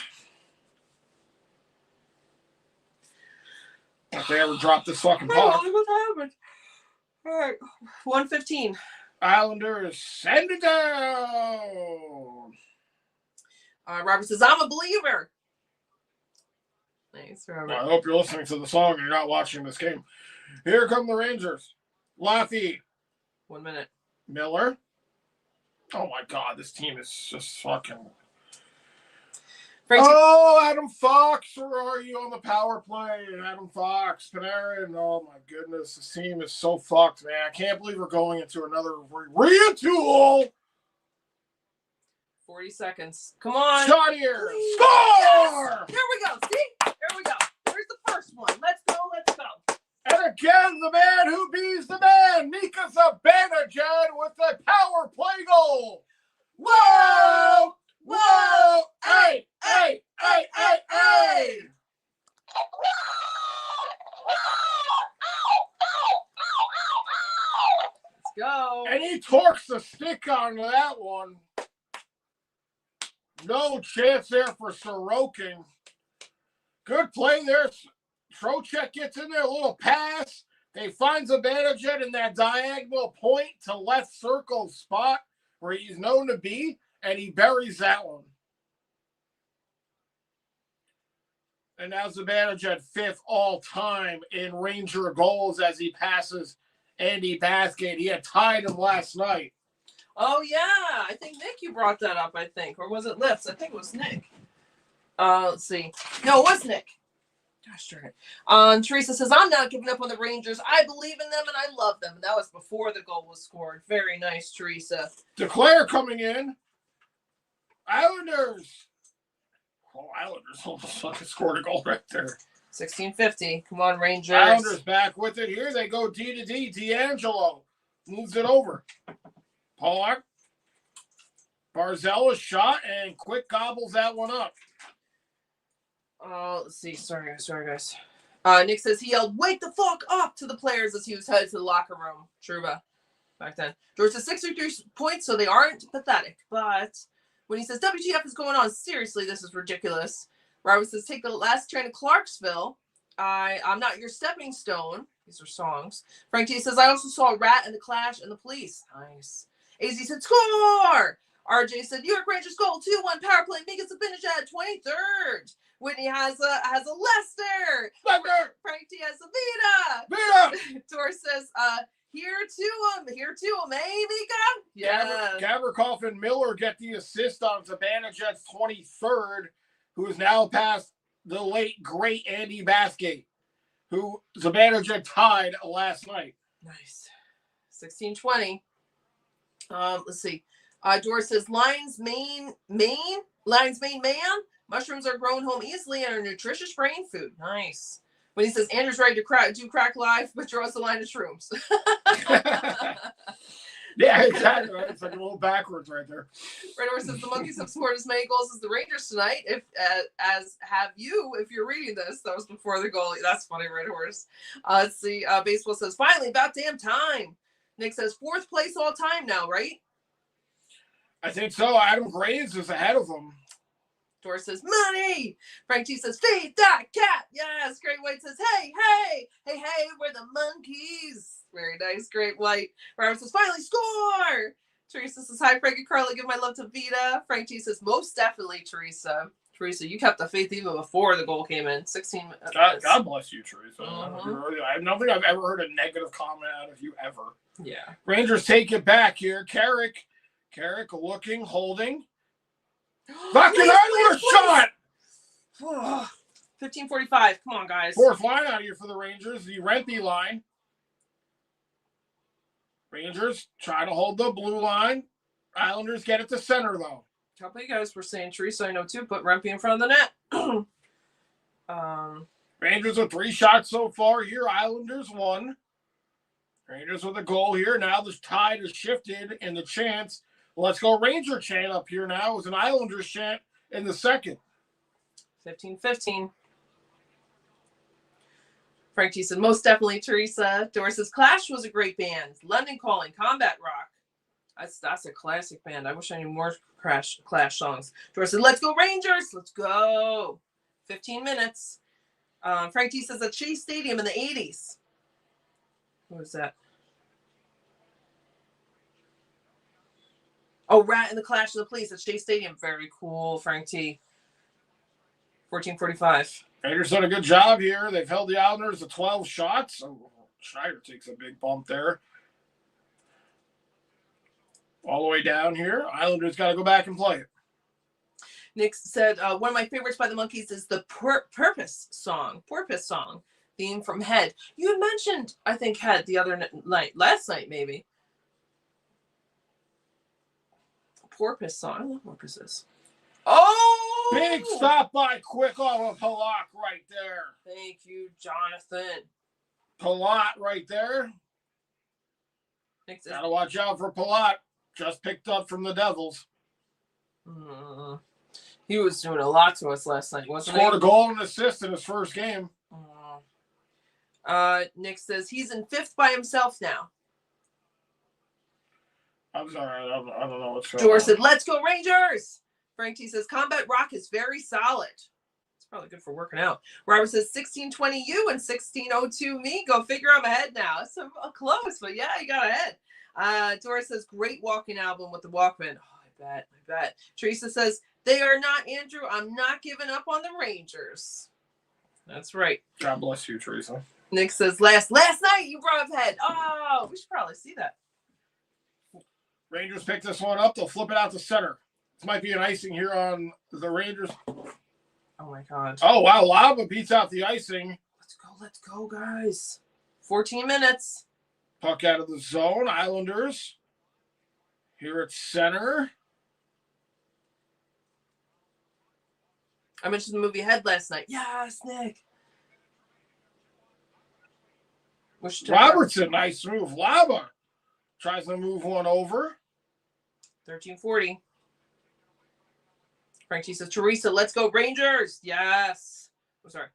If they ever drop this fucking puck. What happened? All right. 115. Islanders send it down. Robert says, I'm a believer. Nice, Robert. Well, I hope you're listening to the song and you're not watching this game. Here come the Rangers. Laffy. 1 minute. Miller. Oh, my God. This team is just fucking... Adam Fox, where are you on the power play? Adam Fox, Panarin. Oh, my goodness. This team is so fucked, man. I can't believe we're going into another retool. 40 seconds. Come on. Shot here. Please. Score! Yes. Here we go. See? Here we go. Here's the first one. Let's go. And again, the man who bees the man, Mika Zibanejad with the power play goal. Whoa! Whoa! Hey! Hey! Hey! Hey! Hey! torques the stick onto that one. No chance there for Sorokin. Good play there. Trocheck gets in there, a little pass. They find Zibanejad in that diagonal point to left circle spot where he's known to be, and he buries that one. And now Zibanejad 5th all-time in Ranger goals as he passes Andy Bathgate. He had tied him last night. Oh, yeah. I think, Nick, you brought that up, I think. Or was it Lifts? I think it was Nick. Let's see. No, it was Nick. Gosh darn it. Teresa says, I'm not giving up on the Rangers. I believe in them and I love them. And that was before the goal was scored. Very nice, Teresa. DeClaire coming in. Islanders. Oh, Islanders almost fucking scored a goal right there. 1650. Come on, Rangers. Islanders back with it here. They go D to D. D'Angelo moves it over. Pollock. Barzella shot and quick gobbles that one up. Let's see. Sorry, guys. Nick says he yelled, "Wake the fuck up!" to the players as he was headed to the locker room. Truba. Back then. George says 63 points, so they aren't pathetic. But when he says, WTF is going on? Seriously, this is ridiculous. Robert says, take the last train to Clarksville. I'm not your stepping stone. These are songs. Frank T says, I also saw Rat and the Clash and the Police. Nice. AZ said, score! RJ said, New York Rangers goal, 2-1 power play. Mika Zibanejad, 23rd. Whitney has a Lester. Frank T has a Vita. Tor says, here to him, eh, Mika? Yeah. Gavrikov and Miller get the assist on Zibanejad's 23rd, who is now past the late, great Andy Bathgate, who Zibanejad tied last night. Nice. 16-20. Let's see. Doris says, Lions main man. Mushrooms are grown home easily and are nutritious brain food. Nice. When he says Andrew's ready to do crack live, but draws the line of shrooms. Yeah, exactly. It's like a little backwards right there. Red Horse says the Monkeys have scored as many goals as the Rangers tonight. As have you, if you're reading this. That was before the goal. That's funny, Red Horse. Let's see. Baseball says, finally, about damn time. Nick says, 4th place all time now, right? I think so. Adam Graves is ahead of him. Doris says, money. Frank T says, feed that cat. Yes. Great White says, hey, we're the Monkeys. Very nice, Great White. Robert says, finally score. Teresa says, hi, Frank and Carly. Give my love to Vita. Frank T says, most definitely, Teresa. Teresa, you kept the faith even before the goal came in. 16 minutes. God bless you, Teresa. Mm-hmm. I don't think I've ever heard a negative comment out of you ever. Yeah. Rangers take it back here. Carrick looking, holding. Fucking Islanders shot! 15:45. Come on, guys. 4th line out here for the Rangers. The Rempe line. Rangers try to hold the blue line. Islanders get it to center, though. A couple of you guys were saying, Teresa, I know too, put Rempe in front of the net. Rangers with 3 shots so far here. Islanders 1. Rangers with a goal here. Now the tide has shifted in the chance. Let's go Ranger chant up here now. It was an Islanders chant in the second. 15-15. Frank T said, most definitely, Teresa. Doris says, Clash was a great band. London Calling, Combat Rock. That's a classic band. I wish I knew more Clash songs. Doris said, let's go Rangers. Let's go. 15 minutes. Frank T says, at Shea Stadium in the 80s. Who was that? Oh, Rat and the Clash of the Police at Shea Stadium. Very cool, Frank T. 14:45. Rangers done a good job here. They've held the Islanders to 12 shots. Oh, Schneider takes a big bump there. All the way down here. Islanders got to go back and play it. Nick said, one of my favorites by the Monkeys is the Porpoise song, theme from Head. You had mentioned, I think, Head the other night, last night maybe. Porpoise song. I don't know what porpoise is. Oh! Big stop by quick off of Palat right there. Thank you, Jonathan. Palat right there. Gotta watch out for Palat. Just picked up from the Devils. He was doing a lot to us last night, wasn't he? Scored a goal and assist in his first game. Nick says he's in 5th by himself now. I'm sorry. I don't know what's going George on. said, let's go Rangers. Frank T says, Combat Rock is very solid. It's probably good for working out. Robert says, 1620 you and 1602 me. Go figure I'm ahead now. It's so close, but yeah, you got ahead. Doris says, great walking album with the Walkman. Oh, I bet. Teresa says, they are not, Andrew. I'm not giving up on the Rangers. That's right. God bless you, Teresa. Nick says, last night you brought up head. Oh, we should probably see that. Rangers pick this one up. They'll flip it out to center. This might be an icing here on the Rangers. Oh, my God. Oh, wow. Lava beats out the icing. Let's go, guys. 14 minutes. Puck out of the zone. Islanders. Here at center. I mentioned the movie Head last night. Yes, Nick. Robertson, nice move. Lava tries to move one over. 1340. Frankie says, Teresa, let's go Rangers. Yes. I'm sorry.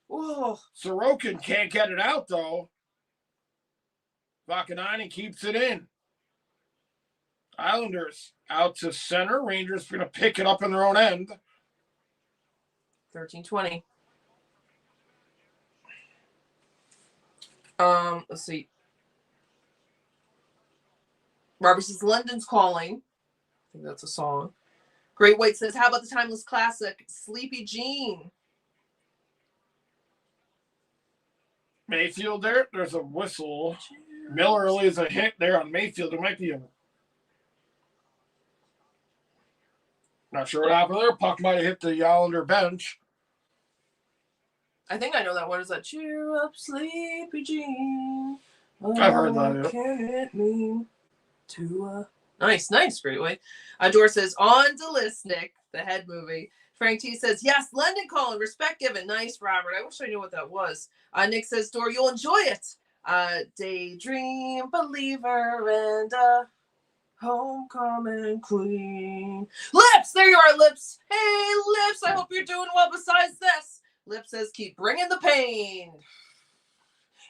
Whoa. Sorokin can't get it out, though. Vakanainen keeps it in. Islanders out to center. Rangers going to pick it up in their own end. 1320. Let's see. Robert says, London's calling. I think that's a song. Great White says, how about the timeless classic, Sleepy Jean? Mayfield there. There's a whistle. Miller lays a hit there on Mayfield. There might be a... Not sure what happened there. Puck might have hit the Islander bench. I think I know that one. Is that cheer up, Sleepy Jean? I've heard that, yeah. Can it mean to Nice, Great Way. Dor says, on to list, Nick, the Head movie. Frank T says, yes, London calling, respect given. Nice, Robert. I wish I knew what that was. Nick says, Dor, you'll enjoy it. Daydream, Believer, and Homecoming Queen. Lips, there you are, Lips. Hey, Lips, I hope you're doing well besides this. Lips says, keep bringing the pain.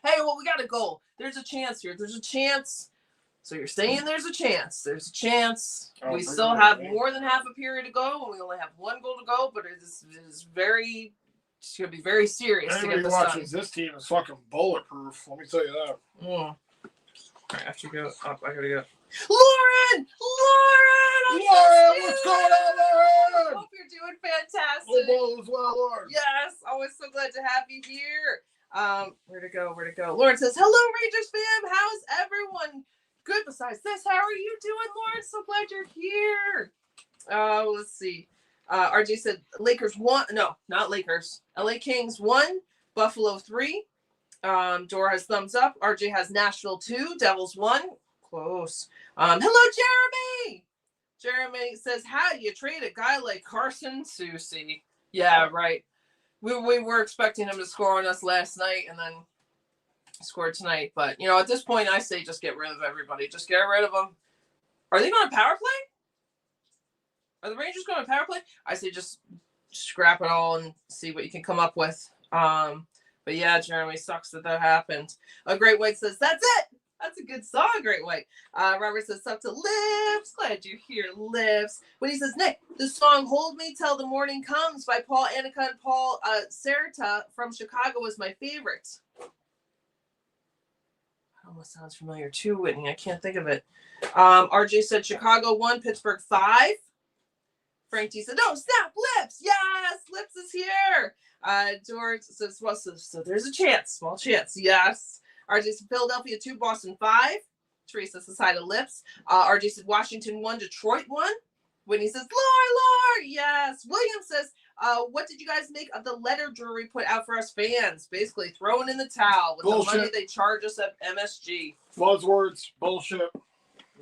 Hey, well, we got a goal. There's a chance here. There's a chance. So you're saying there's a chance. There's a chance. We still have more than half a period to go, and we only have one goal to go, but it's very, it's going to be very serious to get this done. This team is fucking bulletproof. Let me tell you that. All right, I have to go up. I got to go. Lauren! What's going on, Lauren? Hope you're doing fantastic. All as well, Lauren. Yes, always so glad to have you here. Where to go? Lauren says, hello, Rangers fam. How's everyone? Good besides this. How are you doing, Lauren? So glad you're here. Let's see. RJ said Lakers 1. No, not Lakers. LA Kings 1, Buffalo 3. Dora has thumbs up. RJ has Nashville 2, Devils 1. Close. Hello, Jeremy. Jeremy says, how do you trade a guy like Carson Soucy? Yeah, right. We were expecting him to score on us last night, and then scored tonight. But, at this point, I say just get rid of everybody. Just get rid of them. Are they going to power play? Are the Rangers going to power play? I say just scrap it all and see what you can come up with. But yeah, Jeremy, sucks that happened. Great White says, that's it. That's a good song, Great White. Robert says, up to Lips. Glad you're here, Lips. When he says, Nick, the song Hold Me Till the Morning Comes by Paul Annika and Paul Serta from Chicago was my favorite. Almost sounds familiar too, Whitney. I can't think of it. RJ said Chicago 1, Pittsburgh 5. Frank T said, no, snap, Lips. Yes, Lips is here. George says, well, so there's a chance, small chance. Yes. RJ said Philadelphia 2, Boston 5. Teresa says hi to Lips. RJ said Washington 1, Detroit 1. Whitney says, Lore. Yes. William says, what did you guys make of the letter Drury put out for us fans? Basically throwing in the towel with the money they charge us at MSG. Buzzwords, bullshit.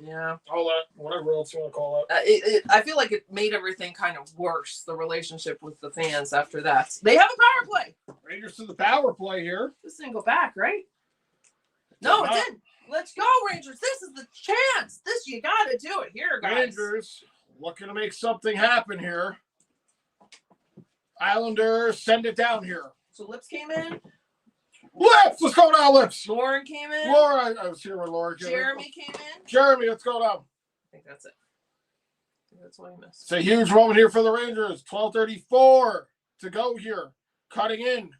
Yeah. All that, whatever else you want to call it. I feel like it made everything kind of worse, the relationship with the fans after that. They have a power play. Rangers to the power play here. This didn't go back, right? No, it didn't. Let's go, Rangers. This is the chance. You got to do it here, guys. Rangers looking to make something happen here. Islanders send it down here. So Lips came in. Lips, let's go now, Lips. Lauren came in. Laura, I was here with Laura. Jeremy came in. Jeremy, let's go now. I think that's it. I think that's what he missed. It's a huge moment here for the Rangers. 12:34 to go here. Cutting in.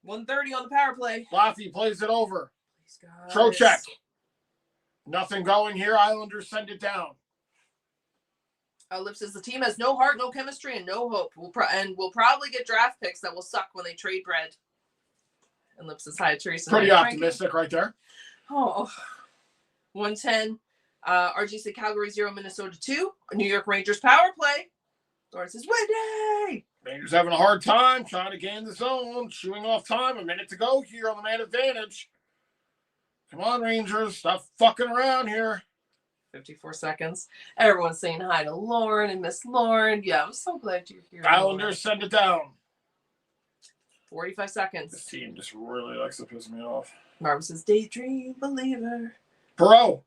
1:30 on the power play. Laffy plays it over. Please, guys. Trocheck. Nothing going here. Islanders send it down. Lips says the team has no heart, no chemistry, and no hope. We'll probably get draft picks that will suck when they trade Bread. And Lips says hi, Teresa. Pretty optimistic right there. Oh, 110. RG said Calgary 0, Minnesota 2. New York Rangers power play. Doran says, Whitney! Rangers having a hard time trying to gain the zone. Chewing off time. A minute to go here on the man advantage. Come on, Rangers. Stop fucking around here. 54 seconds. Everyone's saying hi to Lauren and Miss Lauren. Yeah, I'm so glad you're here. Islanders send it down. 45 seconds. This team just really likes to piss me off. Marvin says, Daydream Believer. Perot.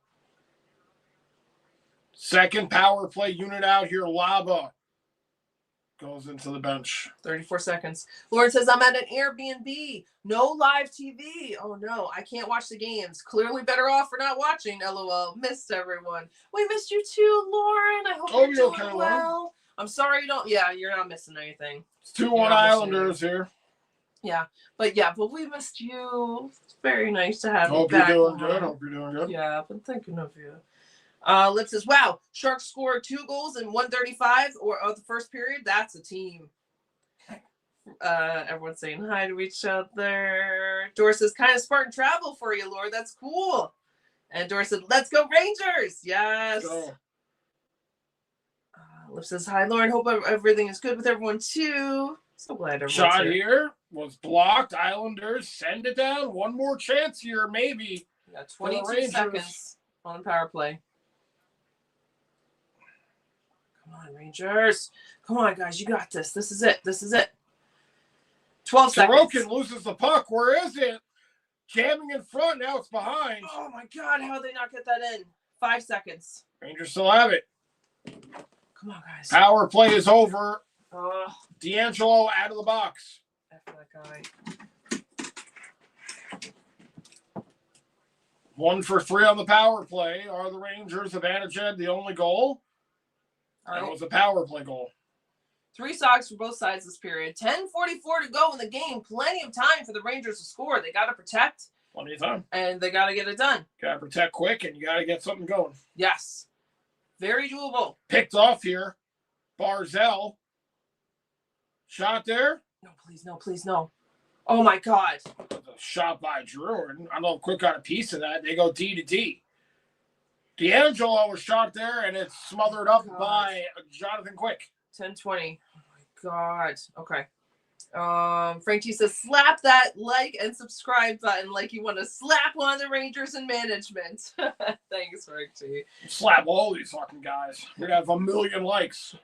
Second power play unit out here. Laba goes into the bench. 34 seconds. Lauren says, I'm at an Airbnb. No live TV. Oh, no. I can't watch the games. Clearly better off for not watching. LOL. Missed everyone. We missed you too, Lauren. I hope you're doing okay, well. Lauren. I'm sorry you don't. Yeah, you're not missing anything. It's 2-1 Islanders here. Yeah. But we missed you. It's very nice to have you Hope back. you're doing good. Hope you're doing good. Yeah, I've been thinking of you. Lips says, wow, Sharks scored 2 goals in 1:35 or the first period. That's a team. Everyone's saying hi to each other. Doris says, kind of Spartan travel for you, Lord. That's cool. And Doris said, let's go Rangers. Yes. Lips says, hi, Lauren. Hope everything is good with everyone, too. So glad everyone's Shot here. here was blocked. Islanders send it down. One more chance here, maybe. Yeah, 22 seconds on the power play. Come on, Rangers. Come on, guys. You got this. This is it. 12 seconds. Sorokin loses the puck. Where is it? Jamming in front. Now it's behind. Oh, my God. How did they not get that in? 5 seconds. Rangers still have it. Come on, guys. Power play is over. Oh, D'Angelo out of the box. F that guy. 1 for 3 on the power play. Are the Rangers advantage Ed the only goal? That was a power play goal. 3 socks for both sides this period. 10:44 to go in the game. Plenty of time for the Rangers to score. They got to protect. Plenty of time. And they got to get it done. Got to protect quick, and you got to get something going. Yes. Very doable. Picked off here. Barzell. Shot there. No, please, no, please, no. Oh, my God. A shot by Drew. I don't know if Quick got a piece of that. They go D to D. D'Angelo was shot there, and it's smothered up by Jonathan Quick. 10:20. Oh, my God. Okay. Frank T says, slap that like and subscribe button like you want to slap one of the Rangers in management. Thanks, Frank T. Slap all these fucking guys. We're going to have 1 million likes.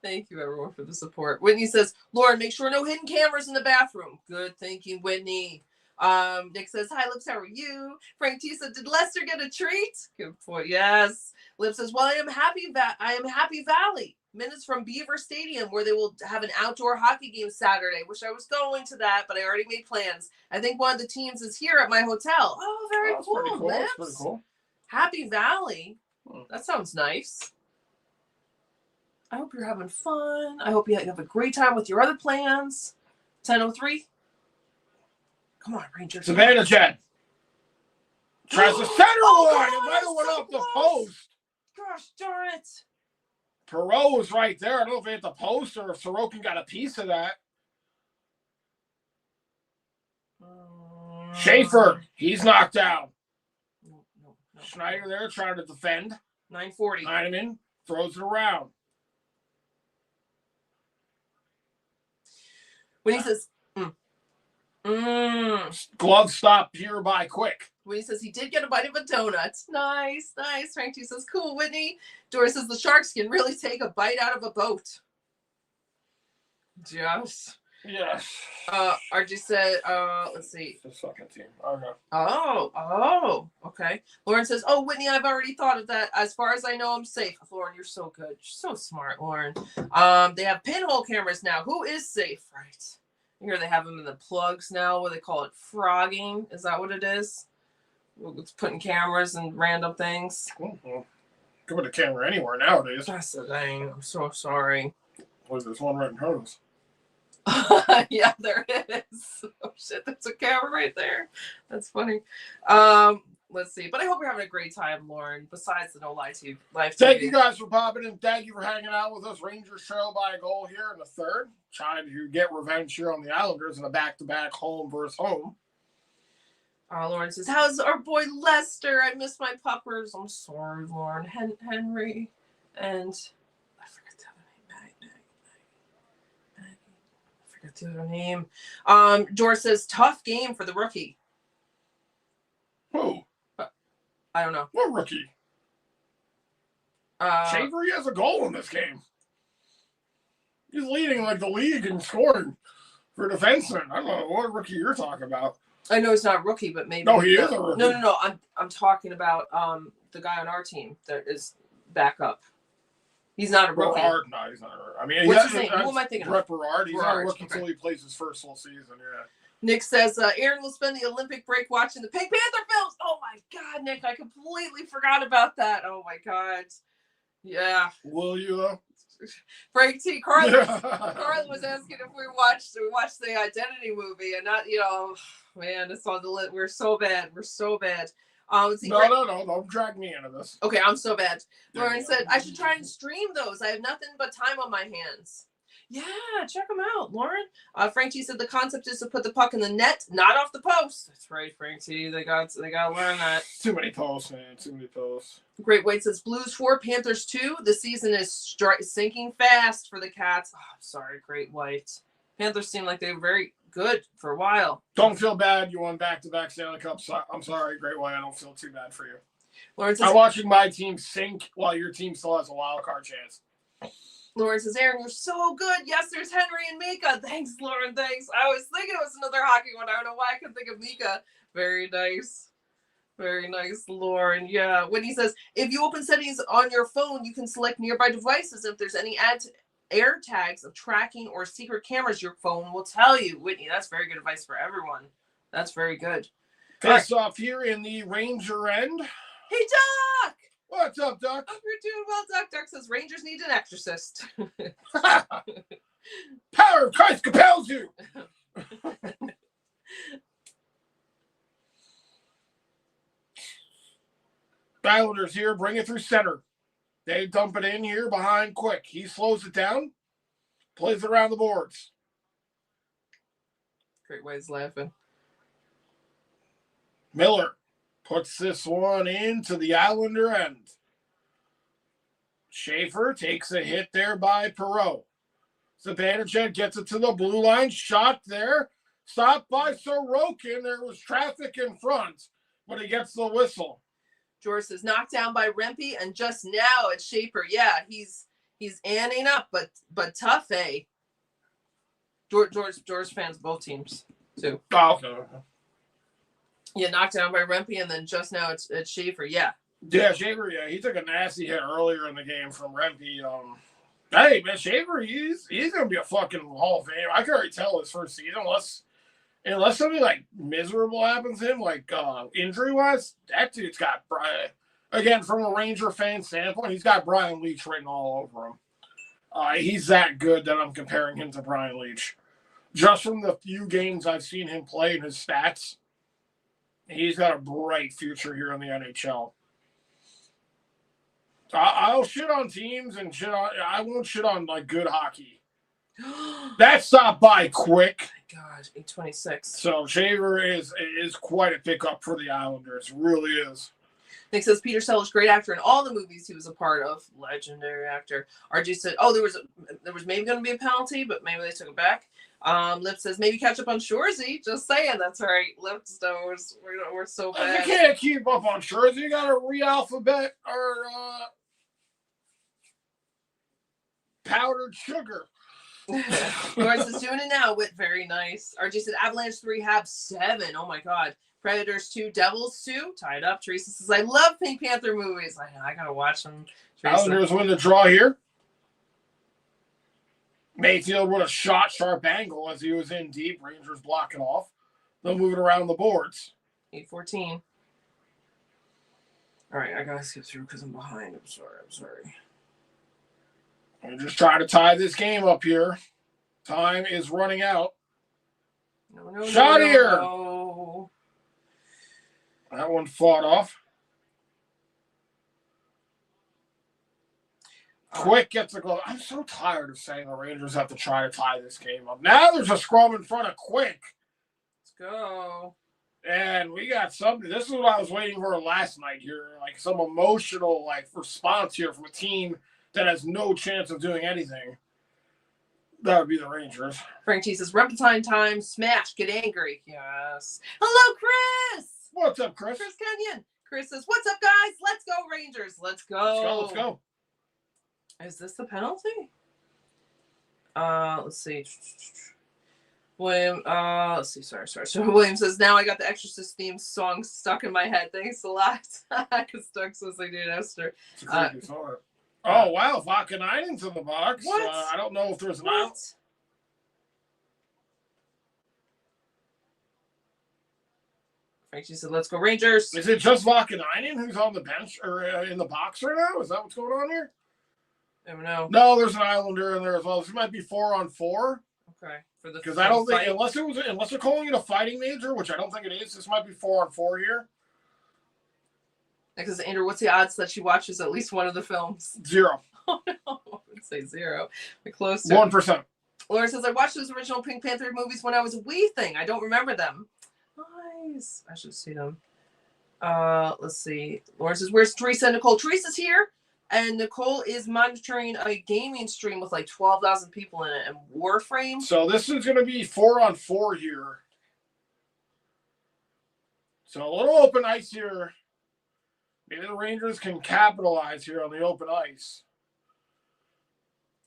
Thank you, everyone, for the support. Whitney says, Lauren, make sure no hidden cameras in the bathroom. Good thinking, Whitney. Nick says, hi, Lips, how are you? Frank T said, did Lester get a treat? Good point. Yes. Lips says, well, I am Happy Valley. Minutes from Beaver Stadium, where they will have an outdoor hockey game Saturday. Wish I was going to that, but I already made plans. I think one of the teams is here at my hotel. Oh, very cool. Pretty cool. Lips. That's pretty cool. Happy Valley. That sounds nice. I hope you're having fun. I hope you have a great time with your other plans. 10:03. Come on, Rangers. Savannah Jet tries the center one. It might have so went off the close. post. Gosh darn it. Perot was right there. I don't know if he hit the post or if Sorokin got a piece of that. Schaefer, he's knocked out. No. Schneider there trying to defend. 9:40. Heineman throws it around. When he says, Glove stop here by Quick. when he says he did get a bite of a donut. Nice. Frank T says, cool, Whitney. Doris says the Sharks can really take a bite out of a boat. Yes. Yes. RG said, let's see. The second team. Okay. Oh, okay. Lauren says, oh, Whitney, I've already thought of that. As far as I know, I'm safe. Lauren, you're so good. You're so smart, Lauren. They have pinhole cameras now. Who is safe? Right. Here they have them in the plugs now. What do they call it? Frogging. Is that what it is? It's putting cameras and random things. Well, can put a camera anywhere nowadays. That's the thing. I'm so sorry. Was this one right in front of us? Yeah, there is. Oh shit, there's a camera right there. That's funny. Let's see. But I hope you're having a great time, Lauren. Besides the No Lie to Life. Thank you guys for popping in. Thank you for hanging out with us. Rangers trail by a goal here in the third. Trying to get revenge here on the Islanders in a back-to-back home versus home. Lauren says, "How's our boy Lester? I miss my puppers." I'm sorry, Lauren. Henry and I forgot the other name. Maggie. I forgot the other name. George says, "Tough game for the rookie." Who? I don't know. What rookie? Shaver, he has a goal in this game. He's leading like the league in scoring for defensemen. I don't know what rookie you're talking about. I know he's not a rookie, but maybe. No, he is a rookie. No. I'm talking about the guy on our team that is backup. He's not a rookie. Berard, no, he's not a rookie. I mean, what's his name? Who am I thinking Brett of? Berard. He's not a rookie until he plays his first full season. Yeah. Nick says, Aaron will spend the Olympic break watching the Pink Panther films. Oh my God, Nick, I completely forgot about that. Oh my God. Yeah. Will you? Frank T. Carlin was asking if we watched the Identity movie, and not, man, it's on the list. We're so bad. No, don't drag me into this. Okay, I'm so bad. Lauren said, I should try and stream those. I have nothing but time on my hands. Yeah, check them out, Lauren. Frank T said the concept is to put the puck in the net, not off the post. That's right, Frank T. They got to learn that. Too many posts, man. Too many posts. Great White says Blues 4, Panthers 2. The season is sinking fast for the Cats. Oh, I'm sorry, Great White. Panthers seem like they were very good for a while. Don't feel bad. You won back-to-back Stanley Cups. I'm sorry, Great White. I don't feel too bad for you. Lauren says, I'm watching my team sink while your team still has a wild card chance. Lauren says, Aaron, you're so good. Yes, there's Henry and Mika. Thanks, Lauren. Thanks. I was thinking it was another hockey one. I don't know why I couldn't think of Mika. Very nice. Very nice, Lauren. Yeah. When he says, if you open settings on your phone, you can select nearby devices. If there's any air tags of tracking or secret cameras, your phone will tell you. Whitney, that's very good advice for everyone. That's very good. Face off here in the Ranger end. Hey, Doc! What's up, Doc? Hope you're doing well, Doc. Doc says Rangers need an exorcist. Power of Christ compels you. Islanders here, bring it through center. They dump it in here behind Quick. He slows it down, plays it around the boards. Great White's laughing. Miller puts this one into the Islander end. Schaefer takes a hit there by Perreault. Zibanejad gets it to the blue line. Shot there. Stopped by Sorokin. There was traffic in front, but he gets the whistle. George says, knocked down by Rempe, and just now it's Schaefer. Yeah, he's anning up, but tough, eh? George fans both teams, too. Oh, okay. Yeah, knocked down by Rempe, and then just now it's Schaefer. Yeah. Yeah, Schaefer, yeah. He took a nasty hit earlier in the game from Rempe. Hey, man, Schaefer, he's going to be a fucking Hall of Fame. I can already tell his first season, unless something like miserable happens to him, like injury-wise, that dude's got, again, from a Ranger fan standpoint, he's got Brian Leetch written all over him. He's that good that I'm comparing him to Brian Leetch. Just from the few games I've seen him play and his stats, he's got a bright future here in the NHL. I'll shit on teams and I won't shit on like good hockey. That stopped by quick. My God, 826. So Shaver is quite a pickup for the Islanders. Really is. Nick says Peter Sellers, great actor in all the movies he was a part of. Legendary actor. RG said, there was maybe going to be a penalty, but maybe they took it back. Lip says maybe catch up on Shoresy. Just saying, that's right. Lip knows we're so bad. You can't keep up on Shoresy. You got to re-alphabet or powdered sugar. Lawrence is doing it now with very nice. RJ said Avalanche 3, Habs 7. Oh my God. Predators 2, Devils 2. Tied up. Teresa says, I love Pink Panther movies. I gotta watch them. Islanders win the draw here. Mayfield with a shot, sharp angle as he was in deep. Rangers blocking off. They'll move it around the boards. 8-14. All right, I gotta skip through because I'm behind. I'm sorry. We're just trying to tie this game up here. Time is running out. No, Shot here. No. That one fought off. Quick gets the goal. I'm so tired of saying the Rangers have to try to tie this game up. Now there's a scrum in front of Quick. Let's go. And we got something. This is what I was waiting for last night here. Like some emotional response here from a team that has no chance of doing anything. That would be the Rangers. Frank T says, Reptile time, smash, get angry. Yes. Hello, Chris. What's up, Chris? Chris Kenyon. Chris says, what's up, guys? Let's go, Rangers. Let's go. Let's go. Is this the penalty? Let's see. William, let's see. Sorry. So William says, now I got the Exorcist theme song stuck in my head. Thanks a lot. Because Doug says I did Esther. It's a creepy thought. Oh, wow. Vakanainen's in the box. What? I don't know if there's an What? out. Frankie said, let's go, Rangers. Is it just Vakanainen who's on the bench or in the box right now? Is that what's going on here? Never know. No, there's an Islander in there as well. This might be 4-on-4. Okay. Because I don't think, unless they're calling it a fighting major, which I don't think it is, this might be 4-on-4 here. Because Andrew, what's the odds that she watches at least one of the films? 0. Oh no, I would say 0. We're close to 1%. Laura says, I watched those original Pink Panther movies when I was a wee thing. I don't remember them. Nice. I should see them. Let's see. Laura says, where's Teresa and Nicole? Teresa's here. And Nicole is monitoring a gaming stream with like 12,000 people in it and Warframe. So this is going to be 4-on-4 here. So a little open ice here. Maybe the Rangers can capitalize here on the open ice.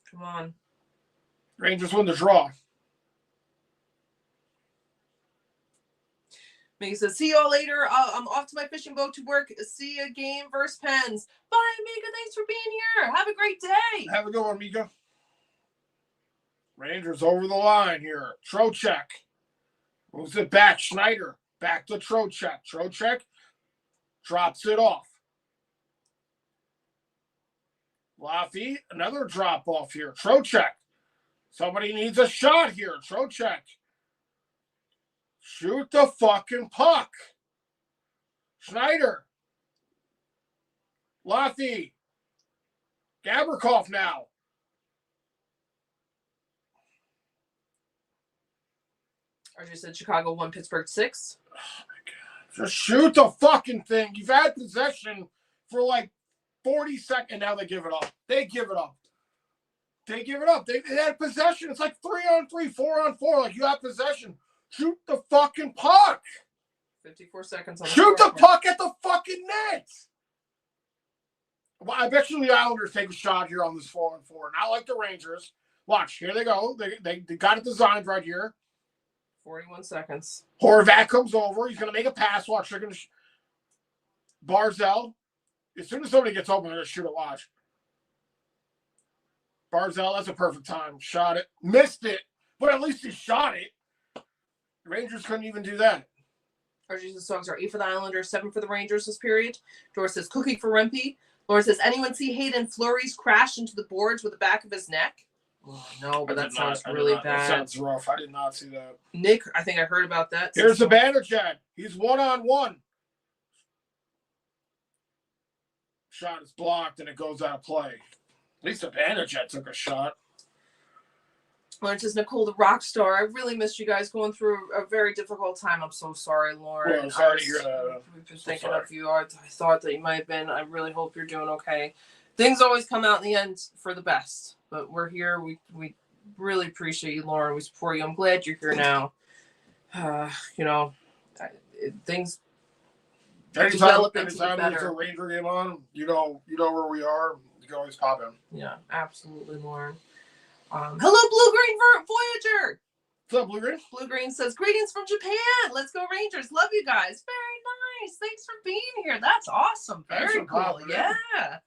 Come on. Rangers win the draw. Mickey says, see y'all later. I'm off to my fishing boat to work. See you game versus Pens. Bye, Mika. Thanks for being here. Have a great day. Have a good one, Mika. Rangers over the line here. Trocheck moves it back. Schneider back to Trocheck. Trocheck drops it off. Laffy, another drop off here. Trocheck. Somebody needs a shot here. Trocheck. Shoot the fucking puck. Schneider. Laffy. Gavrikov now. RJ said Chicago 1, Pittsburgh 6. Oh my God. Just shoot the fucking thing. You've had possession for like 40 seconds. Now they give it up. They give it up. They had possession. It's like 3-on-3, 4-on-4. Like you have possession. Shoot the fucking puck. 54 seconds on the Shoot the score. puck at the fucking net. Well, I bet you the Islanders take a shot here on this 4-on-4. Not like the Rangers. Watch, here they go. They got it designed right here. 41 seconds. Horvat comes over. He's going to make a pass. Watch, they're going to Barzal. As soon as somebody gets open, they're going to shoot it. Watch. Barzal, that's a perfect time. Shot it. Missed it. But at least he shot it. The Rangers couldn't even do that. RJ's songs are 8 for the Islanders, 7 for the Rangers this period. Doris says cooking for Rempy. Laura says, anyone see Hayden Fleury's crash into the boards with the back of his neck? Oh, no, but that sounds really bad. That sounds rough. I did not see that. Nick, I think I heard about that. Here's the Bannerchat. He's 1-on-1. Shot is blocked and it goes out of play. At least the Bannerchat took a shot. Lauren says, Nicole, the rock star. I really missed you guys going through a very difficult time. I'm so sorry, Lauren. Well, I'm sorry to hear that. We've been thinking of you. I thought that you might have been. I really hope you're doing okay. Things always come out in the end for the best. But we're here. We really appreciate you, Lauren. We support you. I'm glad you're here now. Things develop into the anytime there's a better. Ranger game on, you know where we are. You can always pop in. Yeah, absolutely, Lauren. Hello, Blue Green Voyager. What's up, Blue Green? Blue Green says, greetings from Japan. Let's go Rangers. Love you guys. Very nice. Thanks for being here. That's awesome. Thanks Very for cool. popping in. Yeah.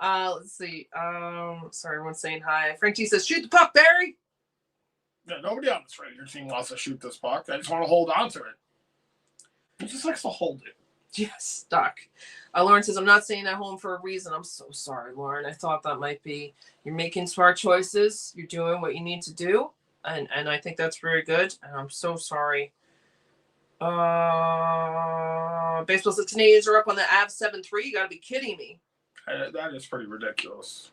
Let's see. Sorry, everyone's saying hi. Frank T says, shoot the puck, Barry. Yeah, nobody on this Ranger team wants to shoot this puck. I just want to hold on to it. He just likes to hold it. Yes, Doc. Lauren says, I'm not staying at home for a reason. I'm so sorry, Lauren. I thought that might be, you're making smart choices. You're doing what you need to do. And I think that's very good. And I'm so sorry. Baseball says Canadians are up on the Avs 7-3. You got to be kidding me. That is pretty ridiculous.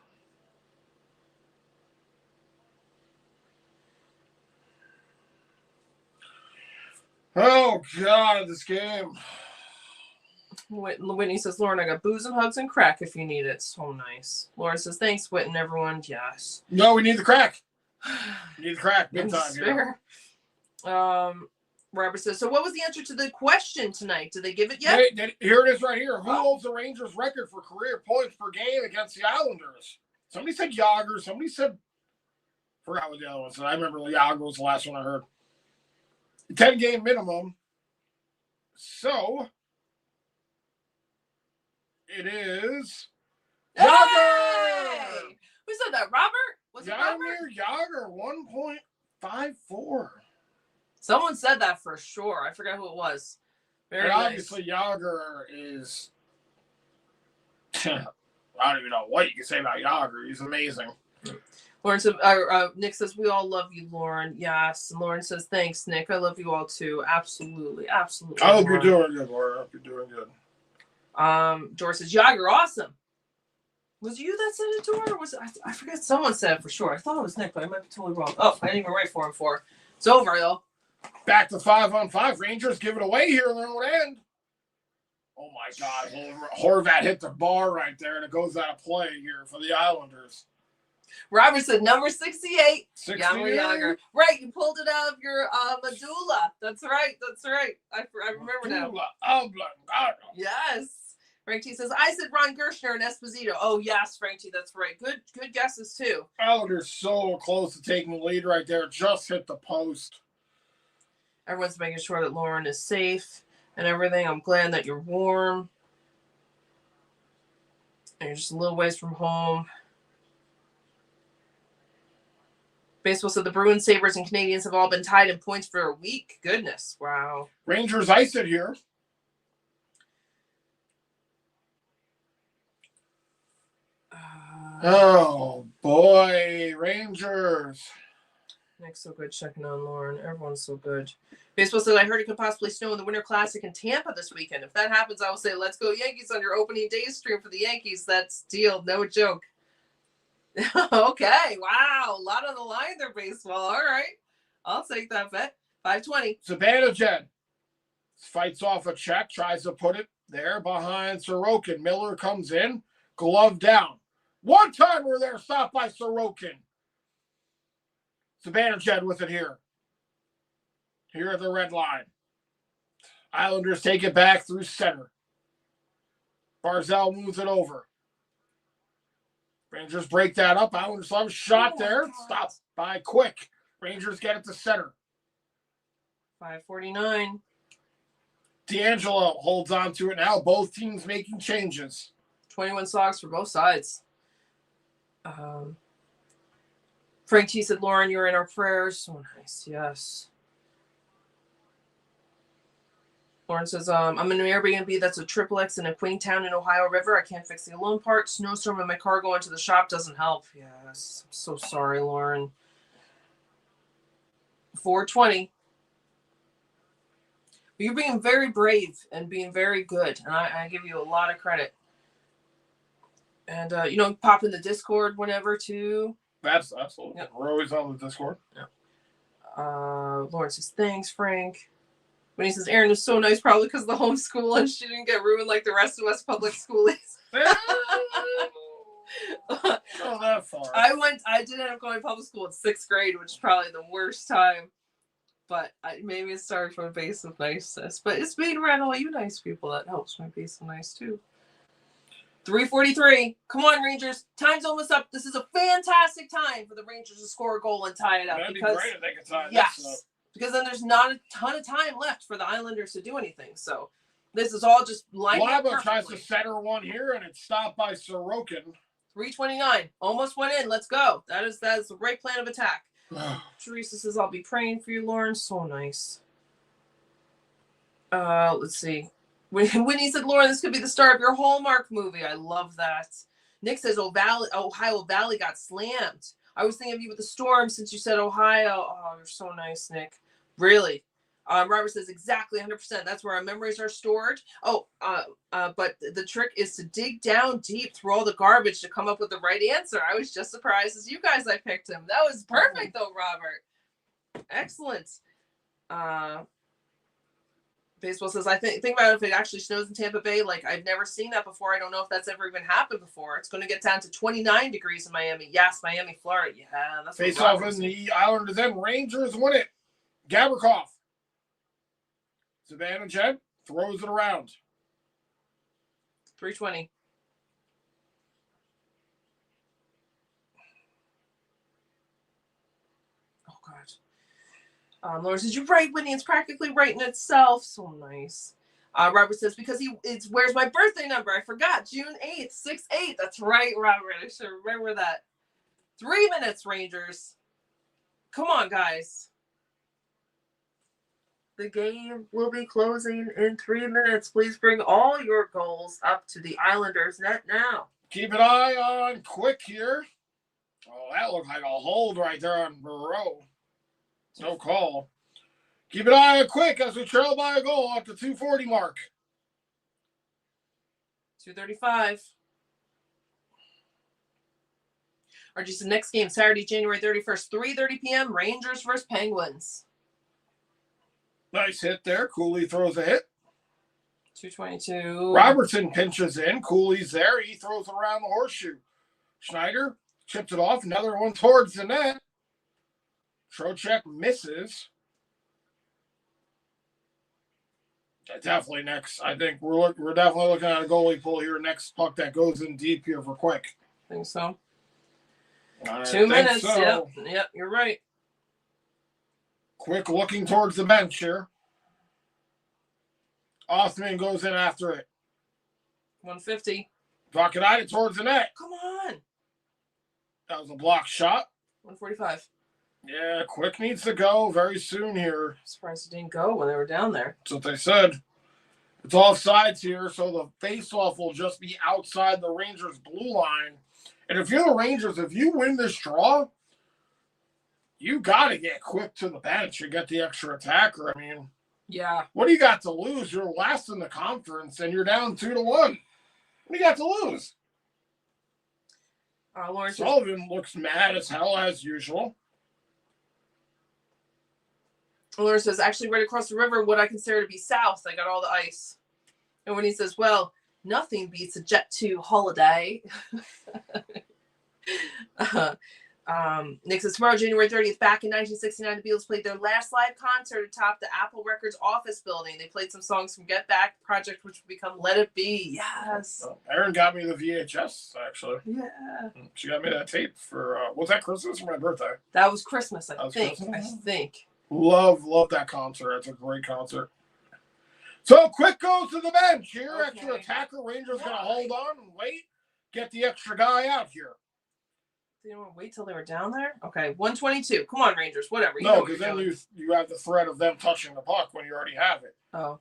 Oh, God, this game. Whitney says, Lauren, I got booze and hugs and crack if you need it. So nice. Lauren says, thanks, Whitten, everyone. Yes. No, we need the crack. We need the crack. Big time. Fair. Robert says, so what was the answer to the question tonight? Did they give it yet? Here it is right here. Who holds the Rangers record for career points per game against the Islanders? Somebody said Yager. Somebody said, forgot what the other one said. I remember Yager was the last one I heard. 10-game minimum. So it is Yager. Hey! Who said that? Robert? Was it Robert? Yager, 1.54. Someone said that for sure. I forgot who it was. Very and nice. obviously, Yager is. I don't even know what you can say about Yager. He's amazing. Lauren says, Nick says, we all love you, Lauren. Yes. And Lauren says, thanks, Nick. I love you all too. Absolutely. Absolutely. I hope you're doing good, Lauren. I hope you're doing good. George says, Yager, awesome. Was you that said it to her? Or was it, I forget. Someone said it for sure. I thought it was Nick, but I might be totally wrong. Oh, I didn't even write for him for. It's over, y'all. Back to 5-on-5. Rangers give it away here in their own end. Oh, my God. Horvat hit the bar right there, and it goes out of play here for the Islanders. Robert said, number 68. 68. Yager. Right, you pulled it out of your medulla. That's right. That's right. I remember now. Oblongata. Yes. Frank T says, I said Ron Gershner and Esposito. Oh, yes, Frank T, that's right. Good guesses, too. Islanders so close to taking the lead right there. Just hit the post. Everyone's making sure that Lauren is safe and everything. I'm glad that you're warm. And you're just a little ways from home. Baseball said the Bruins, Sabres, and Canadians have all been tied in points for a week. Goodness. Wow. Rangers ice it here. Oh, boy. Rangers. Nick's so good checking on Lauren. Everyone's so good. Baseball said, I heard it could possibly snow in the Winter Classic in Tampa this weekend. If that happens, I will say, let's go Yankees on your opening day stream for the Yankees. That's deal. No joke. Okay. Wow. A lot on the line there, baseball. All right. I'll take that bet. 520. Zibanejad fights off a check, tries to put it there behind Sorokin. Miller comes in, glove down. One time we're there, stopped by Sorokin. Zibanejad with it here. Here at the red line. Islanders take it back through center. Barzal moves it over. Rangers break that up. Islanders have a shot there. Stopped by Quick. Rangers get it to center. 549. D'Angelo holds on to it now. Both teams making changes. 21 Sox for both sides. Frank T said, Lauren, you're in our prayers. So nice. Yes. Lauren says, I'm in an Airbnb that's a XXX in a Queenstown in Ohio River. I can't fix the alone part. Snowstorm in my car going to the shop doesn't help. Yes. I'm so sorry, Lauren. 420. You're being very brave and being very good. And I give you a lot of credit. And, pop in the Discord whenever, too. That's absolutely. Yep. We're always on the Discord. Yeah. Lauren says, thanks, Frank. When he says, Aaron is so nice, probably because of the homeschool and she didn't get ruined like the rest of us public schoolies. Not that far. I did end up going to public school in 6th grade, which is probably the worst time. But maybe it started from a base of niceness. But it's being around all you nice people that helps my base of nice, too. 3:43. Come on, Rangers. Time's almost up. This is a fantastic time for the Rangers to score a goal and tie it up. That'd be great if they could tie it up. Yes. Because then there's not a ton of time left for the Islanders to do anything. So this is all just lined up perfectly. Tries to center one here, and it's stopped by Sorokin. 329. Almost went in. Let's go. That is the right plan of attack. Teresa says, I'll be praying for you, Lauren. So nice. Let's see. Whitney said, Lauren, this could be the start of your Hallmark movie. I love that. Nick says, Ohio Valley got slammed. I was thinking of you with the Storm since you said Ohio. Oh, you're so nice, Nick. Really. Robert says, exactly 100%. That's where our memories are stored. But the trick is to dig down deep through all the garbage to come up with the right answer. I was just surprised as you guys I picked him. That was perfect, though, Robert. Excellent. Baseball says, I think about if it actually snows in Tampa Bay. Like, I've never seen that before. I don't know if that's ever even happened before. It's going to get down to 29 degrees in Miami. Yes, Miami, Florida. Yeah, that's face off in the Islanders and Rangers win it. Gavrikov. Zibanejad throws it around. 320. Oh, God. Laura says, you're right, Whitney. It's practically right in itself. So nice. Robert says, because where's my birthday number? I forgot. June 8th, 6-8. That's right, Robert. I should remember that. 3 minutes, Rangers. Come on, guys. The game will be closing in 3 minutes. Please bring all your goals up to the Islanders net now. Keep an eye on Quick here. Oh, that looked like a hold right there on Moreau. No call. Keep an eye on Quick as we trail by a goal at the 2:40 mark. 2:35. RG said, next game, Saturday, January 31st, 3:30 p.m., Rangers versus Penguins. Nice hit there. Cooley throws a hit. 222. Robertson pinches in. Cooley's there. He throws it around the horseshoe. Schneider chips it off. Another one towards the net. Trocheck misses. Definitely next. I think we're definitely looking at a goalie pull here. Next puck that goes in deep here for Quick. I think so. 2 minutes. So. Yep, you're right. Quick looking towards the bench here. Othman goes in after it. 150. Vakanite towards the net. Come on. That was a block shot. 145. Yeah, Quick needs to go very soon here. I'm surprised it didn't go when they were down there. That's what they said. It's offsides here, so the face-off will just be outside the Rangers' blue line. And if you're the Rangers, if you win this draw, you got to get Quick to the bench and get the extra attacker. I mean, yeah. What do you got to lose? You're last in the conference, and you're down 2-1. What do you got to lose? Lawrence Sullivan looks mad as hell, as usual. Lawrence says, actually, right across the river, what I consider to be south, I got all the ice. And when he says, well, nothing beats a Jet 2 holiday. Nick says, tomorrow, January 30th, back in 1969, the Beatles played their last live concert atop the Apple Records office building. They played some songs from Get Back Project, which would become Let It Be. Yes. Erin got me the VHS, actually. Yeah. She got me that tape for, was that Christmas or my birthday? That was Christmas, I think. Christmas? I think. Love that concert. It's a great concert. So Quick goes to the bench here. Okay. Extra attacker. Rangers going to hold on and wait. Get the extra guy out here. They didn't want to wait till they were down there? Okay, 122. Come on, Rangers. Whatever. No, because then you have the threat of them touching the puck when you already have it. Oh.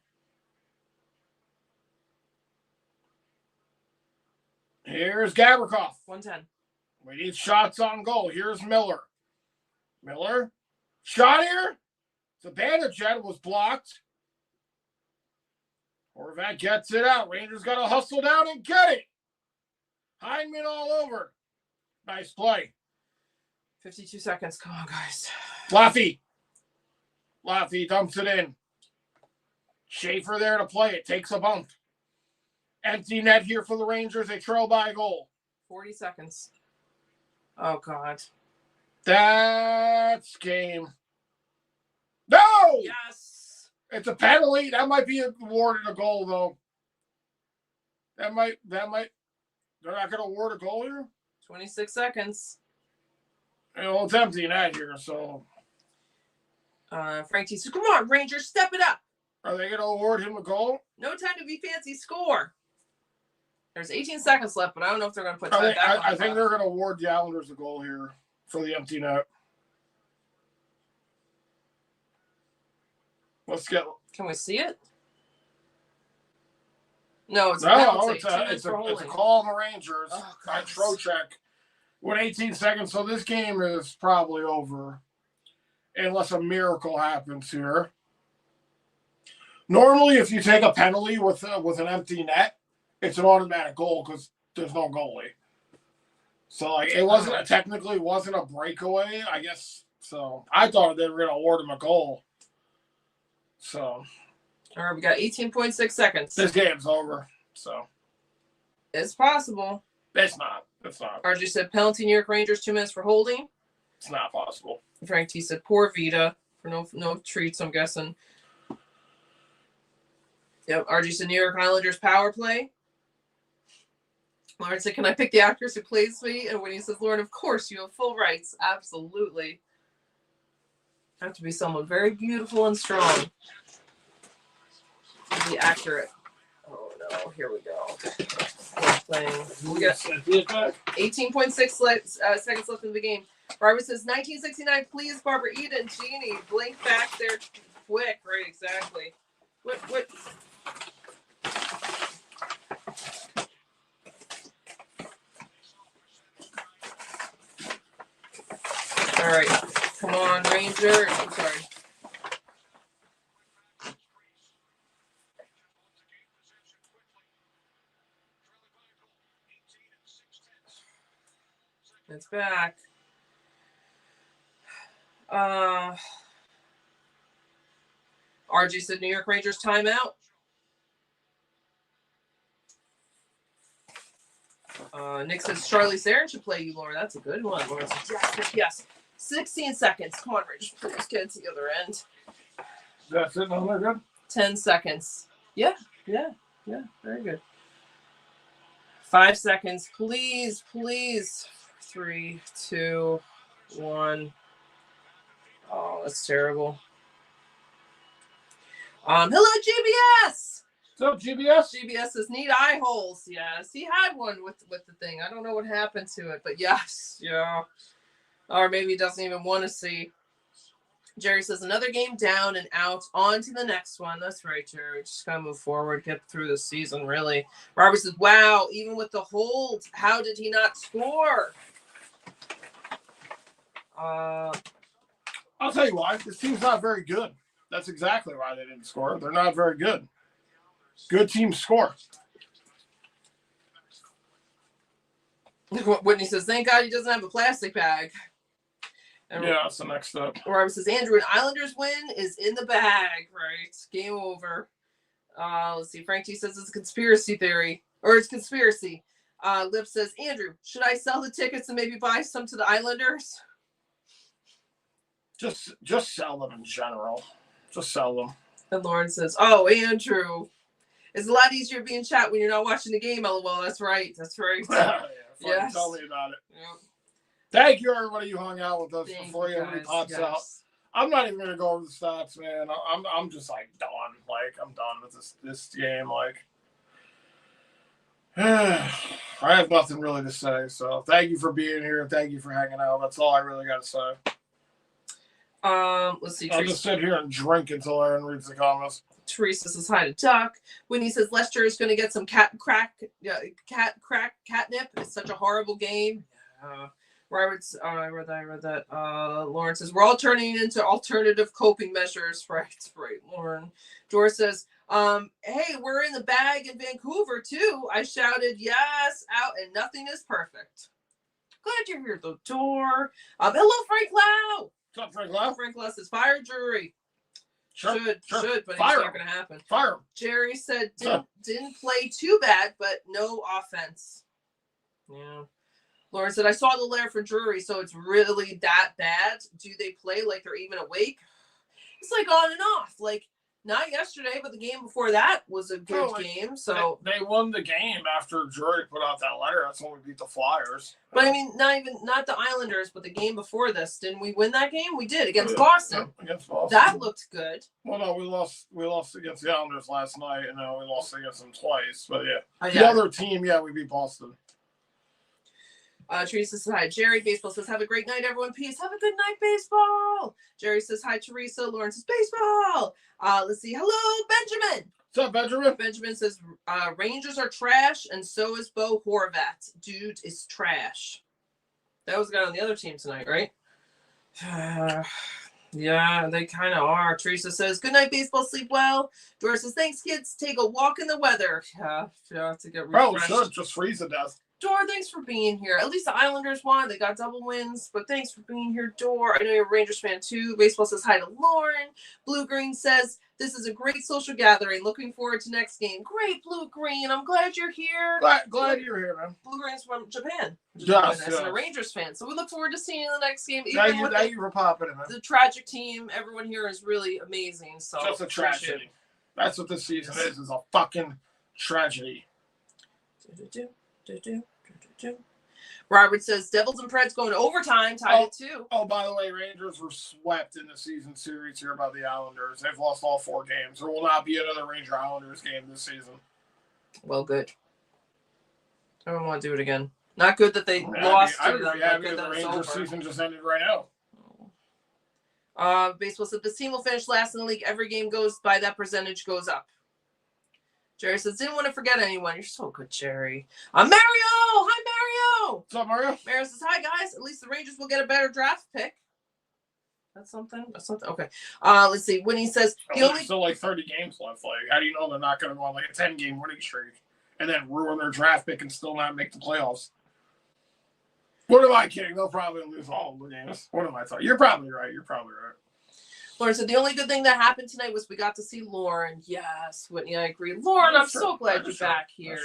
Here's Gavrikov. 110. We need shots on goal. Here's Miller. Miller. Shot here. Zibanejad was blocked. Horvat gets it out. Rangers got to hustle down and get it. Hyndman all over. Nice play. 52 seconds. Come on, guys. Laffy dumps it in. Schaefer there to play it. Takes a bump. Empty net here for the Rangers. They trail by a goal. 40 seconds. Oh, God. That's game. No! Yes! It's a penalty. That might be awarded a goal, though. That might. They're not going to award a goal here? 26 seconds. You know, it's empty net here, so. Frank T says, come on, Rangers, step it up. Are they going to award him a goal? No time to be fancy. Score. There's 18 seconds left, but I don't know if they're going to put time I think, back on I the think clock. they're going to award the Islanders a goal here for the empty net. Let's get. Can we see it? No, it's a No, penalty. it's 2 minutes for a holding. call on the Rangers Oh, by gosh. Trocheck with 18 seconds. So this game is probably over unless a miracle happens here. Normally, if you take a penalty with an empty net, it's an automatic goal because there's no goalie. So like it wasn't technically wasn't a breakaway, I guess. So I thought they were going to award him a goal. So All right, we got 18.6 seconds. this game's over. So It's possible. it's not. It's not. RJ said penalty New York Rangers, 2 minutes for holding. It's not possible. Frank T said poor Vita for no treats, I'm guessing. Yep, RJ said New York Islanders power play. Lauren said, can I pick the actress who plays me? And when he says, Lauren, of course, you have full rights. Absolutely. Have to be someone very beautiful and strong to be accurate. Oh, no. Here we go. We got 18.6 seconds left in the game. Barbara says, 1969, please, Barbara, Eden, Jeannie, blink back there quick. Right, exactly. What? All right. Come on, Ranger. I'm sorry. It's back. RG said New York Rangers timeout. Nick says Charlize Theron should play you, Laura. That's a good one. Laura says yes. 16 seconds. Come on, Rangers. Please get it to the other end. That's it. No, they're good. 10 seconds. Yeah. Very good. 5 seconds. Please. 3, 2, 1. Oh, that's terrible. Hello, GBS. What's up, GBS? GBS says need eye holes. Yes, he had one with the thing. I don't know what happened to it, but yes, yeah. Or maybe he doesn't even want to see. Jerry says another game down and out. On to the next one. That's right, Jerry. Just gotta move forward, get through the season, really. Robert says, wow, even with the hold, how did he not score? I'll tell you why. This team's not very good. That's exactly why they didn't score. They're not very good. Good teams score. Whitney says, thank God he doesn't have a plastic bag. And Yeah, that's the next step. Robert says, Andrew, an Islanders win is in the bag, right? Game over. Let's see. Frank T says it's a conspiracy theory. Or it's conspiracy. Lip says, Andrew, should I sell the tickets and maybe buy some to the Islanders? Just sell them in general. Just sell them. And Lauren says, oh, Andrew. It's a lot easier being chat when you're not watching the game, LOL. That's right. Yeah, Yes. Tell me about it. Yep. Thank you, everybody who hung out with us Thank before you everybody guys. pops Yes. out. I'm not even gonna go over the stats, man. I'm just like done. Like I'm done with this game. Like I have nothing really to say. So thank you for being here. Thank you for hanging out. That's all I really got to say. Let's see. I'll just sit here and drink until Aaron reads the comments. Teresa says hi to Duck. When he says Lester is going to get some catnip. It's such a horrible game. Robert's. I read that. Lauren says we're all turning into alternative coping measures. Right, Lauren. Doris says, hey, we're in the bag in Vancouver too. I shouted yes out, and nothing is perfect. Glad you're here, the door. Hello, Frank Lau. What's up, Frank Lau? Frank Lau says fire Drury. Sure, Should, but Fire it's not going to happen. Fire him. Jerry said didn't play too bad, but no offense. Yeah. Lauren said, I saw the letter for Drury, so it's really that bad. Do they play like they're even awake? It's like on and off. Like Not yesterday, but the game before that was a good Oh, game. So they won the game after Drury put out that letter. That's when we beat the Flyers. But I mean, not the Islanders, but the game before this. Didn't we win that game? We did against Boston. Yeah, against Boston. That looked good. Well, no, we lost against the Islanders last night, and we lost against them twice. But yeah, the other team, we beat Boston. Teresa says hi. Jerry Baseball says, have a great night, everyone. Peace. Have a good night, baseball. Jerry says hi, Teresa. Lauren says baseball. Let's see. Hello, Benjamin. What's up, Benjamin? Benjamin says Rangers are trash, and so is Bo Horvat. Dude is trash. That was the guy on the other team tonight, right? Yeah, they kind of are. Teresa says, good night, baseball. Sleep well. Doris says, thanks, kids. Take a walk in the weather. Yeah, to get refreshed. Bro, should just freeze to death. Dor, thanks for being here. At least the Islanders won. They got double wins, but thanks for being here, Dor. I know you're a Rangers fan, too. Baseball says hi to Lauren. Blue Green says, this is a great social gathering. Looking forward to next game. Great, Blue Green. I'm glad you're here. Glad you're here, man. Blue Green's from Japan. Yes. And a Rangers fan. So we look forward to seeing you in the next game. Thank you for popping in, man. The tragic team. Everyone here is really amazing. So just a tragedy. That's what this season is a fucking tragedy. Robert says Devils and Preds going to overtime, tied at 2. Oh, by the way, Rangers were swept in the season series here by the Islanders. They've lost all 4 games. There will not be another Ranger Islanders game this season. Well, good. I don't want to do it again. Not good that they lost. Because the Rangers season just ended right now. Baseball said this team will finish last in the league. Every game goes by, that percentage goes up. Jerry says, didn't want to forget anyone. You're so good, Jerry. Mario! Hi, Mario! What's up, Mario? Mario says, hi, guys. At least the Rangers will get a better draft pick. That's something? Okay. Let's see. Winnie says, there's still like 30 games left. Like, how do you know they're not going to go on like a 10-game winning streak and then ruin their draft pick and still not make the playoffs? What am I kidding? They'll probably lose all of the games. What am I talking? You're probably right. Lauren said, the only good thing that happened tonight was we got to see Lauren. Yes, Whitney, I agree. Lauren, I'm so glad you're back here.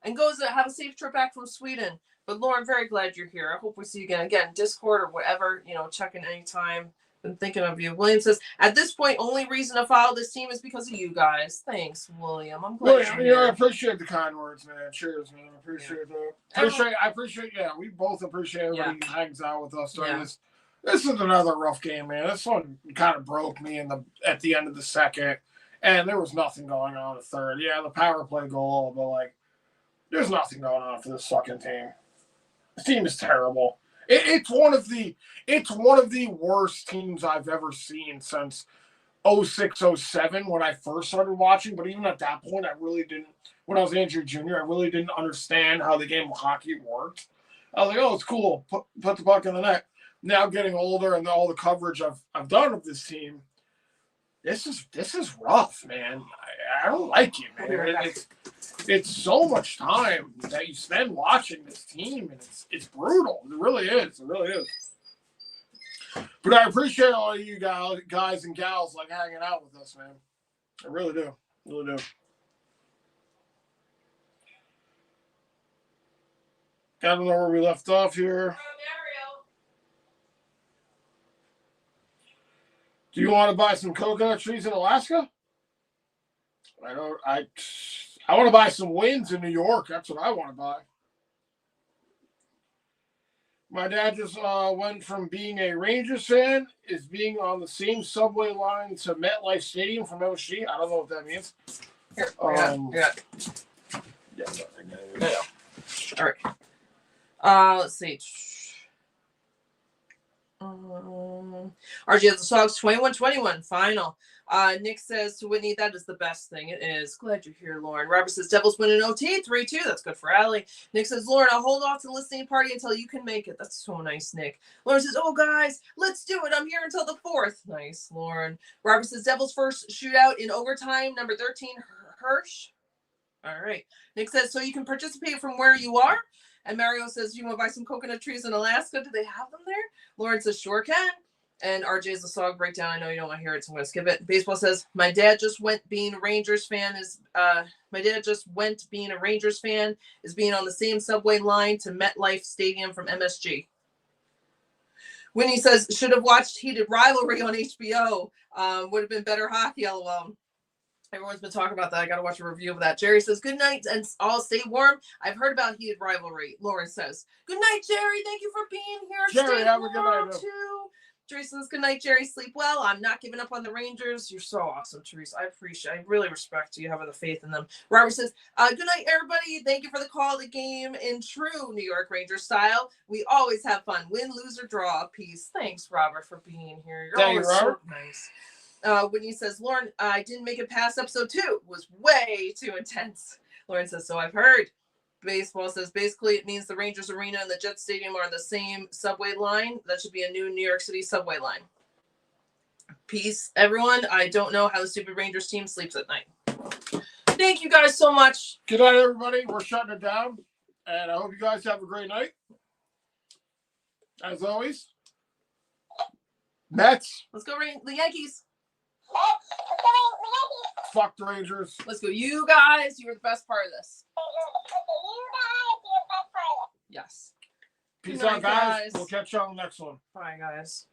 And goes to have a safe trip back from Sweden. But Lauren, very glad you're here. I hope we see you again. Again, Discord or whatever, check in anytime. Been thinking of you. William says, at this point, only reason to follow this team is because of you guys. Thanks, William. I'm glad you're here. I appreciate the kind words, man. Cheers, man. I appreciate that. I appreciate, we both appreciate everybody who hangs out with us during this. This is another rough game, man. This one kind of broke me at the end of the second, and there was nothing going on in the third. Yeah, the power play goal, but there's nothing going on for this fucking team. This team is terrible. It's one of the worst teams I've ever seen since 06-07 when I first started watching. But even at that point, I really didn't. When I was Andrew Jr., I really didn't understand how the game of hockey worked. I was like, oh, it's cool. Put the puck in the net. Now getting older and all the coverage I've done of this team, this is rough, man. I don't like it, man. It's so much time that you spend watching this team, and it's brutal. It really is. But I appreciate all of you guys and gals hanging out with us, man. I really do. I don't know where we left off here. Do you want to buy some coconut trees in Alaska? I want to buy some wins in New York. That's what I want to buy. My dad just went from being a Rangers fan is being on the same subway line to MetLife Stadium from MSG. I don't know what that means. Here, Yeah. All right. Let's see. RG has the Sox 21-21 final. Nick says to Whitney, that is the best thing. It is. Glad you're here, Lauren. Robert says Devils win in OT 3-2. That's good for Allie. Nick says, Lauren, I'll hold off to the listening party until you can make it. That's so nice, Nick. Lauren says, oh, guys, let's do it. I'm here until the 4th. Nice, Lauren. Robert says Devils first shootout in overtime. Number 13, Hirsch. All right. Nick says, so you can participate from where you are. And Mario says, you want to buy some coconut trees in Alaska? Do they have them there? Lauren says, sure can. And RJ's the song breakdown. I know you don't want to hear it, so I'm going to skip it. Baseball says, my dad just went being a Rangers fan is being on the same subway line to MetLife Stadium from MSG. Winnie says, should have watched Heated Rivalry on HBO. Would have been better hockey, LOL. Everyone's been talking about that. I got to watch a review of that. Jerry says, good night and all stay warm. I've heard about heated rivalry. Lauren says, good night, Jerry. Thank you for being here. Jerry, stay have a good warm, night. too. Jerry says, good night, Jerry. Sleep well. I'm not giving up on the Rangers. You're so awesome, Teresa. I really respect you having the faith in them. Robert says, good night, everybody. Thank you for the call of the game in true New York Ranger style. We always have fun. Win, lose, or draw. Peace. Thanks, Robert, for being here. You're Thank you, always so Robert. nice. Whitney says, Lauren, I didn't make it past episode 2. It was way too intense. Lauren says, so I've heard. Baseball says, basically it means the Rangers Arena and the Jet Stadium are on the same subway line. That should be a new New York City subway line. Peace, everyone. I don't know how the stupid Rangers team sleeps at night. Thank you guys so much. Good night, everybody. We're shutting it down. And I hope you guys have a great night. As always, Mets. Let's go, the Yankees. Fuck the Rangers. Let's go. You guys, you were the best part of this. Yes. Peace Good night, out, guys. guys. We'll catch you on the next one. Bye, guys.